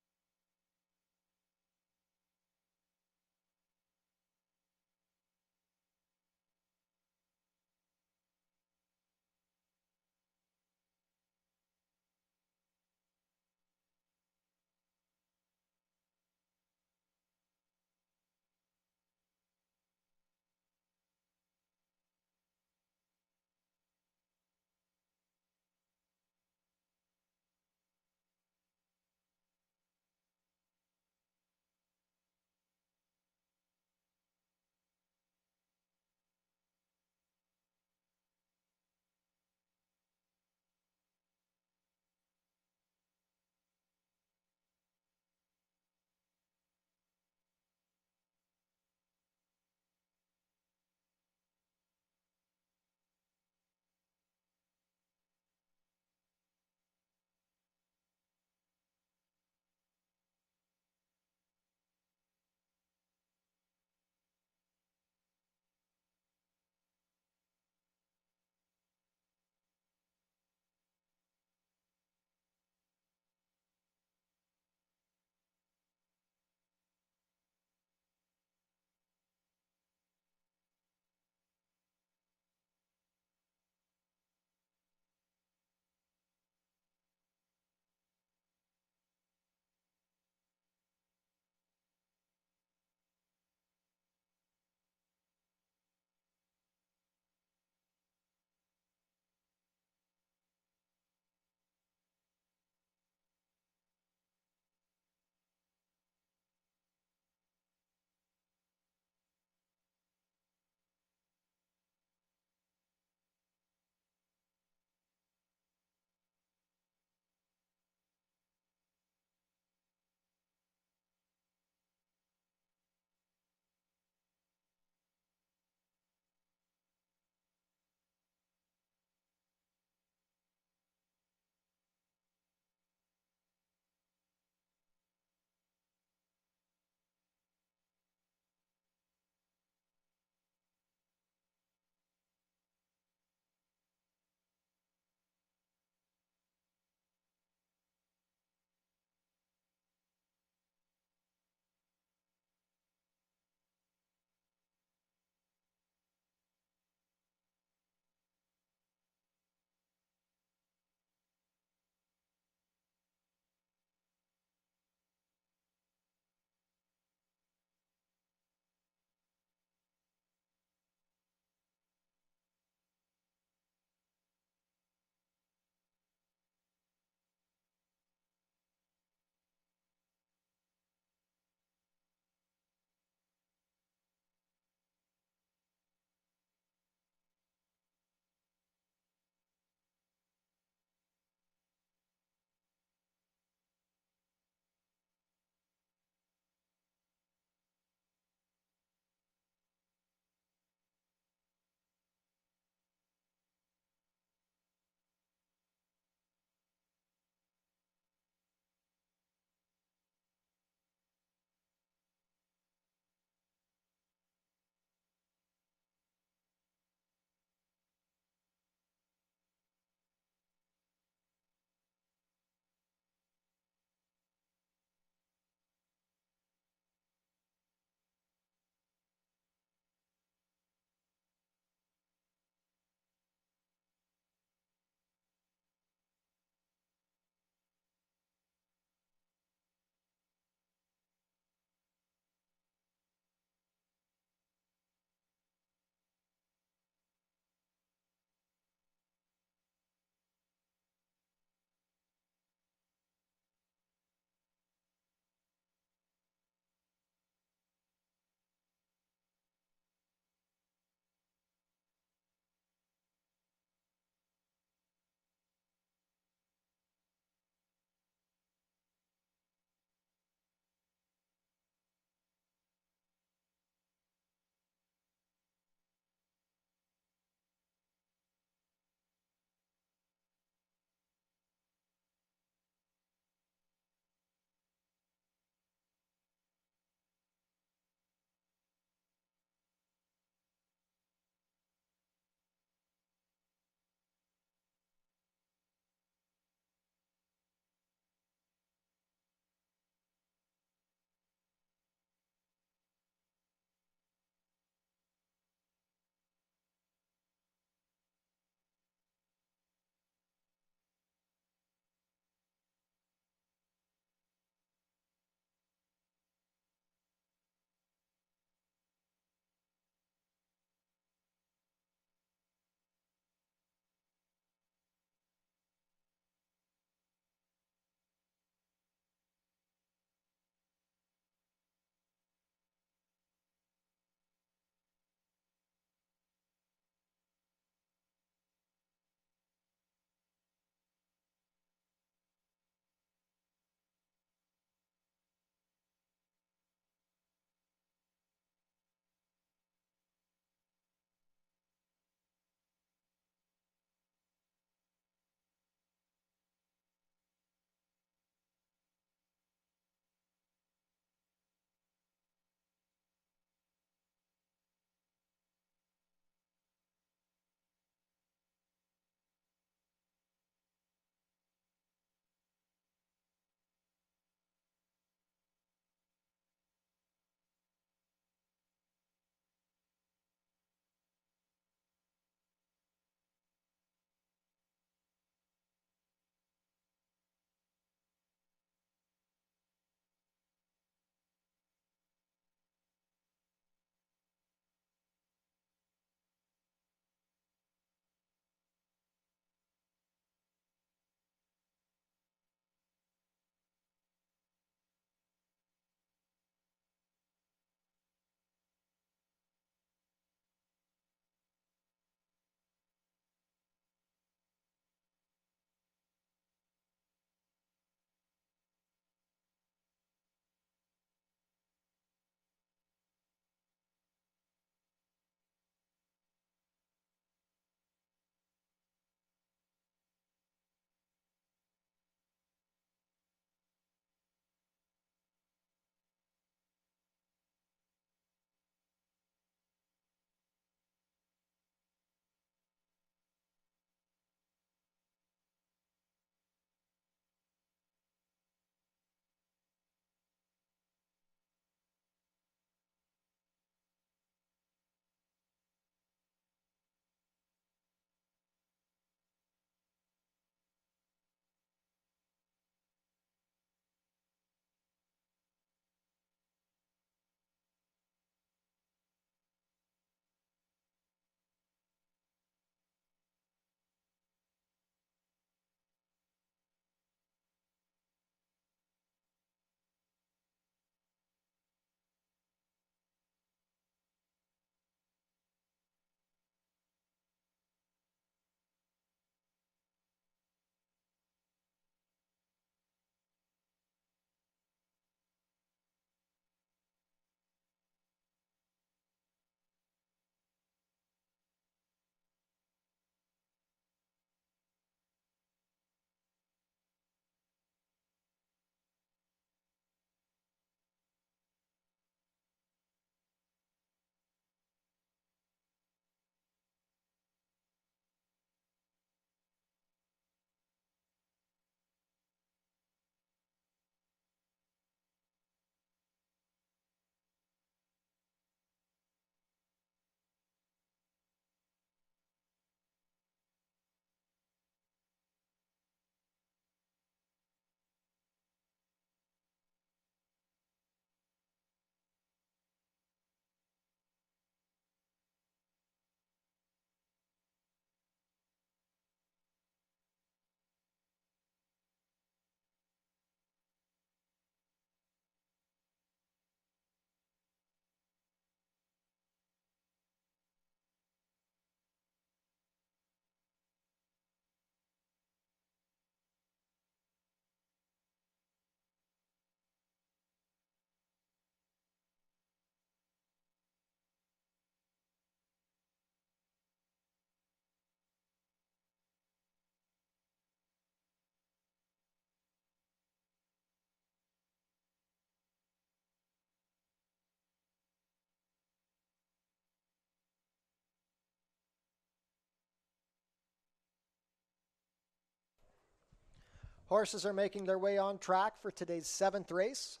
Horses are making their way on track for today's 7th race.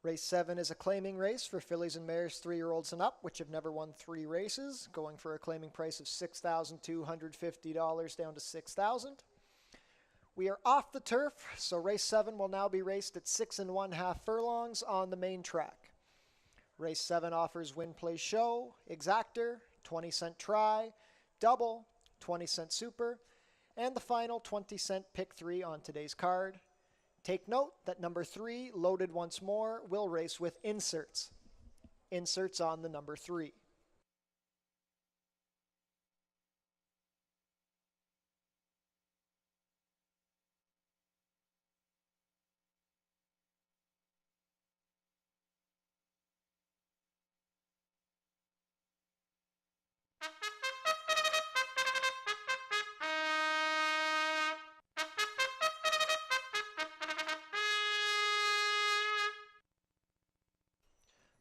Race 7 is a claiming race for fillies and mares 3-year-olds and up, which have never won 3 races, going for a claiming price of $6,250 down to $6,000. We are off the turf, so race 7 will now be raced at 6 1/2 furlongs on the main track. Race 7 offers win, play, show, exactor, 20-cent try, double, 20-cent super, and the final 20-cent pick 3 on today's card. Take note that number 3, Loaded Once More, will race with inserts. Inserts on the number 3.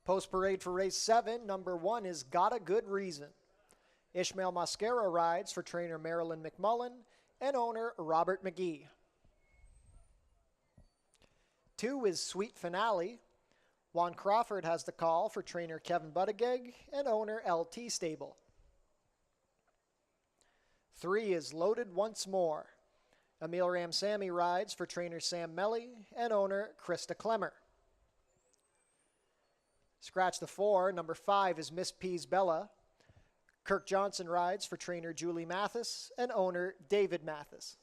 Post parade for race 7, number 1 is Got a Good Reason. Ishmael Mascara rides for trainer Marilyn McMullen and owner Robert McGee. 2 is Sweet Finale. Juan Crawford has the call for trainer Kevin Buttigieg and owner LT Stable. 3 is Loaded Once More. Emil Ramsamy rides for trainer Sam Melly and owner Krista Klemmer. Scratch the 4, number 5 is Miss P's Bella. Kirk Johnson rides for trainer Julie Mathis and owner David Mathis.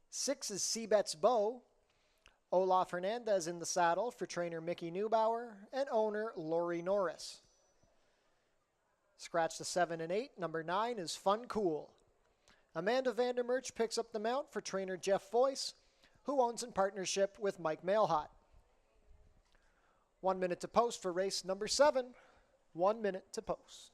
6 is Seabet's Bow. Olaf Hernandez in the saddle for trainer Mickey Neubauer and owner Lori Norris. Scratch the 7 and 8, number 9 is Fun Cool. Amanda Vandermerch picks up the mount for trainer Jeff Voice, who owns in partnership with Mike Mailhot. 1 minute to post for race number 7. 1 minute to post.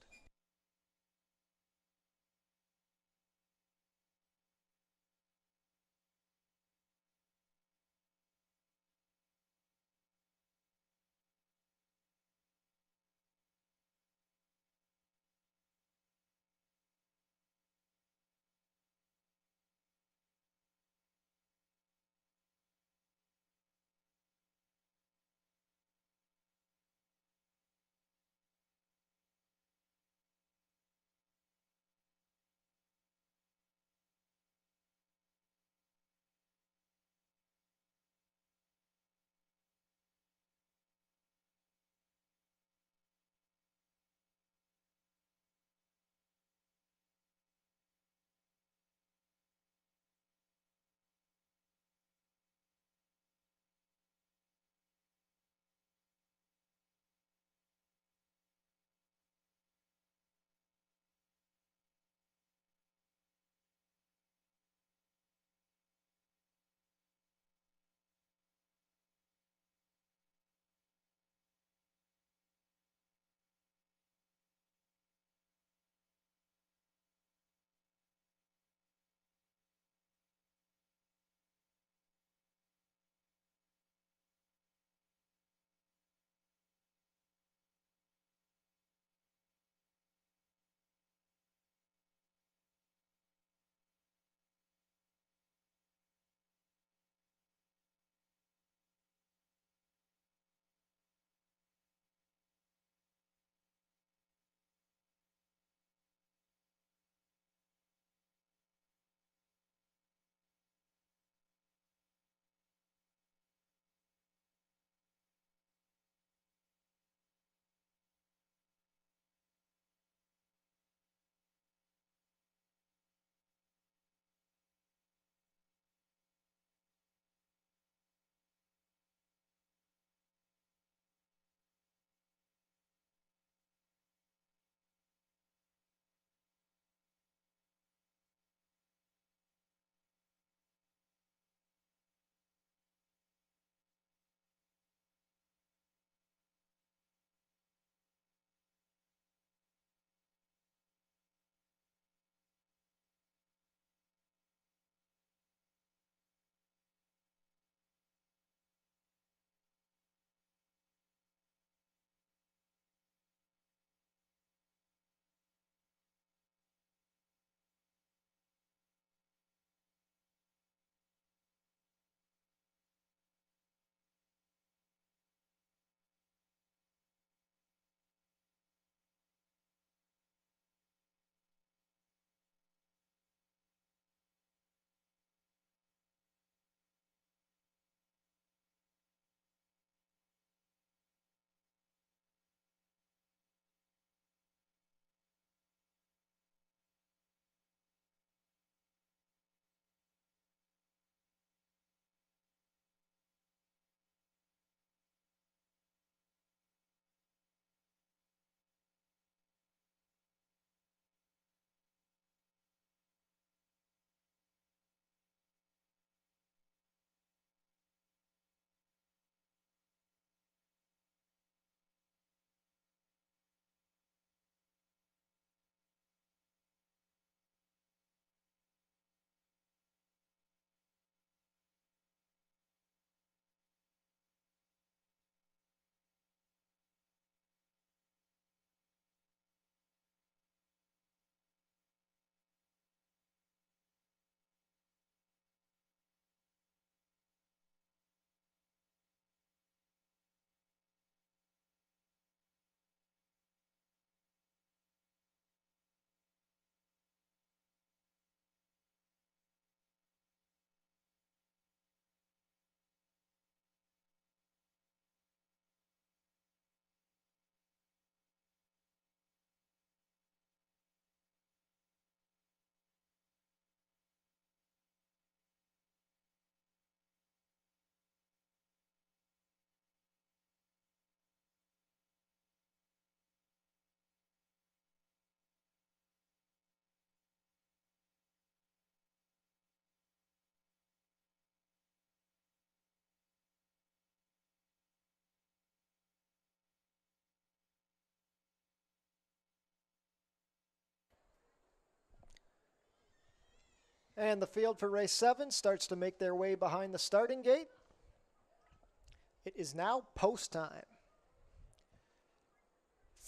And the field for race 7 starts to make their way behind the starting gate. It is now post time.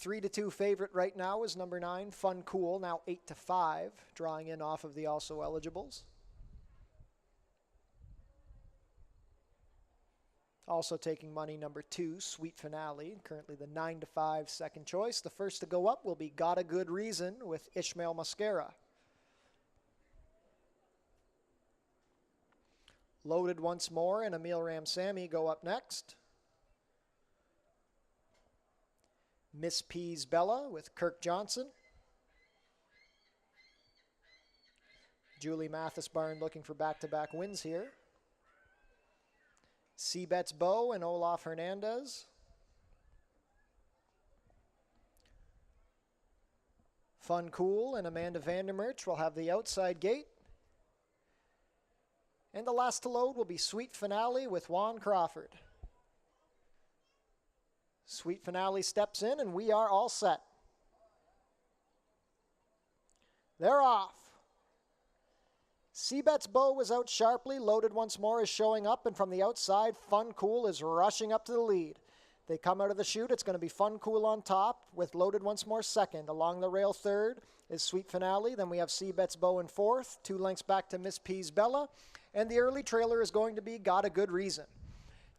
3-2 favorite right now is number 9, Fun Cool, now 8-5, drawing in off of the also eligibles. Also taking money, number 2, Sweet Finale, currently the 9-5 second choice. The first to go up will be Got a Good Reason with Ishmael Mascara. Loaded Once More and Emil Ramsamy go up next. Miss P's Bella with Kirk Johnson. Julie Mathis Barn looking for back-to-back wins here. Seabets Bow and Olaf Hernandez. Fun Cool and Amanda Vandermerch will have the outside gate. And the last to load will be Sweet Finale with Juan Crawford. Sweet Finale steps in and we are all set. They're off. Seabets Bow was out sharply. Loaded Once More is showing up, and from the outside, Fun Cool is rushing up to the lead. They come out of the chute. It's going to be Fun Cool on top with Loaded Once More second. Along the rail third is Sweet Finale. Then we have Seabets Bow in fourth. 2 lengths back to Miss P's Bella. And the early trailer is going to be Got a Good Reason.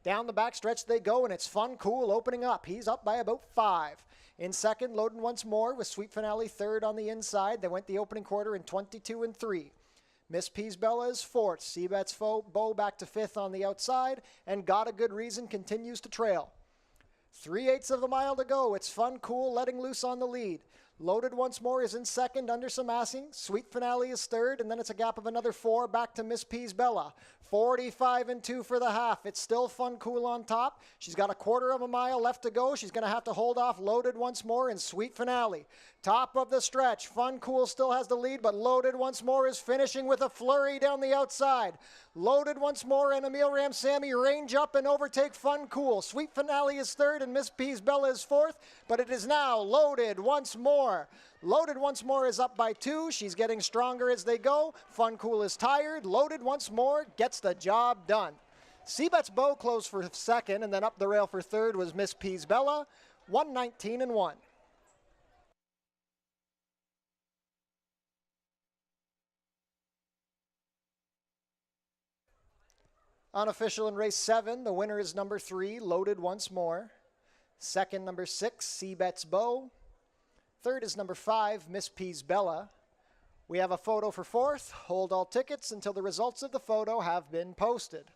Down the back stretch they go, and it's Fun Cool opening up. He's up by about 5. In second, Loaded Once More with Sweet Finale third on the inside. They went the opening quarter in 22-3. Miss P's Bella is fourth. Seabets Bow back to fifth on the outside, and Got a Good Reason continues to trail. 3/8 of a mile to go. It's Fun Cool letting loose on the lead. Loaded Once More is in second under some assing. Sweet Finale is third, and then it's a gap of another 4 back to Miss P's Bella. 45-2 for the half. It's still Fun Cool on top. She's got a quarter of a mile left to go. She's going to have to hold off Loaded Once More and Sweet Finale. Top of the stretch. Fun Cool still has the lead, but Loaded Once More is finishing with a flurry down the outside. Loaded Once More and Emil Ramsamy range up and overtake Fun Cool. Sweet Finale is third and Miss P's Bella is fourth, but it is now Loaded Once More. Loaded Once More is up by 2. She's getting stronger as they go. Fun Cool is tired. Loaded Once More gets the job done. Seabets Bow closed for second, and then up the rail for third was Miss P's Bella. 119-1. Unofficial in race 7, the winner is number 3, Loaded Once More. Second, number 6, Seabets Bow. Third is number 5, Miss P's Bella. We have a photo for fourth. Hold all tickets until the results of the photo have been posted.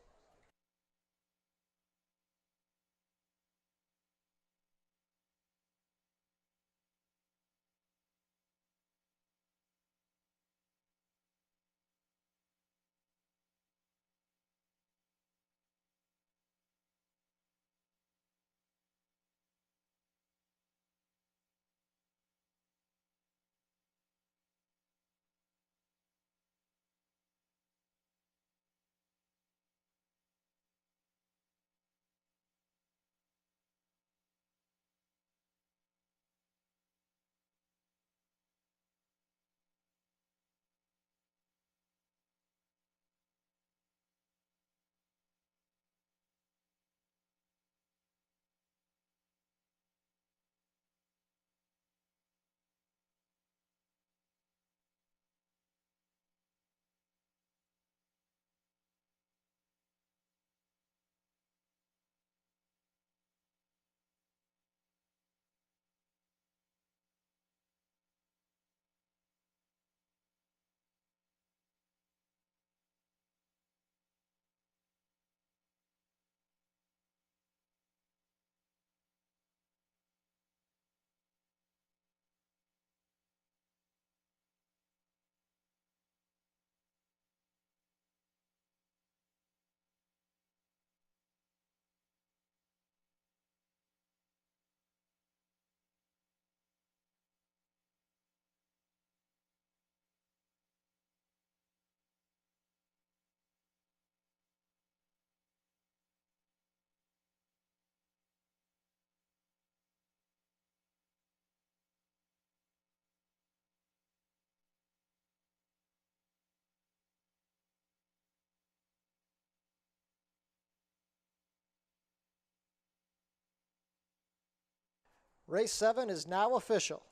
Race 7 is now official.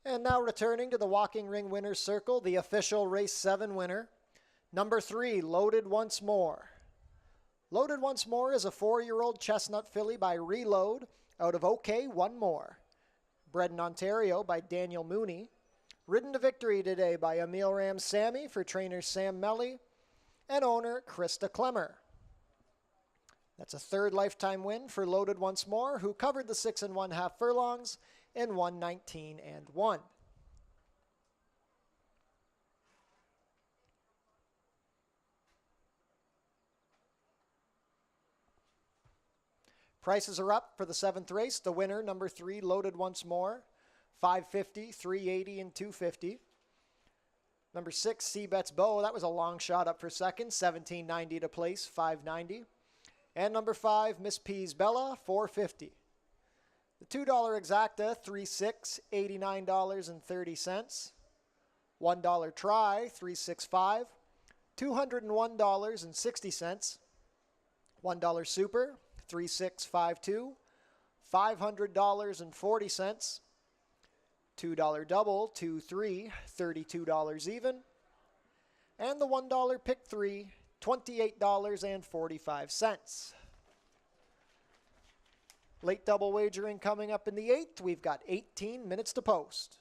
And now returning to the walking ring winner's circle, the official Race 7 winner, number 3, Loaded Once More. Loaded Once More is a 4-year-old chestnut filly by Reload out of OK One More. Bred in Ontario by Daniel Mooney. Ridden to victory today by Emil Ramsamy for trainer Sam Melly and owner Krista Klemmer. That's a third lifetime win for Loaded Once More, who covered the 6 1/2 furlongs in 1:19 and 1. Prices are up for the 7th race. The winner, number 3, Loaded Once More, $550, $380, and $250. Number 6, Seabets Bow, that was a long shot up for second, $17.90 to place, $590. And number 5, Miss P's Bella, $450. The $2 exacta, $3.6, $89.30. $1 try, $3.65. $201.60. $1 super, $3.652. $500.40. $2 double, $2.3, $32 even. And the $1 pick 3, $28.45. Late double wagering coming up in the 8th. We've got 18 minutes to post.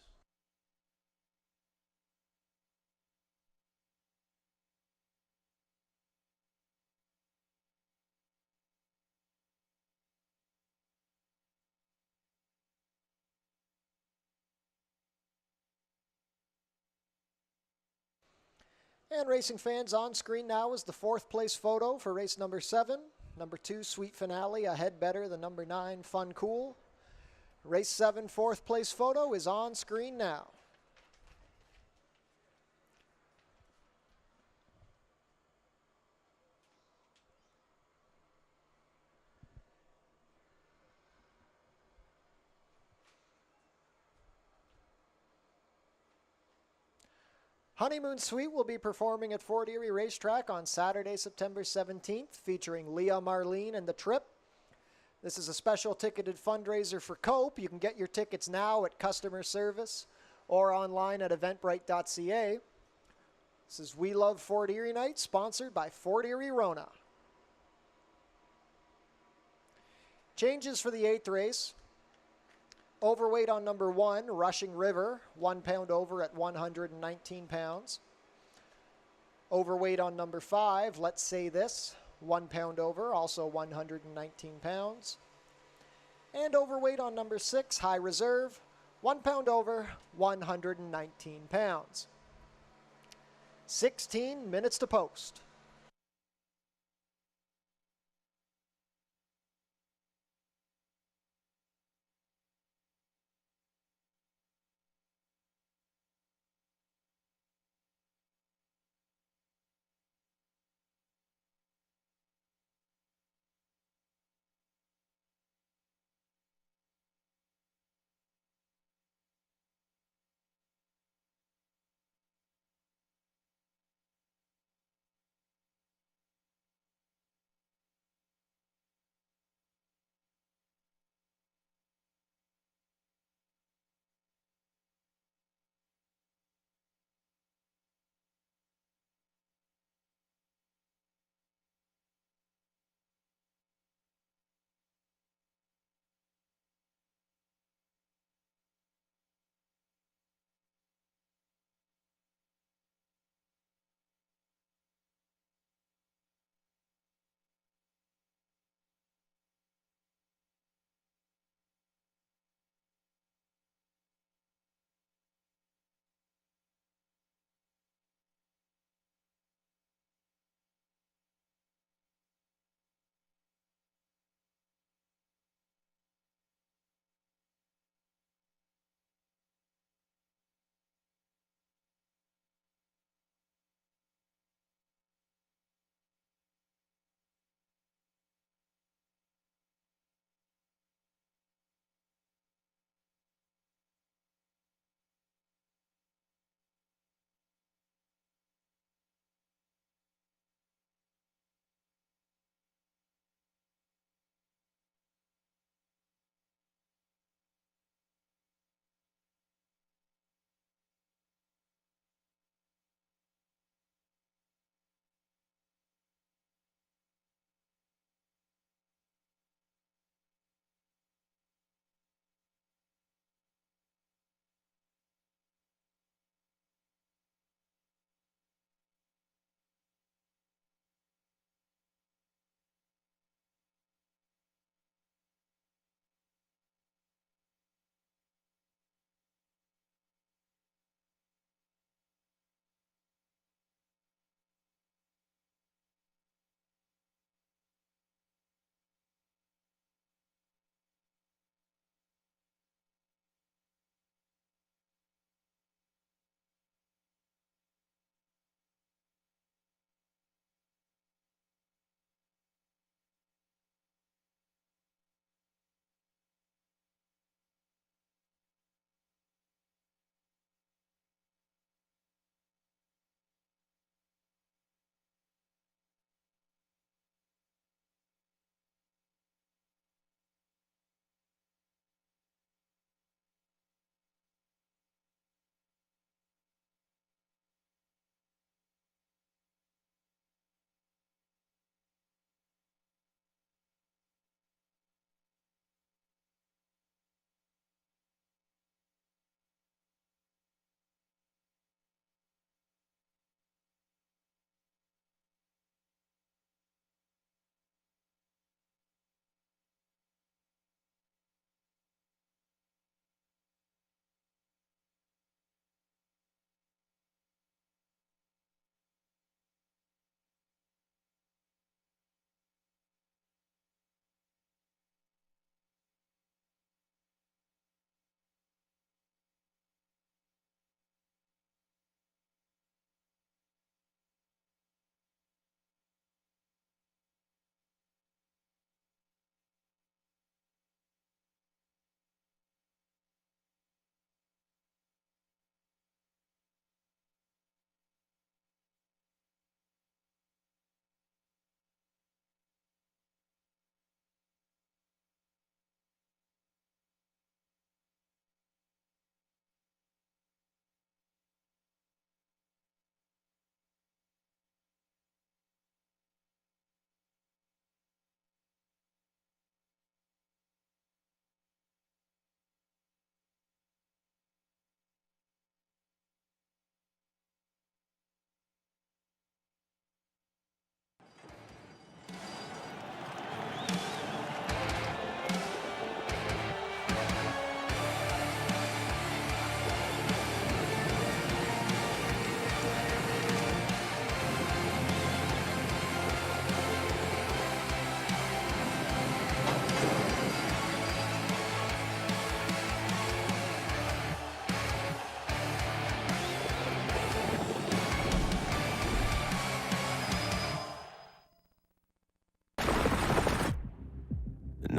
And racing fans, on screen now is the 4th place photo for race number 7. Number 2, Sweet Finale, ahead better than number 9, Fun Cool. Race 7, 4th place photo is on screen now. Honeymoon Suite will be performing at Fort Erie Racetrack on Saturday, September 17th, featuring Leah Marlene and The Trip. This is a special ticketed fundraiser for COPE. You can get your tickets now at customer service or online at eventbrite.ca. This is We Love Fort Erie Night, sponsored by Fort Erie Rona. Changes for the 8th race. Overweight on number 1, Rushing River, 1 pound over at 119 pounds. Overweight on number 5, Let's Say This, 1 pound over, also 119 pounds. And overweight on number 6, High Reserve, 1 pound over, 119 pounds. 16 minutes to post.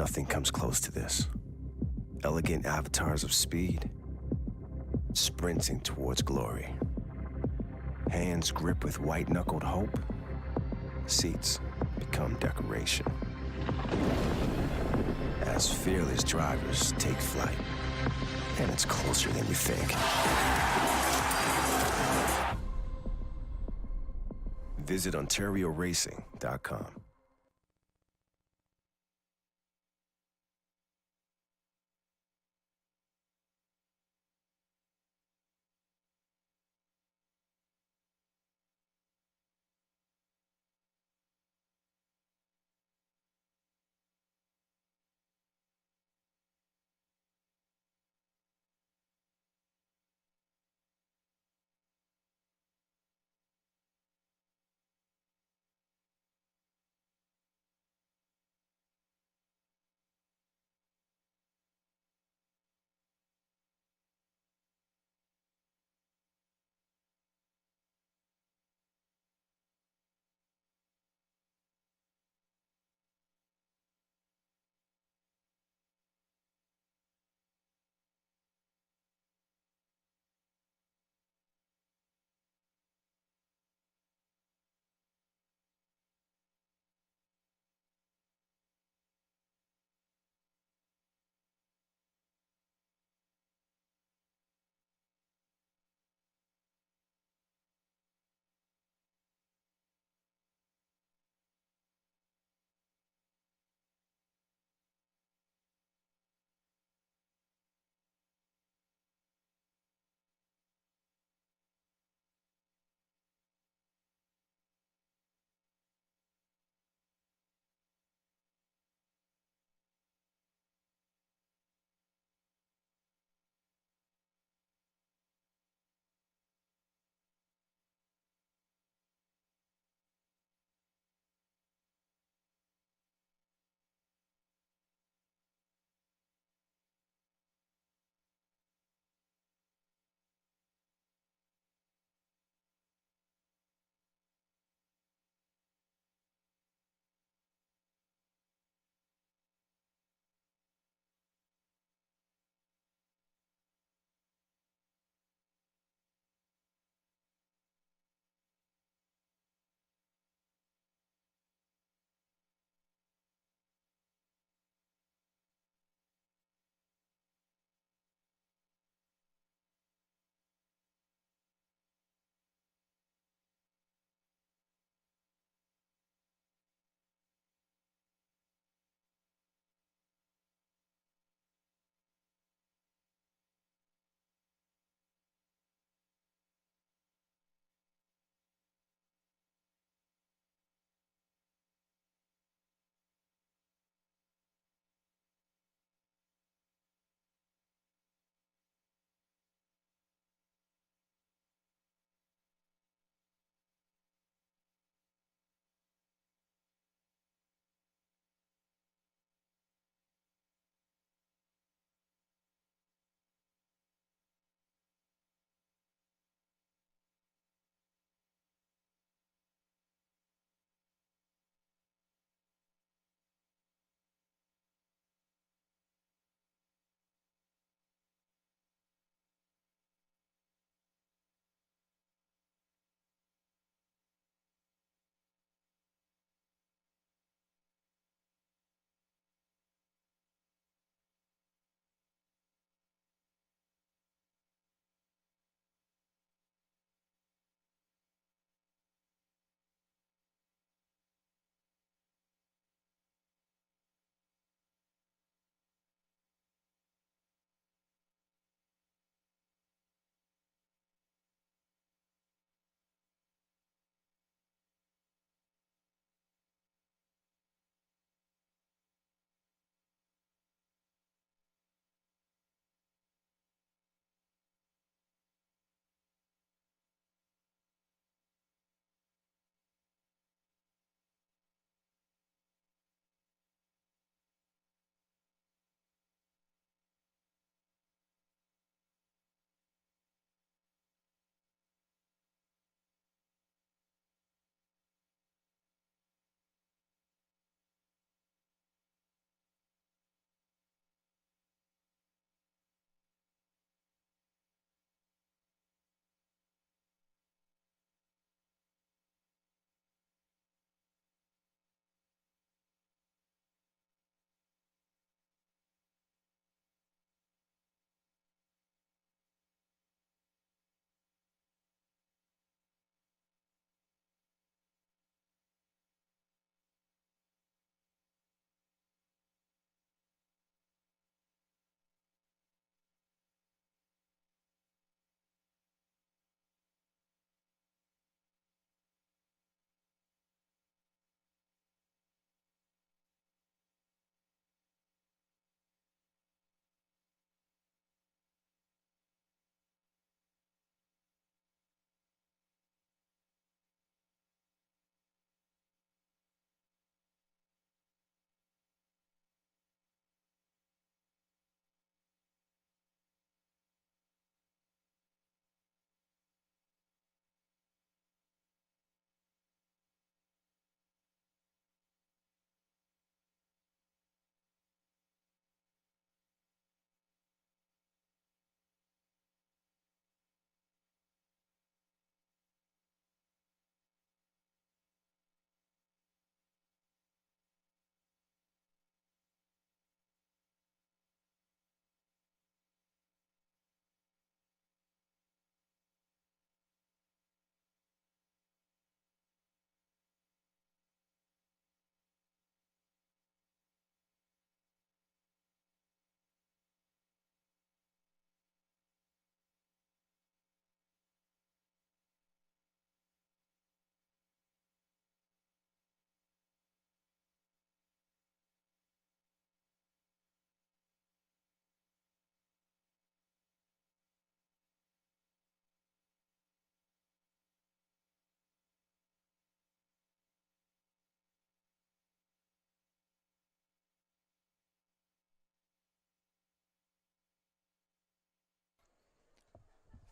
Nothing comes close to this. Elegant avatars of speed, sprinting towards glory. Hands grip with white-knuckled hope. Seats become decoration. As fearless drivers take flight. And it's closer than you think. Visit OntarioRacing.com.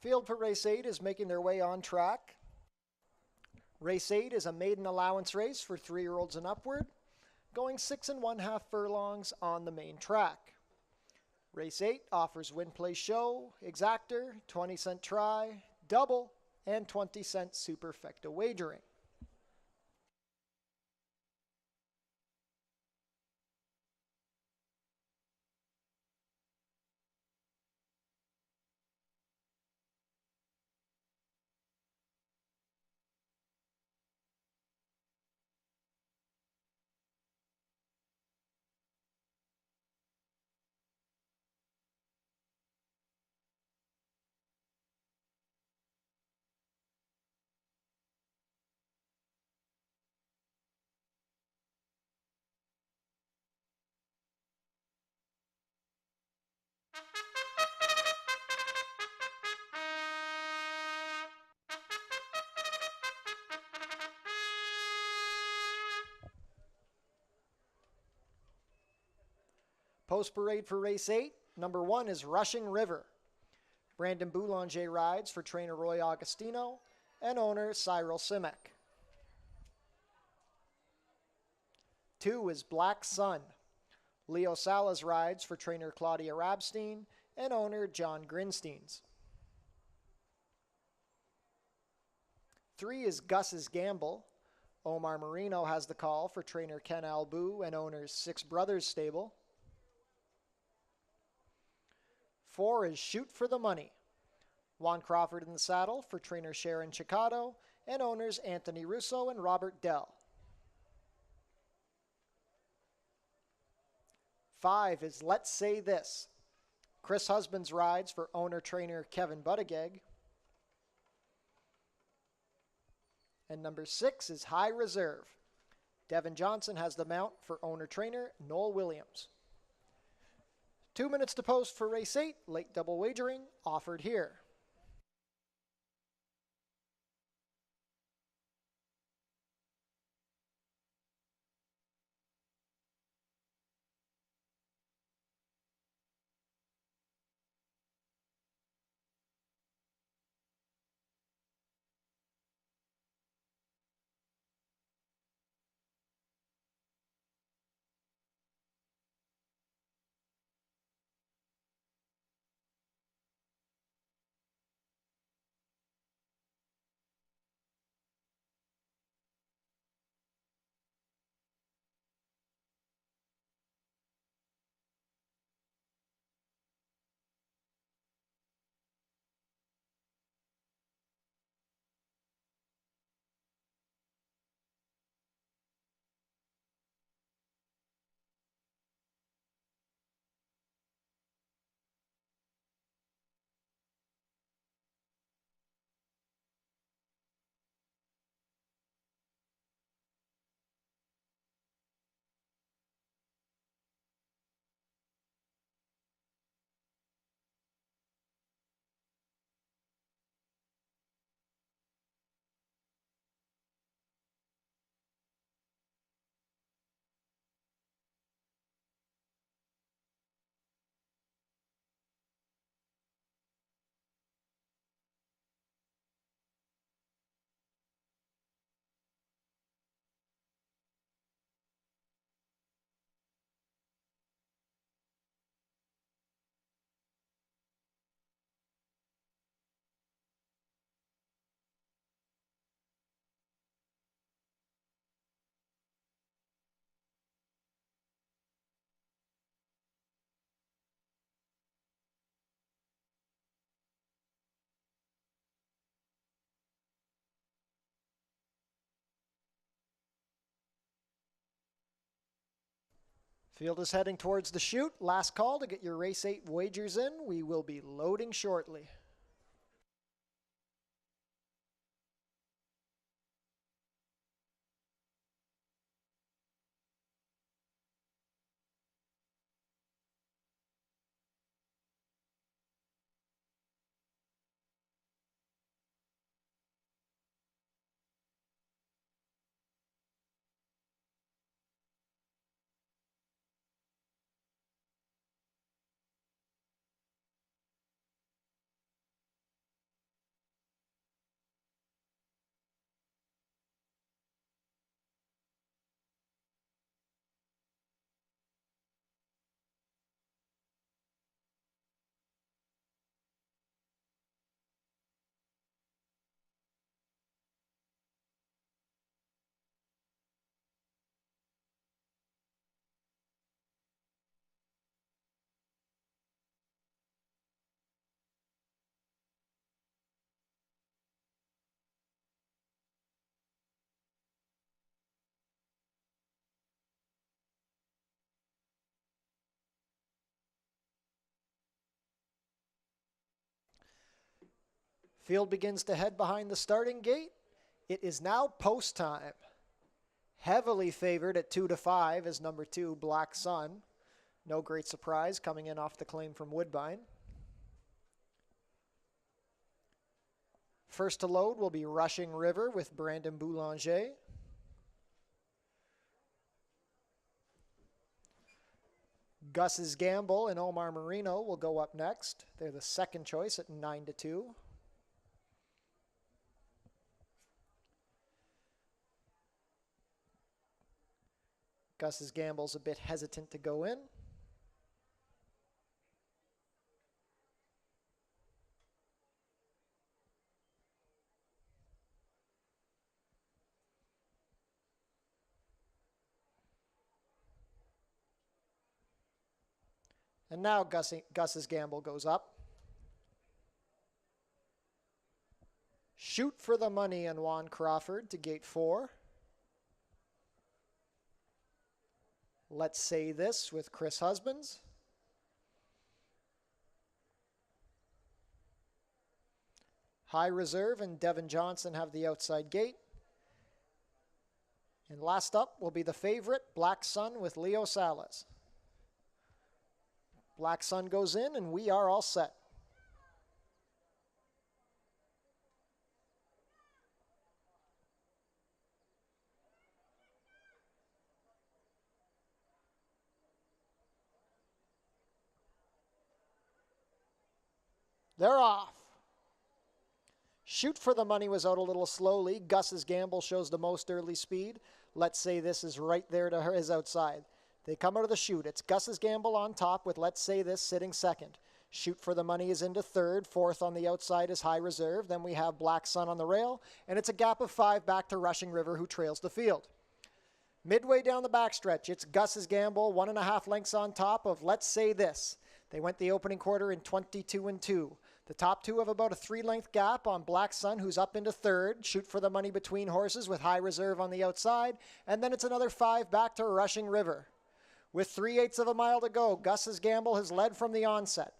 Field for race 8 is making their way on track. Race 8 is a maiden allowance race for 3-year-olds and upward, going 6 1/2 furlongs on the main track. Race 8 offers win, place, show, exactor, 20-cent try, double, and 20-cent superfecta wagering. Post parade for race 8, number 1 is Rushing River. Brandon Boulanger rides for trainer Roy Augustino and owner Cyril Simek. 2 is Black Sun. Leo Salas rides for trainer Claudia Rabstein and owner John Grinsteins. 3 is Gus's Gamble. Omar Marino has the call for trainer Ken Albu and owner's Six Brothers stable. 4 is Shoot for the Money. Juan Crawford in the saddle for trainer Sharon Chicado and owners Anthony Russo and Robert Dell. 5 is Let's Say This. Chris Husbands rides for owner-trainer Kevin Buttigieg. And number 6 is High Reserve. Devin Johnson has the mount for owner-trainer Noel Williams. 2 minutes to post for race 8, late double wagering offered here. Field is heading towards the chute. Last call to get your race 8 wagers in. We will be loading shortly. Field begins to head behind the starting gate. It is now post time. Heavily favored at 2-5 is number 2, Black Sun. No great surprise coming in off the claim from Woodbine. First to load will be Rushing River with Brandon Boulanger. Gus's Gamble and Omar Marino will go up next. They're the second choice at 9-2. Gus's Gamble's a bit hesitant to go in. And now Gus's Gamble goes up. Shoot for the Money and Juan Crawford to gate 4. Let's Say This with Chris Husbands. High Reserve and Devin Johnson have the outside gate. And last up will be the favorite, Black Sun with Leo Salas. Black Sun goes in and we are all set. They're off. Shoot for the Money was out a little slowly. Gus's Gamble shows the most early speed. Let's Say This is right there to his outside. They come out of the chute. It's Gus's Gamble on top with Let's Say This sitting second. Shoot for the Money is into third. Fourth on the outside is High Reserve. Then we have Black Sun on the rail. And it's a gap of 5 back to Rushing River, who trails the field. Midway down the backstretch, it's Gus's Gamble, 1.5 lengths on top of Let's Say This. They went the opening quarter in 22-2. The top two have about a 3-length gap on Black Sun, who's up into third. Shoot for the Money between horses with High Reserve on the outside. And then it's another 5 back to Rushing River. With 3/8 of a mile to go, Gus's Gamble has led from the onset.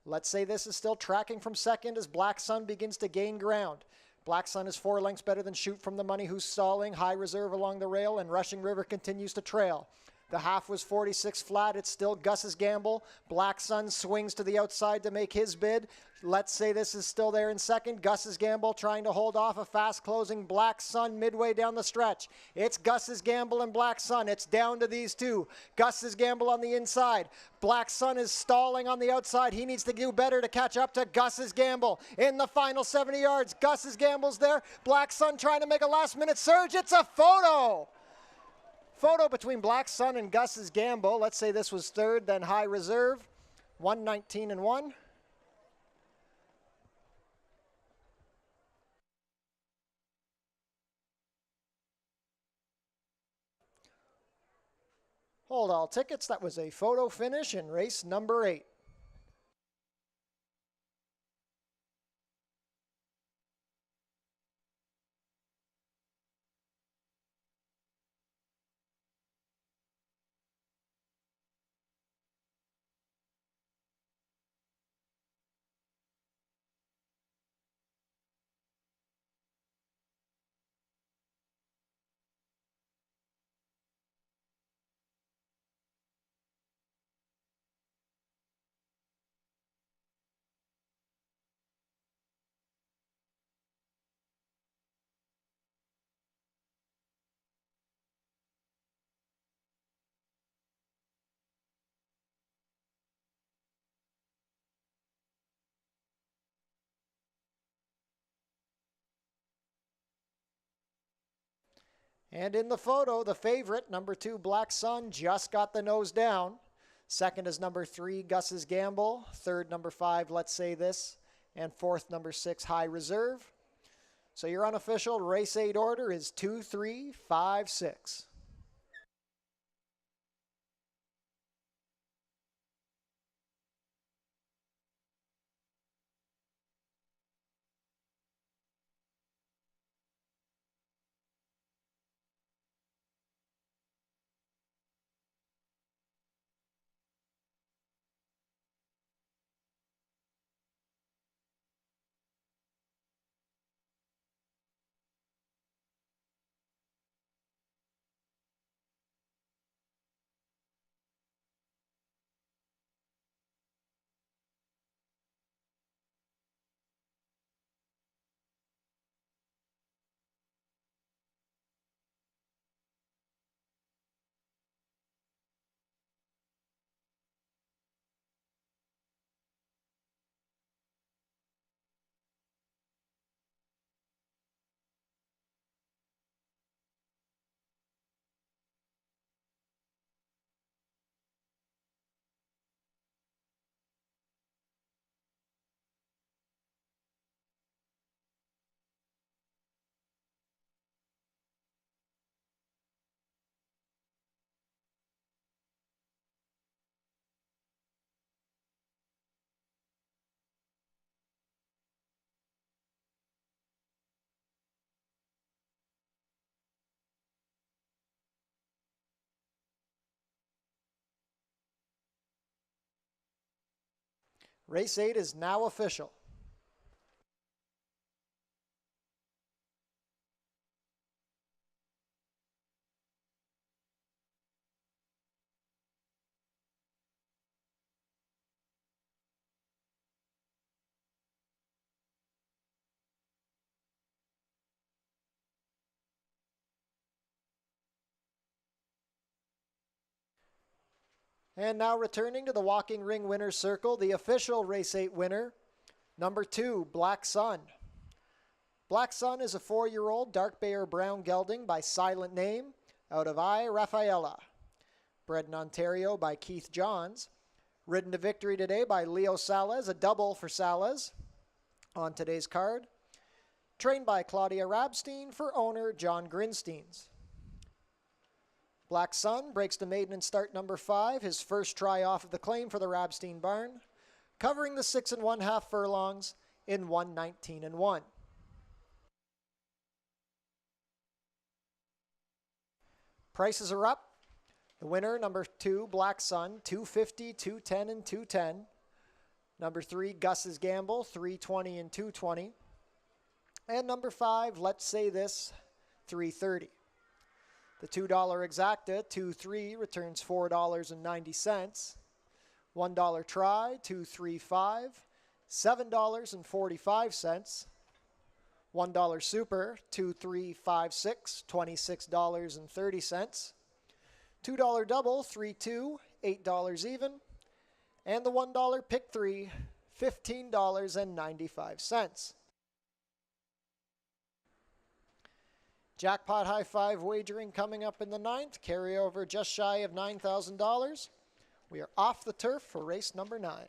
Let's Say This is still tracking from second as Black Sun begins to gain ground. Black Sun is 4 lengths better than Shoot from the Money, who's stalling. High Reserve along the rail, and Rushing River continues to trail. The half was 46 flat. It's still Gus's Gamble. Black Sun swings to the outside to make his bid. Let's Say This is still there in second. Gus's Gamble trying to hold off a fast closing Black Sun midway down the stretch. It's Gus's Gamble and Black Sun. It's down to these two. Gus's Gamble on the inside. Black Sun is stalling on the outside. He needs to do better to catch up to Gus's Gamble. In the final 70 yards, Gus's Gamble's there. Black Sun trying to make a last-minute surge. It's a photo. Photo between Black Sun and Gus's Gamble. Let's say this was third, then High Reserve. 119-1. Hold all tickets. That was a photo finish in race number 8. And in the photo, the favorite, number 2, Black Sun, just got the nose down. Second is number 3, Gus's Gamble. Third, number 5, Let's Say This. And fourth, number 6, High Reserve. So your unofficial race 8 order is 2, 3, 5, 6. Race 8 is now official. And now returning to the walking ring winner's circle, the official Race 8 winner, number 2, Black Sun. Black Sun is a 4-year-old dark bay or brown gelding by silent name out of I. Rafaela. Bred in Ontario by Keith Johns. Ridden to victory today by Leo Salas, a double for Salas on today's card. Trained by Claudia Rabstein for owner John Grinsteins. Black Sun breaks to maiden in start number 5, his first try off of the claim for the Rabstein barn, covering the 6 1/2 furlongs in 1:19:1. Prices are up. The winner, number 2, Black Sun, $250, $210, and $210. Number 3, Gus's Gamble, $320 and $220. And number 5, Let's Say This, $330. The $2 exacta, 2-3, returns $4.90. $1 try, 2-3-5, $7.45. $1 super, 2-3-5-6, $26.30. $2 double, 3-2, $8 even. And the $1 pick 3, $15.95. Jackpot High Five wagering coming up in the 9th. Carryover just shy of $9,000. We are off the turf for race number 9.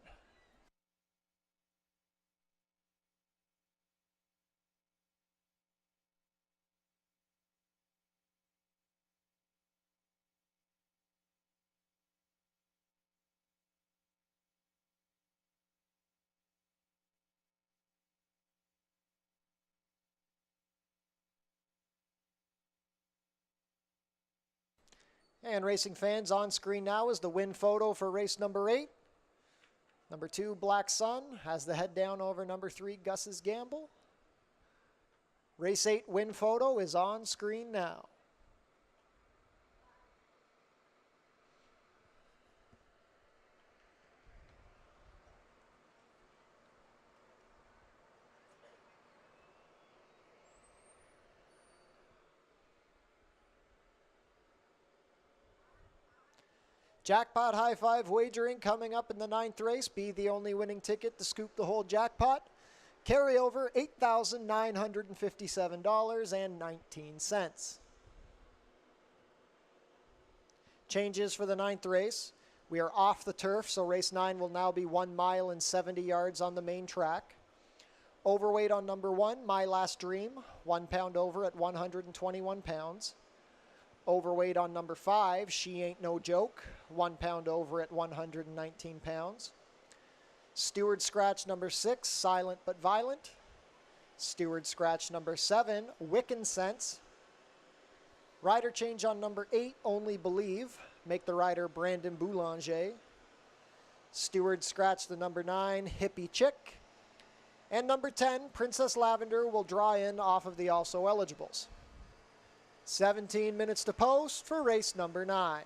And racing fans, on screen now is the win photo for race number 8. Number 2, Black Sun, has the head down over number 3, Gus's Gamble. Race 8 win photo is on screen now. Jackpot High Five wagering coming up in the 9th race. Be the only winning ticket to scoop the whole jackpot. Carryover $8,957.19. Changes for the 9th race. We are off the turf, so race 9 will now be 1 mile and 70 yards on the main track. Overweight on number 1, My Last Dream, 1 pound over at 121 pounds. Overweight on number 5, She Ain't No Joke, 1 pound over at 119 pounds. Steward scratch number 6, Silent But Violent. Steward scratch number 7, Wiccan Sense. Rider change on number 8, Only Believe. Make the rider Brandon Boulanger. Steward scratch the number 9, Hippie Chick. And number 10, Princess Lavender, will draw in off of the also eligibles. 17 minutes to post for race number 9.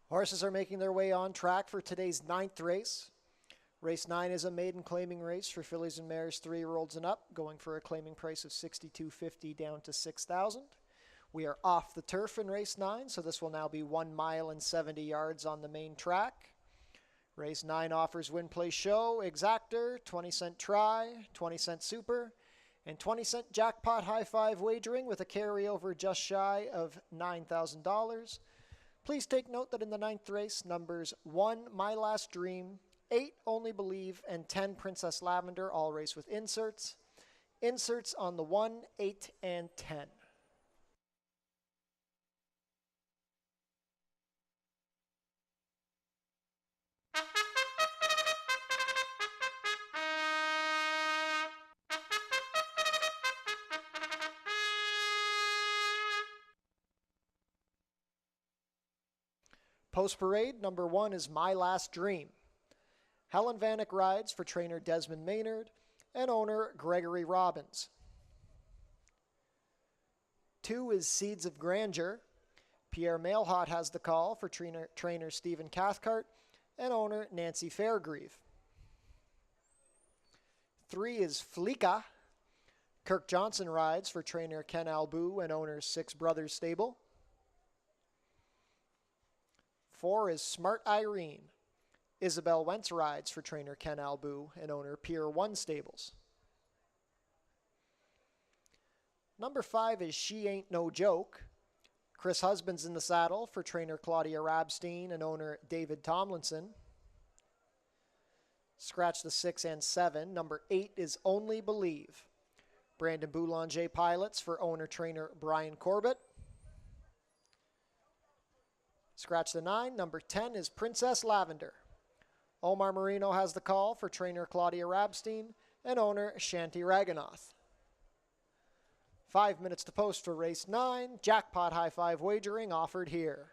Horses are making their way on track for today's 9th race. Race 9 is a maiden claiming race for fillies and mares 3-year-olds and up, going for a claiming price of $62.50 down to $6,000. We are off the turf in race 9, so this will now be 1 mile and 70 yards on the main track. Race 9 offers win, play, show, exactor, 20-cent try, 20-cent super, and 20-cent jackpot high-five wagering with a carryover just shy of $9,000. Please take note that in the 9th race, numbers 1, My Last Dream, 8, Only Believe, and 10, Princess Lavender, all race with inserts. Inserts on the 1, 8, and 10. Post parade, number 1 is My Last Dream. Helen Vanek rides for trainer Desmond Maynard and owner Gregory Robbins. 2 is Seeds of Grandeur. Pierre Mailhot has the call for trainer Stephen Cathcart and owner Nancy Fairgrieve. 3 is Fleeka. Kirk Johnson rides for trainer Ken Albu and owner Six Brothers Stable. 4 is Smart Irene. Isabel Wentz rides for trainer Ken Albu and owner Pier 1 Stables. Number 5 is She Ain't No Joke. Chris Husband's in the saddle for trainer Claudia Rabstein and owner David Tomlinson. Scratch the 6 and 7. Number 8 is Only Believe. Brandon Boulanger pilots for owner-trainer Brian Corbett. Scratch the 9. Number 10 is Princess Lavender. Omar Marino has the call for trainer Claudia Rabstein and owner Shanti Raghunath. 5 minutes to post for race 9. Jackpot high-five wagering offered here.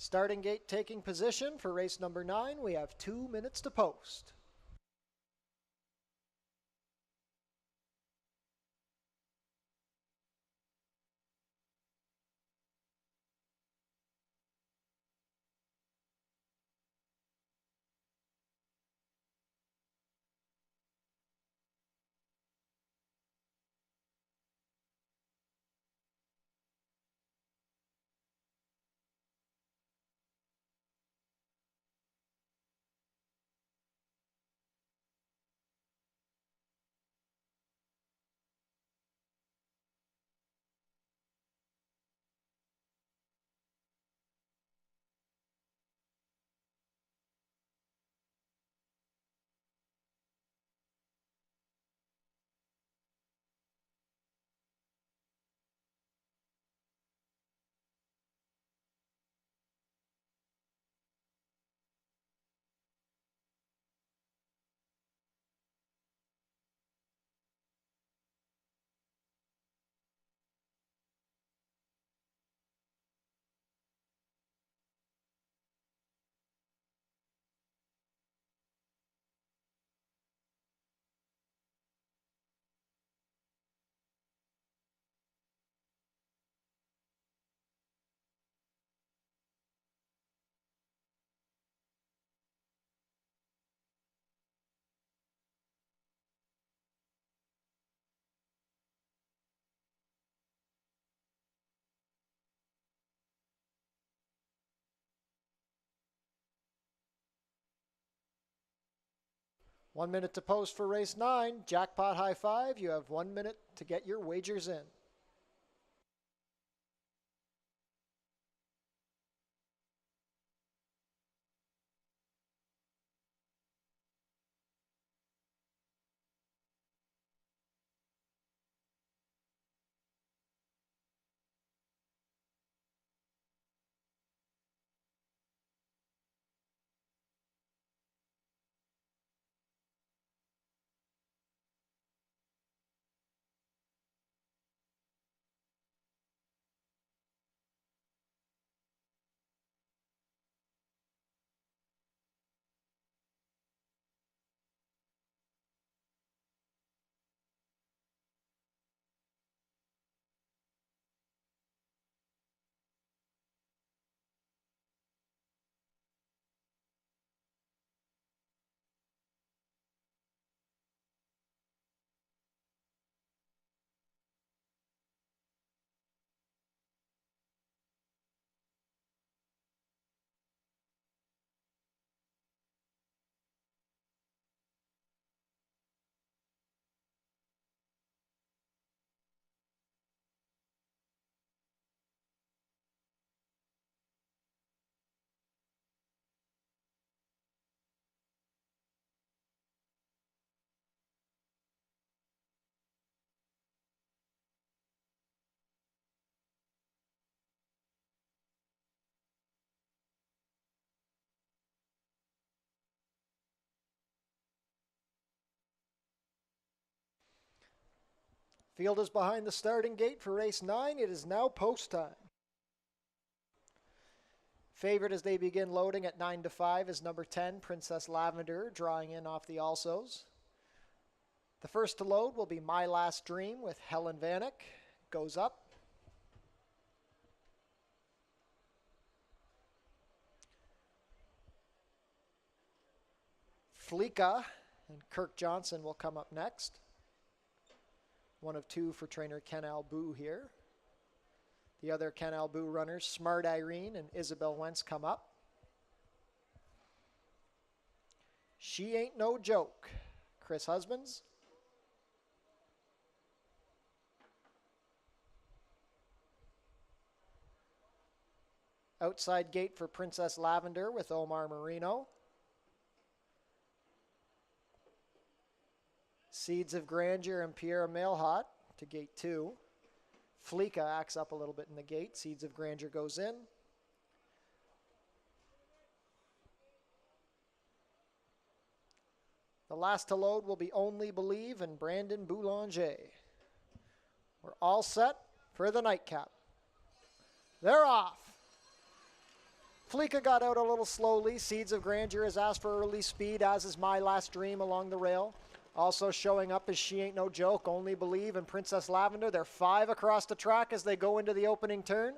Starting gate taking position for race number 9. We have 2 minutes to post. 1 minute to post for race 9. Jackpot high five. You have 1 minute to get your wagers in. Field is behind the starting gate for race 9. It is now post time. Favorite as they begin loading at 9 to 5 is number 10, Princess Lavender, drawing in off the alsos. The first to load will be My Last Dream with Helen Vanek. Goes up. Fleeka and Kirk Johnson will come up next. One of two for trainer Ken Albu here. The other Ken Albu runners, Smart Irene and Isabel Wentz, come up. She Ain't No Joke, Chris Husbands. Outside gate for Princess Lavender with Omar Marino. Seeds of Grandeur and Pierre Mailhot to gate 2. Fleeka acts up a little bit in the gate. Seeds of Grandeur goes in. The last to load will be Only Believe and Brandon Boulanger. We're all set for the nightcap. They're off. Fleeka got out a little slowly. Seeds of Grandeur has asked for early speed, as is My Last Dream along the rail. Also showing up is She Ain't No Joke, Only Believe, and Princess Lavender. They're 5 across the track as they go into the opening turn.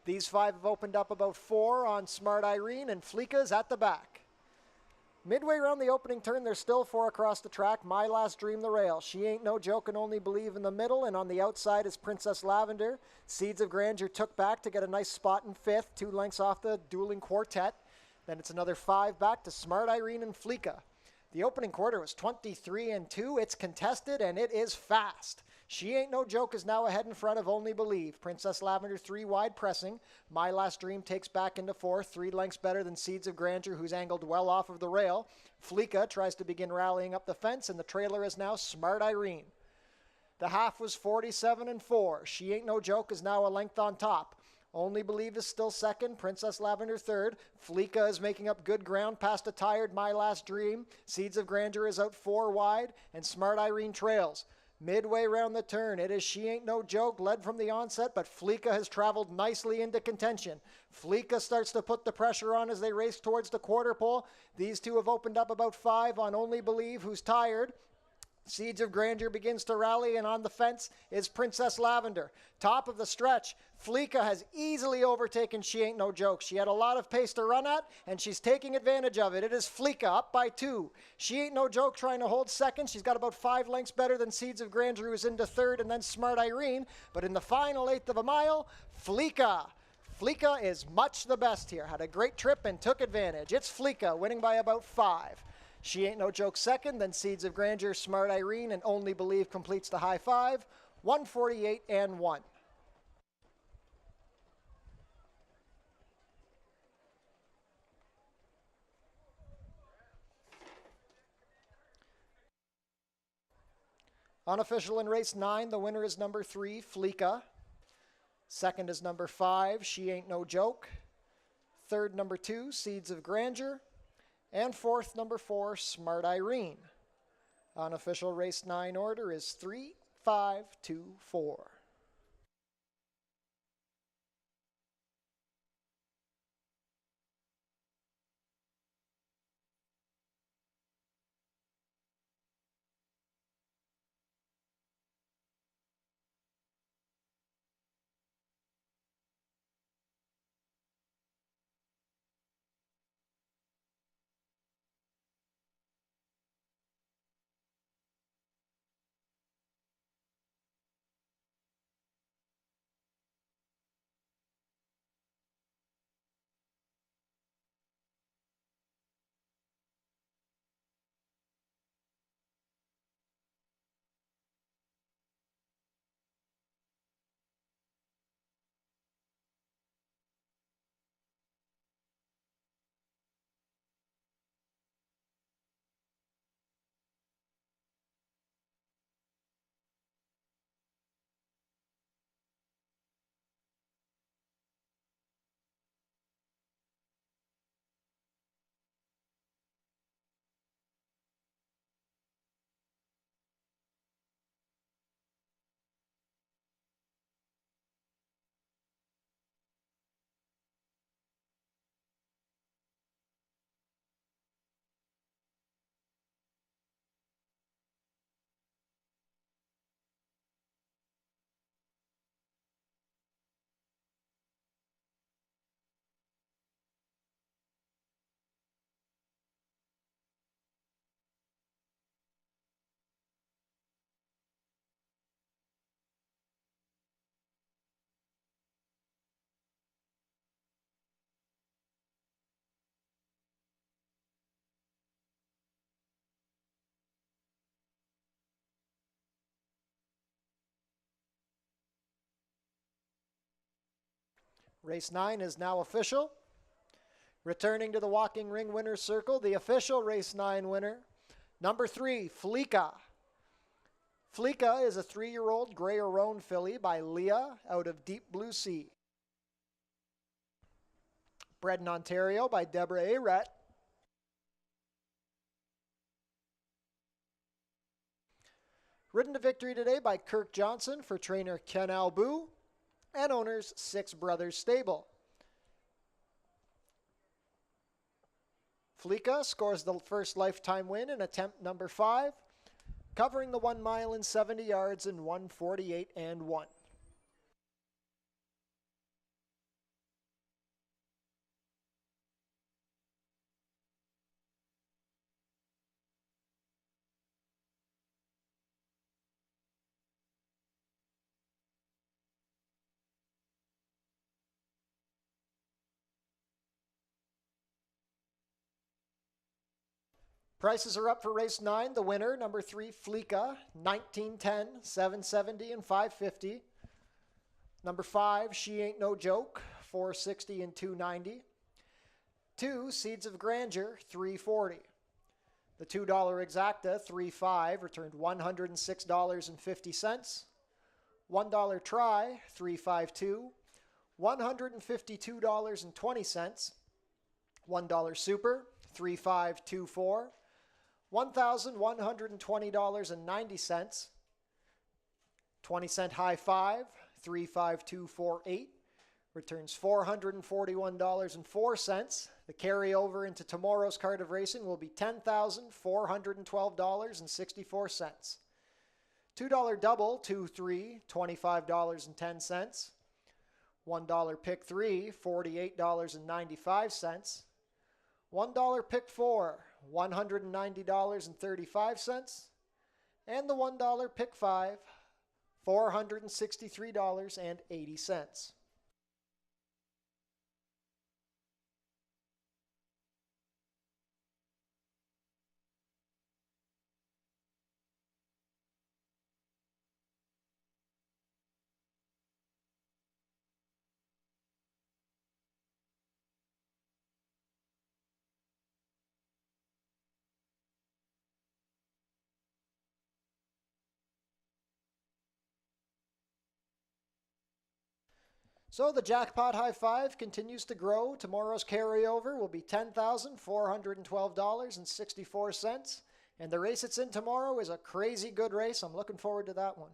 These 5 have opened up about 4 on Smart Irene, and Fleeka's at the back. Midway around the opening turn, there's still 4 across the track. My Last Dream the rail. She Ain't No Joke and Only Believe in the middle, and on the outside is Princess Lavender. Seeds of Grandeur took back to get a nice spot in 5th, 2 lengths off the dueling quartet. Then it's another 5 back to Smart Irene and Fleeka. The opening quarter was 23-2. It's contested, and it is fast. She Ain't No Joke is now ahead in front of Only Believe. Princess Lavender 3 wide pressing. My Last Dream takes back into 4th, 3 lengths better than Seeds of Grandeur, who's angled well off of the rail. Fleeka tries to begin rallying up the fence, and the trailer is now Smart Irene. The half was 47-4. She Ain't No Joke is now a length on top. Only Believe is still second. Princess Lavender third. Fleeka is making up good ground past a tired My Last Dream. Seeds of Grandeur is out 4 wide, and Smart Irene trails. Midway round the turn, it is She Ain't No Joke, led from the onset, but Fleeka has traveled nicely into contention. Fleeka starts to put the pressure on as they race towards the quarter pole. These two have opened up about 5 on Only Believe, who's tired. Seeds of Grandeur begins to rally, and on the fence is Princess Lavender. Top of the stretch, Fleeka has easily overtaken She Ain't No Joke. She had a lot of pace to run at, and she's taking advantage of it. It is Fleeka up by 2. She Ain't No Joke trying to hold second. She's got about 5 lengths better than Seeds of Grandeur, who's into third, and then Smart Irene. But in the final 1/8 of a mile, Fleeka is much the best here. Had a great trip and took advantage. It's Fleeka winning by about 5. She Ain't No Joke second, then Seeds of Grandeur, Smart Irene, and Only Believe completes the high five. 148 and 1. Unofficial in race 9, the winner is number 3, Fleeka. Second is number 5, She Ain't No Joke. Third, number 2, Seeds of Grandeur. And fourth, number 4, Smart Irene. Unofficial race 9 order is 3, 5, 2, 4. Race 9 is now official. Returning to the walking ring winner's circle, the official race 9 winner, number 3, Fleeka. Fleeka is a 3-year-old gray or roan filly by Leah out of Deep Blue Sea. Bred in Ontario by Deborah Aret. Ridden to victory today by Kirk Johnson for trainer Ken Albu and owners Six Brothers Stable. Fleeka scores the first lifetime win in attempt number 5, covering the 1 mile and 70 yards in 1:48 and 1. Prices are up for race 9. The winner, number 3, Fleeka, 1910, 770 and 550. Number 5, She Ain't No Joke, 460 and 290. 2, Seeds of Grandeur, 340. The $2 exacta, 3.5, returned $106.50. $1 try, 352. $152.20. $1 super, 3524. $1,120.90. 20-cent high five, 35248. Returns $441.04. The carryover into tomorrow's card of racing will be $10,412.64. $2 double, 2-3, $25.10. $1 pick 3, $48.95. $1 pick 4, $190.35. And the $1 pick 5, $463.80. So the jackpot high five continues to grow. Tomorrow's carryover will be $10,412.64. And the race it's in tomorrow is a crazy good race. I'm looking forward to that one.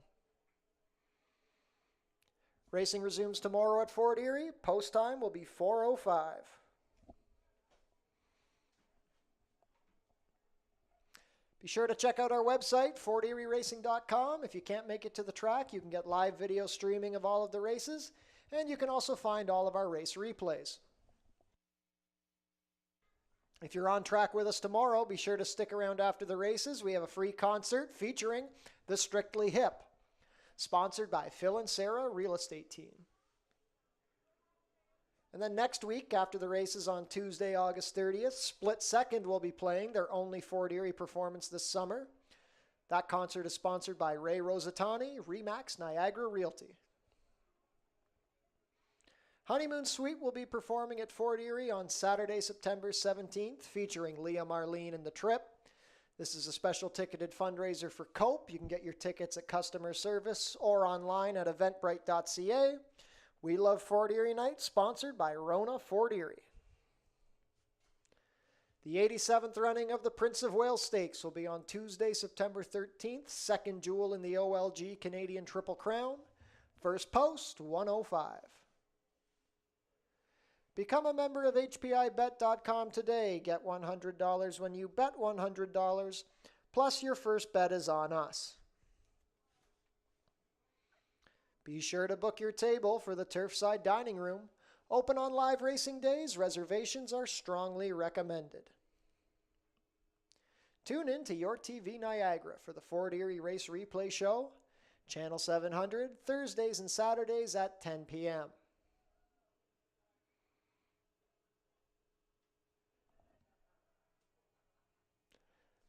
Racing resumes tomorrow at Fort Erie. Post time will be 4:05. Be sure to check out our website, forterieracing.com. If you can't make it to the track, you can get live video streaming of all of the races, and you can also find all of our race replays. If you're on track with us tomorrow, be sure to stick around after the races. We have a free concert featuring the Strictly Hip, sponsored by Phil and Sarah Real Estate Team. And then next week, after the races on Tuesday, August 30th, Split Second will be playing their only Fort Erie performance this summer. That concert is sponsored by Ray Rosatani, Remax Niagara Realty. Honeymoon Suite will be performing at Fort Erie on Saturday, September 17th, featuring Leah Marlene and The Trip. This is a special ticketed fundraiser for COPE. You can get your tickets at customer service or online at eventbrite.ca. We Love Fort Erie Night, sponsored by Rona Fort Erie. The 87th running of the Prince of Wales Stakes will be on Tuesday, September 13th, second jewel in the OLG Canadian Triple Crown. First post, 105. Become a member of HPIBet.com today. Get $100 when you bet $100, plus your first bet is on us. Be sure to book your table for the Turfside Dining Room. Open on live racing days. Reservations are strongly recommended. Tune in to Your TV Niagara for the Fort Erie Race Replay Show, Channel 700, Thursdays and Saturdays at 10 p.m.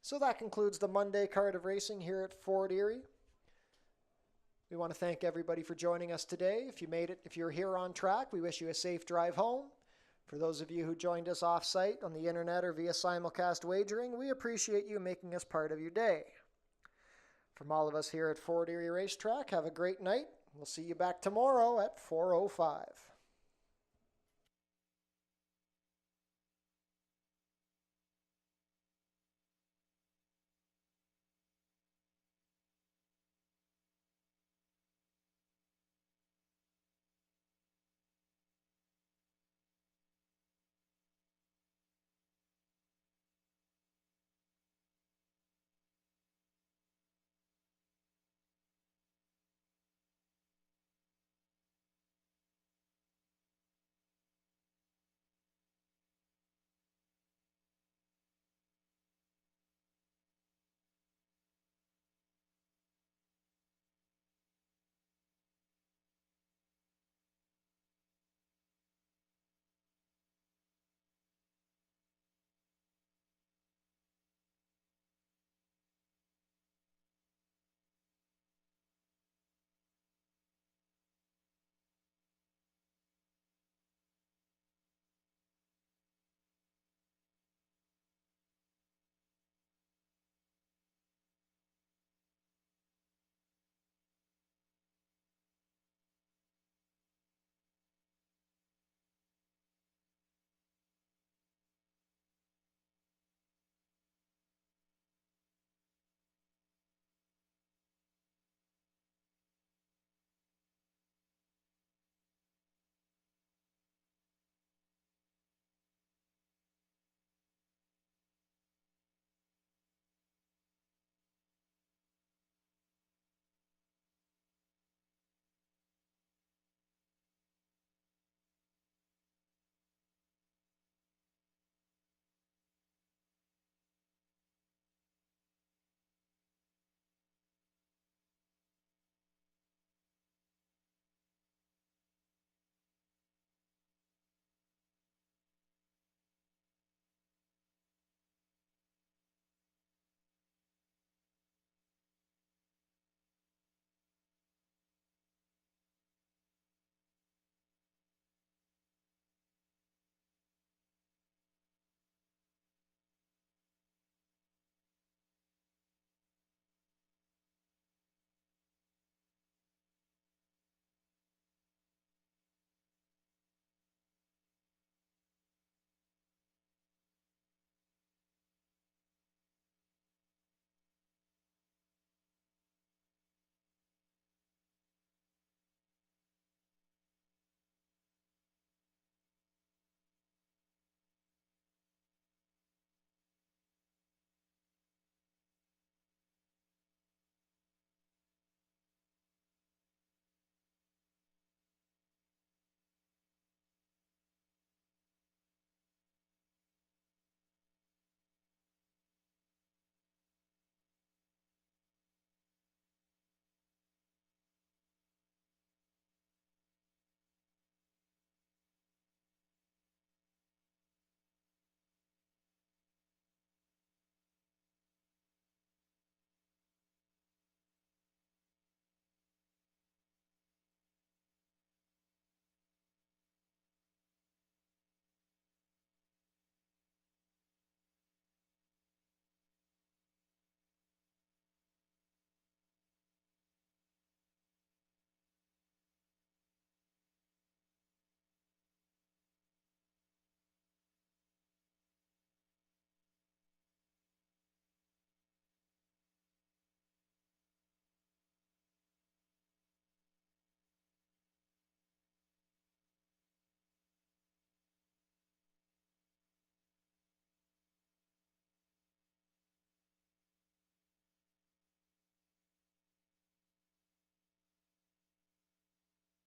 So that concludes the Monday card of racing here at Fort Erie. We want to thank everybody for joining us today. If you made it, if you're here on track, we wish you a safe drive home. For those of you who joined us off-site on the internet or via simulcast wagering, we appreciate you making us part of your day. From all of us here at Fort Erie Racetrack, have a great night. We'll see you back tomorrow at 4:05.